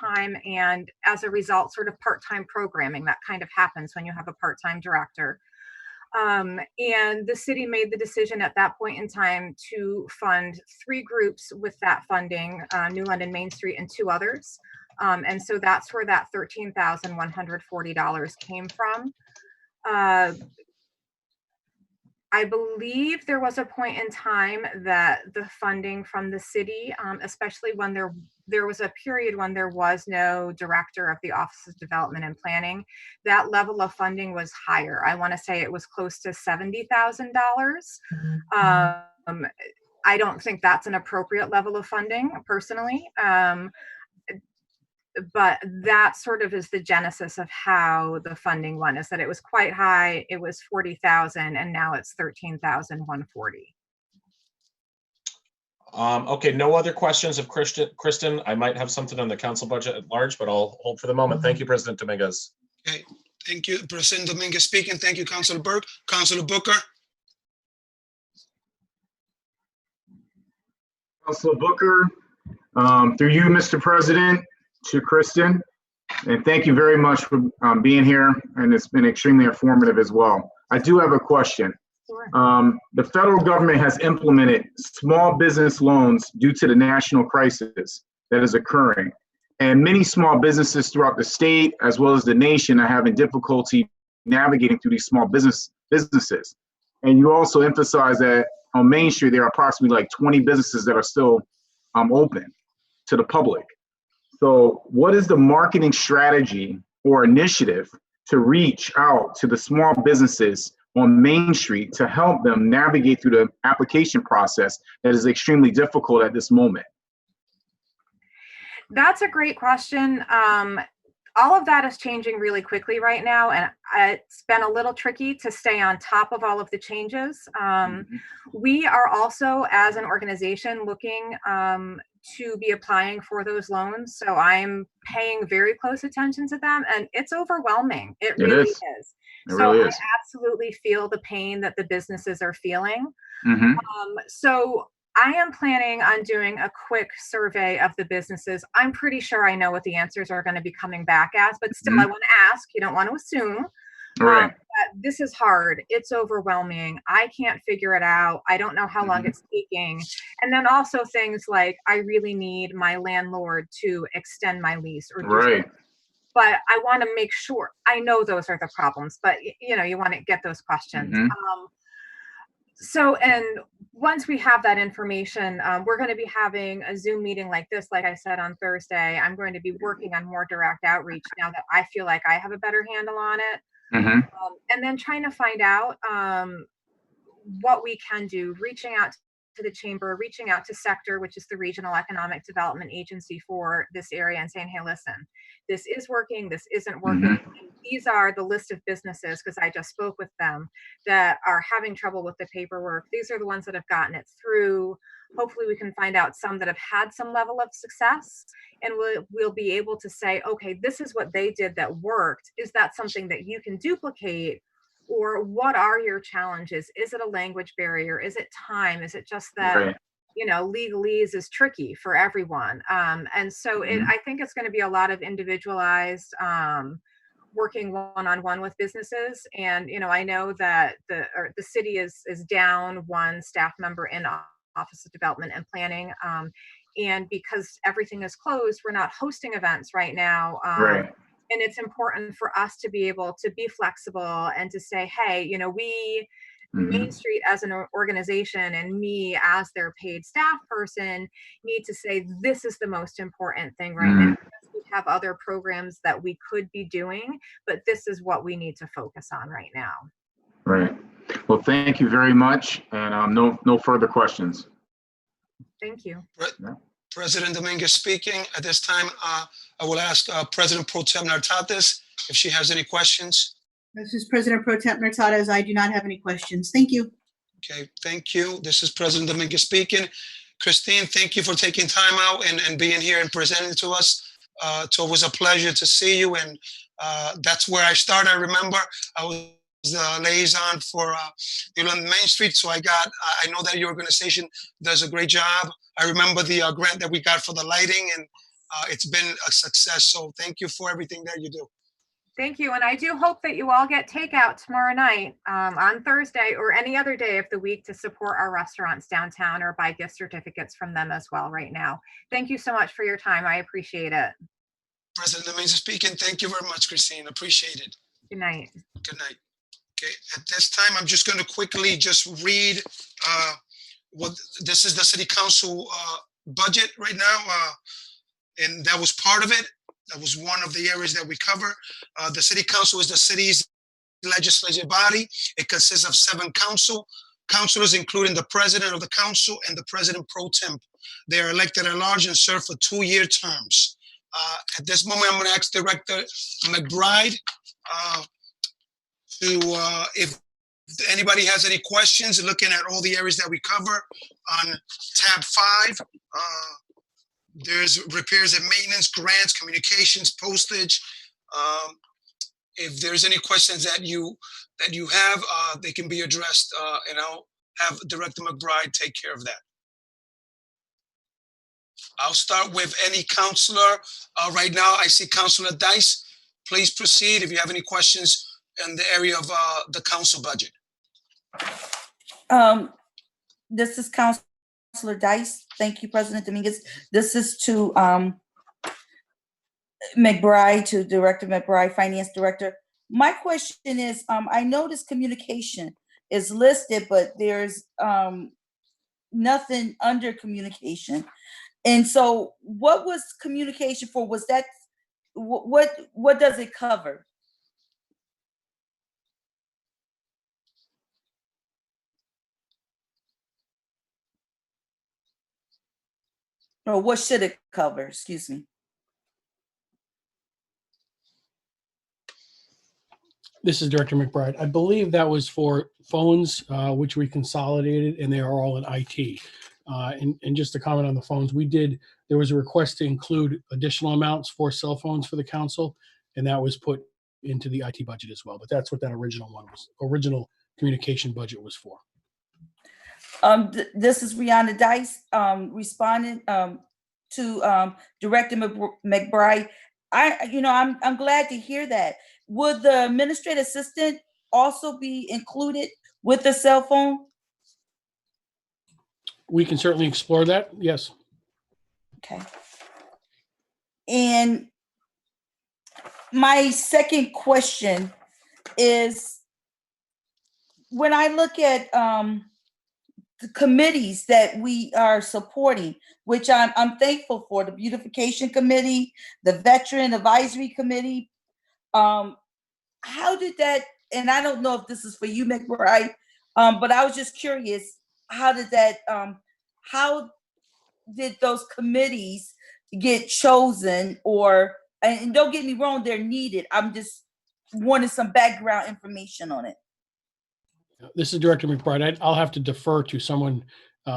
time, and as a result, sort of part-time programming that kind of happens when you have a part-time director. And the city made the decision at that point in time to fund 3 groups with that funding, New London Main Street and 2 others. And so that's where that $13,140 came from. I believe there was a point in time that the funding from the city, especially when there was a period when there was no director of the Office of Development and Planning, that level of funding was higher. I want to say it was close to $70,000. I don't think that's an appropriate level of funding personally. But that sort of is the genesis of how the funding went, is that it was quite high. It was 40,000 and now it's 13,140. Okay, no other questions of Kristen. I might have something on the council budget at large, but I'll hold for the moment. Thank you, President Dominguez. Okay, thank you, President Dominguez speaking. Thank you, Councilor Burke. Councilor Booker. Councilor Booker, through you, Mr. President, to Kristen, and thank you very much for being here, and it's been extremely informative as well. I do have a question. The federal government has implemented small business loans due to the national crisis that is occurring, and many small businesses throughout the state as well as the nation are having difficulty navigating through these small businesses. And you also emphasize that on Main Street there are approximately like 20 businesses that are still open to the public. So what is the marketing strategy or initiative to reach out to the small businesses on Main Street to help them navigate through the application process that is extremely difficult at this moment? That's a great question. All of that is changing really quickly right now, and it's been a little tricky to stay on top of all of the changes. We are also, as an organization, looking to be applying for those loans. So I'm paying very close attention to them, and it's overwhelming. It really is. So I absolutely feel the pain that the businesses are feeling. So I am planning on doing a quick survey of the businesses. I'm pretty sure I know what the answers are going to be coming back as, but still I want to ask. You don't want to assume. This is hard. It's overwhelming. I can't figure it out. I don't know how long it's taking. And then also things like, I really need my landlord to extend my lease or do something. But I want to make sure, I know those are the problems, but you know, you want to get those questions. So, and once we have that information, we're going to be having a Zoom meeting like this, like I said, on Thursday. I'm going to be working on more direct outreach now that I feel like I have a better handle on it. And then trying to find out what we can do, reaching out to the chamber, reaching out to Sector, which is the regional economic development agency for this area, and saying, hey, listen, this is working, this isn't working. And these are the list of businesses, because I just spoke with them, that are having trouble with the paperwork. These are the ones that have gotten it through. Hopefully we can find out some that have had some level of success, and we'll be able to say, okay, this is what they did that worked. Is that something that you can duplicate? Or what are your challenges? Is it a language barrier? Is it time? Is it just that, you know, legalese is tricky for everyone? And so I think it's going to be a lot of individualized working one-on-one with businesses. And, you know, I know that the city is down one staff member in Office of Development and Planning. And because everything is closed, we're not hosting events right now. And it's important for us to be able to be flexible and to say, hey, you know, we, Main Street as an organization and me as their paid staff person need to say, this is the most important thing right now. We have other programs that we could be doing, but this is what we need to focus on right now. Well, thank you very much. And no further questions. Thank you. President Dominguez speaking. At this time, I will ask President Pro Tem Nartates if she has any questions. This is President Pro Tem Nartates. I do not have any questions. Thank you. Okay, thank you. This is President Dominguez speaking. Christine, thank you for taking time out and being here and presenting to us. It's always a pleasure to see you. And that's where I started. I remember I was the liaison for Main Street. So I know that your organization does a great job. I remember the grant that we got for the lighting, and it's been a success. So thank you for everything that you do. Thank you. And I do hope that you all get takeout tomorrow night, on Thursday or any other day of the week to support our restaurants downtown, or buy gift certificates from them as well right now. Thank you so much for your time. I appreciate it. President Dominguez speaking. Thank you very much, Christine. Appreciate it. Good night. Good night. Okay, at this time, I'm just going to quickly just read this is the city council budget right now, and that was part of it. That was one of the areas that we cover. The city council is the city's legislative body. It consists of 7 council, councilors, including the president of the council and the president pro temp. They are elected at large and serve for 2-year terms. At this moment, I'm going to ask Director McBride if anybody has any questions, looking at all the areas that we cover on tab 5. There's repairs and maintenance, grants, communications, postage. If there's any questions that you have, they can be addressed, and I'll have Director McBride take care of that. I'll start with any counselor. Right now, I see Councilor Dice. Please proceed if you have any questions in the area of the council budget. This is Councilor Dice. Thank you, President Dominguez. This is to McBride, to Director McBride, Finance Director. My question is, I noticed communication is listed, but there's nothing under communication. And so what was communication for? Was that, what does it cover? Or what should it cover? Excuse me. This is Director McBride. I believe that was for phones, which we consolidated, and they are all in IT. And just to comment on the phones, there was a request to include additional amounts for cell phones for the council, and that was put into the IT budget as well. But that's what that original communication budget was for. This is Rihanna Dice, responding to Director McBride. I'm glad to hear that. Would the administrative assistant also be included with the cell phone? We can certainly explore that. Yes. Okay. And my second question is, when I look at the committees that we are supporting, which I'm thankful for, the Beautification Committee, the Veteran Advisory Committee, how did that, and I don't know if this is for you, McBride, but I was just curious, how did those committees get chosen? And don't get me wrong, they're needed. I'm just wanting some background information on it. This is Director McBride. I'll have to defer to someone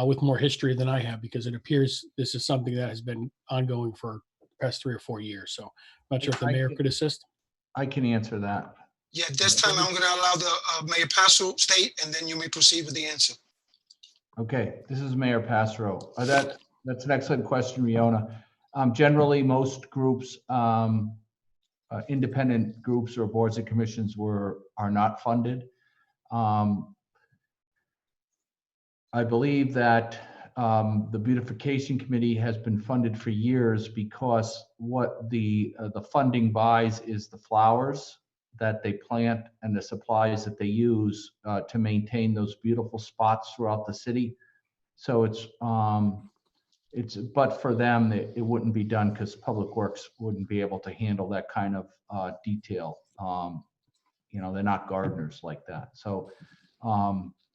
with more history than I have, because it appears this is something that has been ongoing for the past 3 or 4 years. So I'm not sure if the mayor could assist. I can answer that. Yeah, this time I'm going to allow the Mayor Passero state, and then you may proceed with the answer. Okay, this is Mayor Passero. That's an excellent question, Riona. Generally, most groups, independent groups or boards and commissions are not funded. I believe that the Beautification Committee has been funded for years because what the funding buys is the flowers that they plant and the supplies that they use to maintain those beautiful spots throughout the city. So but for them, it wouldn't be done because Public Works wouldn't be able to handle that kind of detail. They're not gardeners like that. So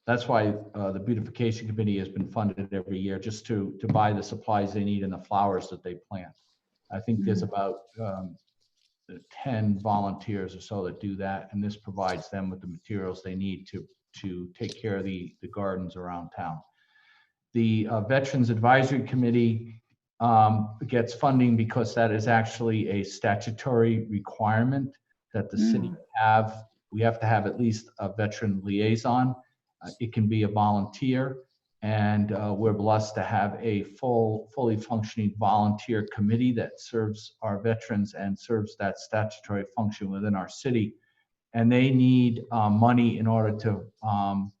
that's why the Beautification Committee has been funded every year, just to buy the supplies they need and the flowers that they plant. I think there's about 10 volunteers or so that do that, and this provides them with the materials they need to take care of the gardens around town. The Veterans Advisory Committee gets funding because that is actually a statutory requirement that the city have. We have to have at least a veteran liaison. It can be a volunteer, and we're blessed to have a fully functioning volunteer committee that serves our veterans and serves that statutory function within our city. And they need money in order to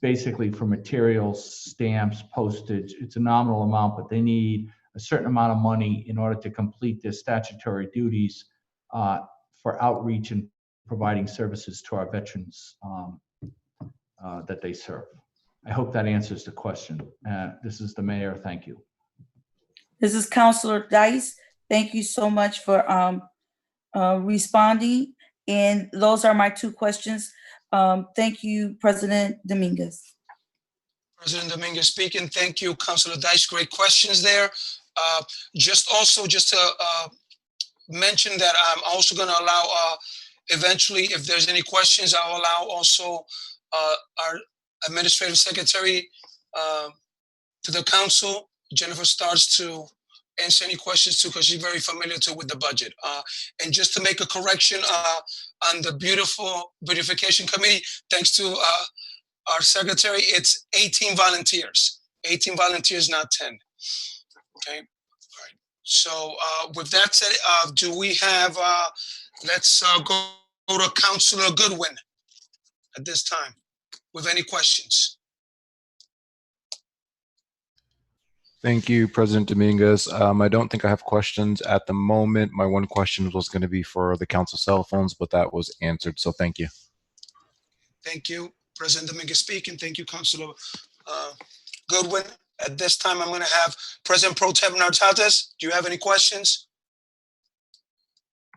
basically for materials, stamps, postage. It's a nominal amount, but they need a certain amount of money in order to complete their statutory duties for outreach and providing services to our veterans that they serve. I hope that answers the question. This is the mayor. Thank you. This is Councilor Dice. Thank you so much for responding. And those are my 2 questions. Thank you, President Dominguez. President Dominguez speaking. Thank you, Councilor Dice. Great questions there. Just to mention that I'm also going to allow, eventually, if there's any questions, I'll allow also our administrative secretary to the council, Jennifer Starks, to answer any questions too, because she's very familiar too with the budget. And just to make a correction on the beautification committee, thanks to our secretary, it's 18 volunteers. 18 volunteers, not 10. Okay. All right. So with that said, do we have? Let's go to Councilor Goodwin at this time with any questions. Thank you, President Dominguez. I don't think I have questions at the moment. My one question was going to be for the council cell phones, but that was answered. So thank you. Thank you, President Dominguez speaking. Thank you, Councilor Goodwin. At this time, I'm going to have President Pro Tem Nartates. Do you have any questions?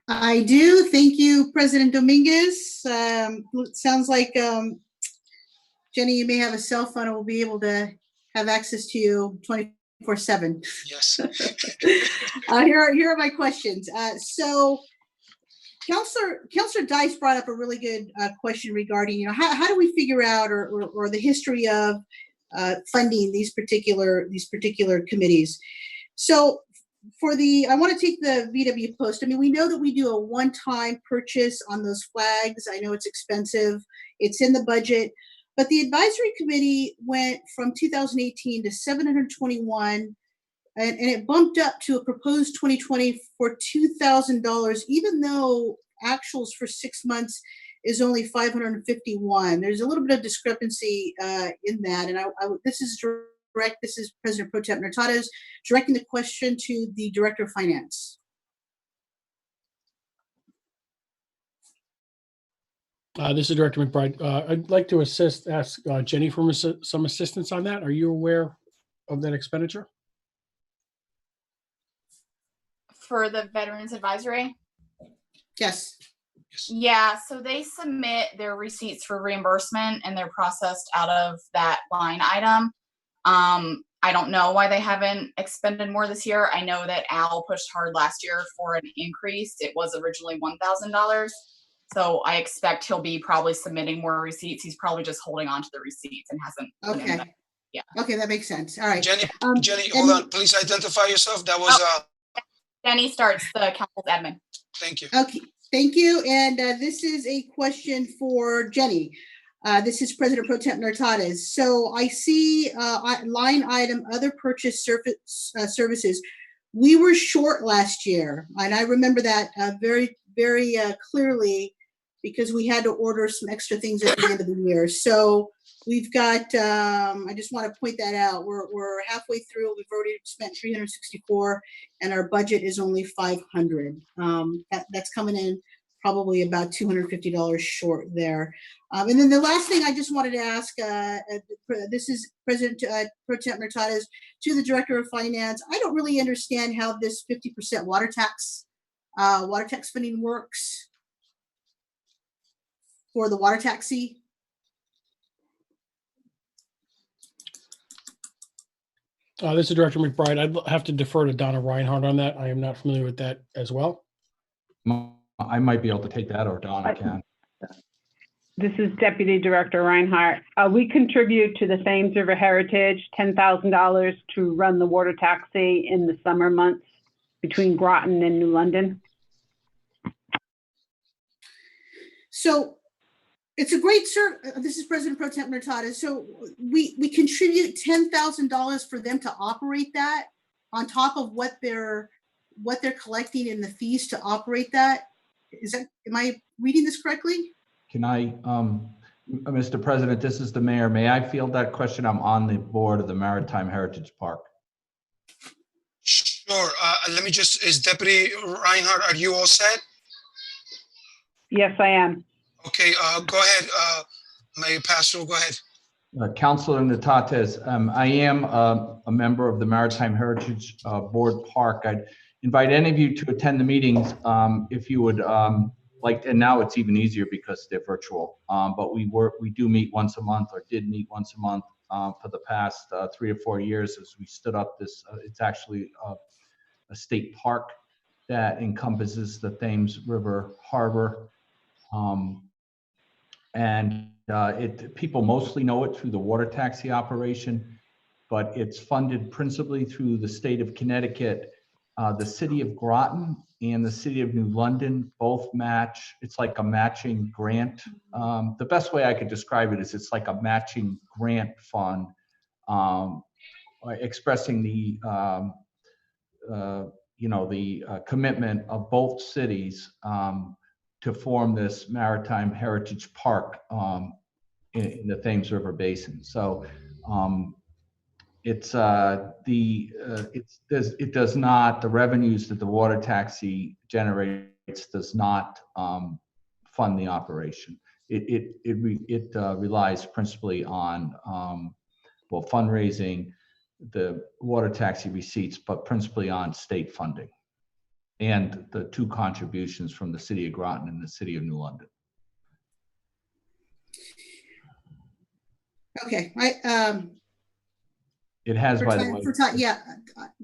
I do. Thank you, President Dominguez. Sounds like Jenny, you may have a cell phone and we'll be able to have access to you 24/7. Yes. Here are my questions. So Councilor Dice brought up a really good question regarding, how do we figure out or the history of funding these particular committees. So I want to take the VW Post. I mean, we know that we do a one-time purchase on those flags. I know it's expensive. It's in the budget. But the advisory committee went from 2018 to $721, and it bumped up to a proposed 2020 for $2,000, even though actuals for 6 months is only $551. There's a little bit of discrepancy in that, and this is direct. This is President Pro Tem Nartates directing the question to the Director of Finance. This is Director McBride. I'd like to ask Jenny for some assistance on that. Are you aware of that expenditure? For the Veterans Advisory? Yes. Yeah, so they submit their receipts for reimbursement and they're processed out of that line item. I don't know why they haven't expended more this year. I know that Al pushed hard last year for an increase. It was originally $1,000. So I expect he'll be probably submitting more receipts. He's probably just holding on to the receipts and hasn't. Okay. Yeah. Okay, that makes sense. All right. Jenny, hold on. Please identify yourself. That was Jenny Starks, the council's admin. Thank you. Okay, thank you. And this is a question for Jenny. This is President Pro Tem Nartates. So I see line item other purchase services. We were short last year, and I remember that very, very clearly because we had to order some extra things at the end of the year. So we've got, I just want to point that out. We're halfway through. We've already spent 364 and our budget is only 500. That's coming in probably about $250 short there. And then the last thing I just wanted to ask, this is President Pro Tem Nartates to the Director of Finance. I don't really understand how this 50% water tax spending works for the water taxi. This is Director McBride. I'd have to defer to Donna Reinhardt on that. I am not familiar with that as well. I might be able to take that, or Donna can. This is Deputy Director Reinhardt. We contribute to the Thames River Heritage $10,000 to run the water taxi in the summer months between Groton and New London. So it's a great this is President Pro Tem Nartates. So we contribute $10,000 for them to operate that on top of what they're collecting in the fees to operate that. Am I reading this correctly? Can I, Mr. President, this is the mayor. May I field that question? I'm on the board of the Maritime Heritage Park. Sure. Let me just, is Deputy Reinhardt, are you all set? Yes, I am. Okay, go ahead. Mayor Pastor, go ahead. Councilor Nartates, I am a member of the Maritime Heritage Board Park. I'd invite any of you to attend the meetings if you would like, and now it's even easier because they're virtual. But we do meet once a month, or did meet once a month. for the past 3 or 4 years as we stood up this. It's actually a state park that encompasses the Thames River Harbor. People mostly know it through the water taxi operation, but it's funded principally through the state of Connecticut. The city of Groton and the city of New London both match. It's like a matching grant. The best way I could describe it is it's like a matching grant fund, expressing the commitment of both cities to form this maritime heritage park in the Thames River Basin. So the revenues that the water taxi generates does not fund the operation. It relies principally on fundraising, the water taxi receipts, but principally on state funding and the 2 contributions from the city of Groton and the city of New London. Okay, It has, by the way. Yeah,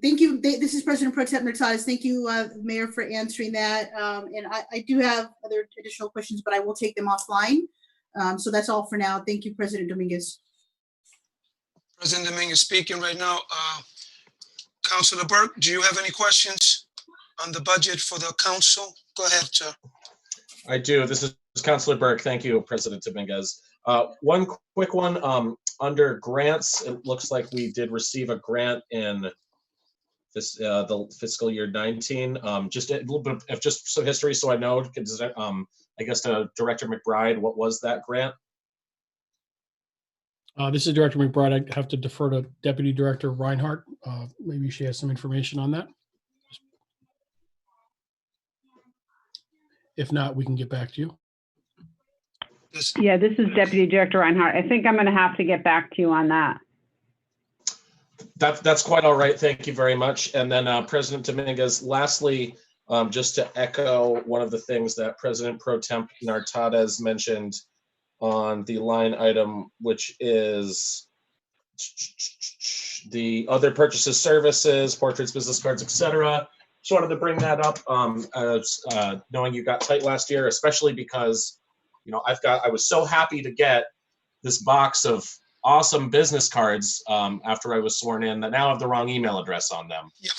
thank you. This is President Pro Tem Nurtatis. Thank you, Mayor, for answering that. And I do have other additional questions, but I will take them offline. So that's all for now. Thank you, President Dominguez. President Dominguez speaking right now. Councilor Burke, do you have any questions on the budget for the council? Go ahead, sir. I do. This is Councilor Burke. Thank you, President Dominguez. One quick one. Under grants, it looks like we did receive a grant in this the fiscal year 19. Just a little bit of just some history, so I know. I guess to Director McBride, what was that grant? This is Director McBride. I have to defer to Deputy Director Reinhardt. Maybe she has some information on that. If not, we can get back to you. Yeah, this is Deputy Director Reinhardt. I think I'm going to have to get back to you on that. That's quite all right. Thank you very much. And then President Dominguez, lastly, just to echo one of the things that President Pro Tem Nurtatis mentioned on the line item, which is the other purchases, services, portraits, business cards, etc. Just wanted to bring that up, as knowing you got tight last year, especially because I was so happy to get this box of awesome business cards after I was sworn in that now have the wrong email address on them. Yeah.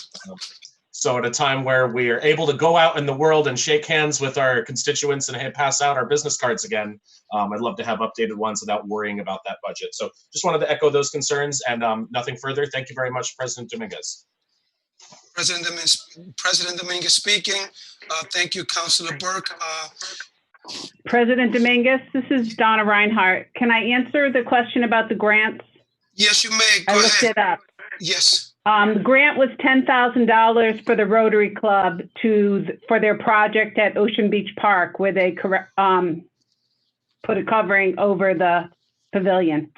So at a time where we are able to go out in the world and shake hands with our constituents and pass out our business cards again, I'd love to have updated ones without worrying about that budget. So just wanted to echo those concerns and nothing further. Thank you very much, President Dominguez. President Dominguez speaking. Thank you, Councilor Burke. President Dominguez, this is Donna Reinhardt. Can I answer the question about the grants? Yes, you may. I looked it up. Yes. The grant was $10,000 for the Rotary Club for their project at Ocean Beach Park, where they put a covering over the pavilion.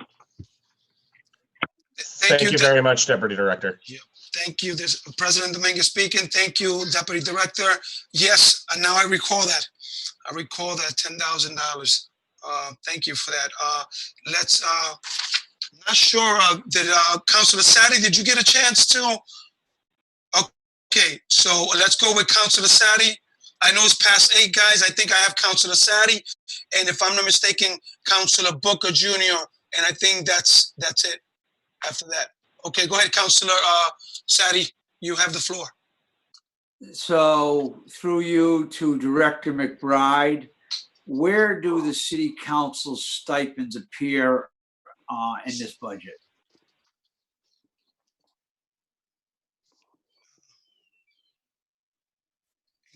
Thank you very much, Deputy Director. Yeah. Thank you. This is President Dominguez speaking. Thank you, Deputy Director. Yes, and now I recall that. I recall that $10,000. Thank you for that. Not sure, did Councilor Sadi, did you get a chance to? Okay, so let's go with Councilor Sadi. I know it's past 8, guys. I think I have Councilor Sadi, and if I'm not mistaken, Councilor Booker Jr., and I think that's it after that. Okay, go ahead, Councilor Sadi, you have the floor. So through you to Director McBride, where do the city council stipends appear in this budget?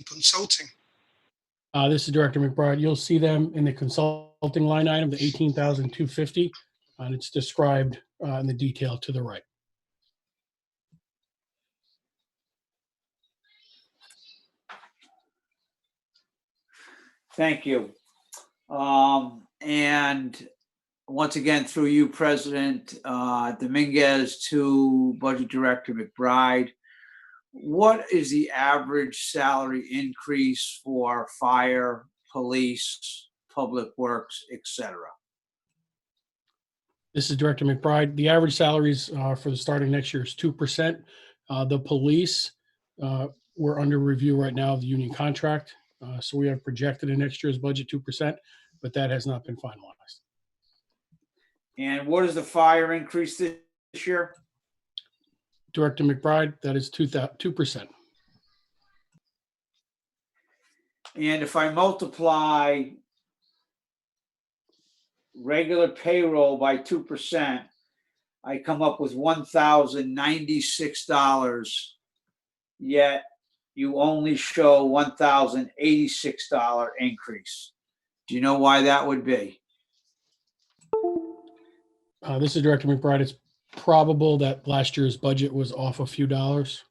Consulting. This is Director McBride. You'll see them in the consulting line item, the $18,250, and it's described in the detail to the right. Thank you. And once again, through you, President Dominguez, to Budget Director McBride, what is the average salary increase for fire, police, public works, etc.? This is Director McBride. The average salaries for the starting next year is 2%. The police, we're under review right now of the union contract. So we have projected in next year's budget 2%, but that has not been finalized. And what is the fire increase this year? Director McBride, that is 2%. And if I multiply regular payroll by 2%, I come up with $1,096, yet you only show $1,086 increase. Do you know why that would be? This is Director McBride. It's probable that last year's budget was off a few dollars.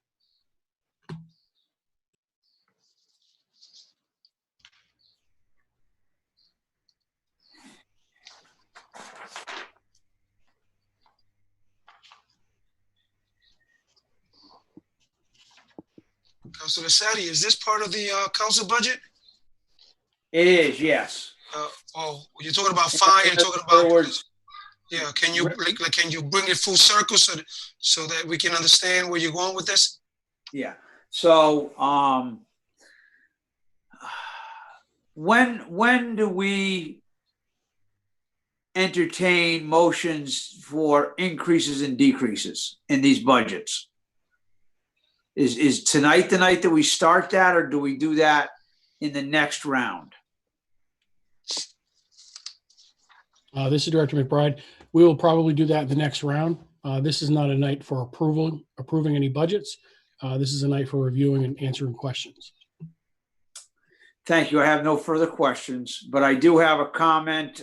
Councilor Sadi, is this part of the council budget? It is, yes. You're talking about fire. You're talking about. Yeah, can you can you bring it full circle so that we can understand where you're going with this? Yeah. So when do we entertain motions for increases and decreases in these budgets? Is tonight the night that we start that, or do we do that in the next round? This is Director McBride. We will probably do that in the next round. This is not a night for approving any budgets. This is a night for reviewing and answering questions. Thank you. I have no further questions, but I do have a comment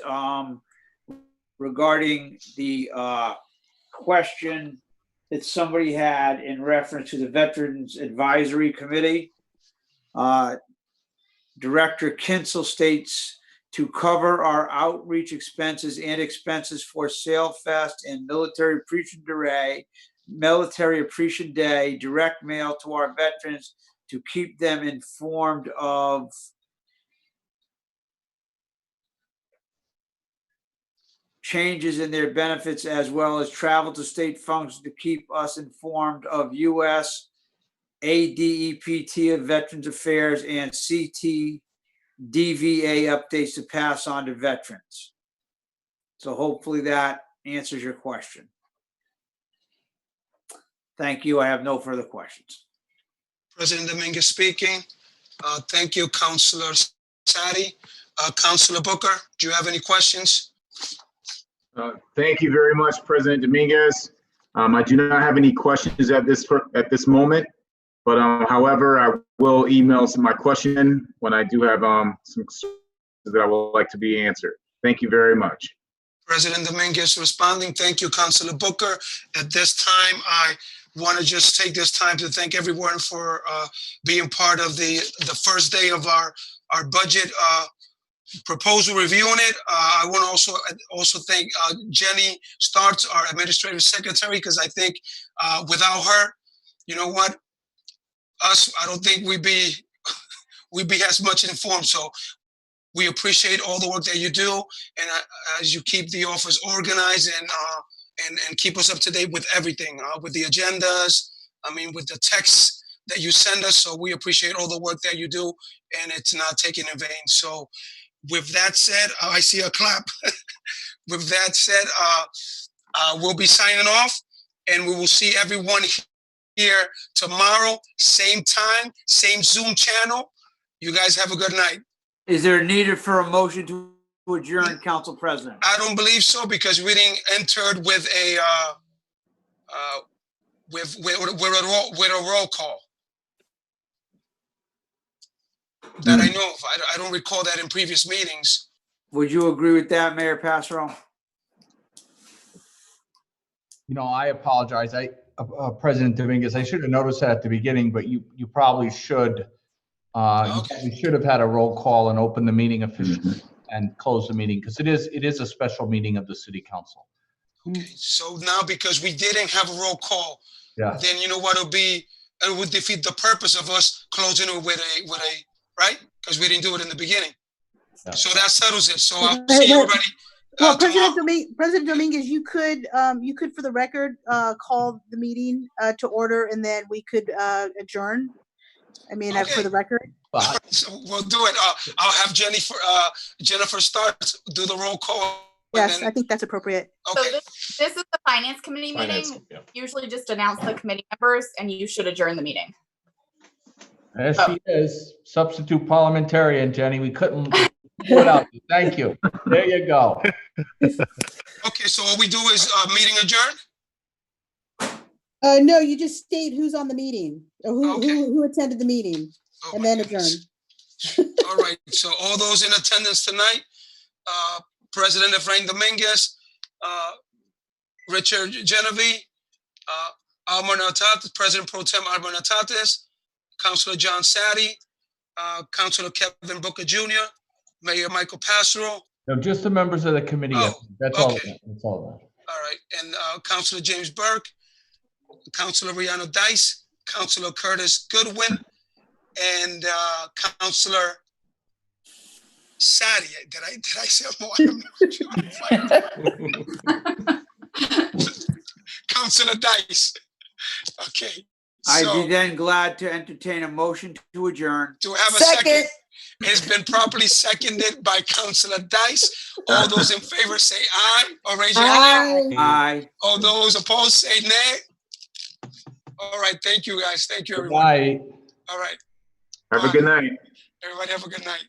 regarding the question that somebody had in reference to the Veterans Advisory Committee. Director Kinsel states, to cover our outreach expenses and expenses for SailFest and Military Appreciation Day, direct mail to our veterans to keep them informed of changes in their benefits, as well as travel to state functions to keep us informed of U.S. ADEPT of Veterans Affairs and CTDVA updates to pass on to veterans. So hopefully that answers your question. Thank you. I have no further questions. President Dominguez speaking. Thank you, Councilor Sadi. Councilor Booker, do you have any questions? Thank you very much, President Dominguez. I do not have any questions at this moment, but however, I will email my question when I do have some that I would like to be answered. Thank you very much. President Dominguez responding. Thank you, Councilor Booker. At this time, I want to just take this time to thank everyone for being part of the first day of our budget proposal, reviewing it. I want to also thank Jenny Starts, our administrative secretary, because I think without her, you know what, I don't think we'd be as much informed. So we appreciate all the work that you do, and as you keep the office organized and keep us up to date with everything, with the agendas, with the texts that you send us. So we appreciate all the work that you do, and it's not taken in vain. So with that said, I see a clap. With that said, we'll be signing off, and we will see everyone here tomorrow, same time, same Zoom channel. You guys have a good night. Is there a need for a motion to adjourn, Council President? I don't believe so, because we didn't enter with a roll call that I know of. I don't recall that in previous meetings. Would you agree with that, Mayor Passero? I apologize. President Dominguez, I should have noticed that at the beginning, but you probably should. You should have had a roll call and open the meeting officially and close the meeting, because it is a special meeting of the City Council. Okay, so now because we didn't have a roll call, yeah, then you know what it would defeat the purpose of us closing it with a right? Because we didn't do it in the beginning. Yeah. So that settles it. So I'll see everybody Well, President Dominguez, you could, for the record, call the meeting to order, and then we could adjourn. I mean, for the record. So we'll do it. I'll have Jennifer start, do the roll call. Yes, I think that's appropriate. So this is the Finance Committee meeting. Usually just announce the committee members, and you should adjourn the meeting. Yes, she is. Substitute parliamentarian, Jenny. We couldn't pull it out. Thank you. There you go. Okay, so all we do is meeting adjourned? No, you just state who's on the meeting, or who attended the meeting, and then adjourn. All right, so all those in attendance tonight, President Efrain Dominguez, Richard Genevieve, Almer Natatis, President Pro Tem Almer Natatis, Councilor John Sadi, Councilor Kevin Booker Jr., Mayor Michael Passero. No, just the members of the committee. That's all. That's all. All right, and Councilor James Burke, Councilor Rihanna Dice, Councilor Curtis Goodwin, and Councilor Sadi. Did I say more? Councilor Dice. Okay. I'd be then glad to entertain a motion to adjourn. Do we have a second? It's been properly seconded by Councilor Dice. All those in favor say aye or raise your hand. Aye. All those opposed say nay. All right. Thank you, guys. Thank you, everyone. Bye. All right. Have a good night. Everybody have a good night.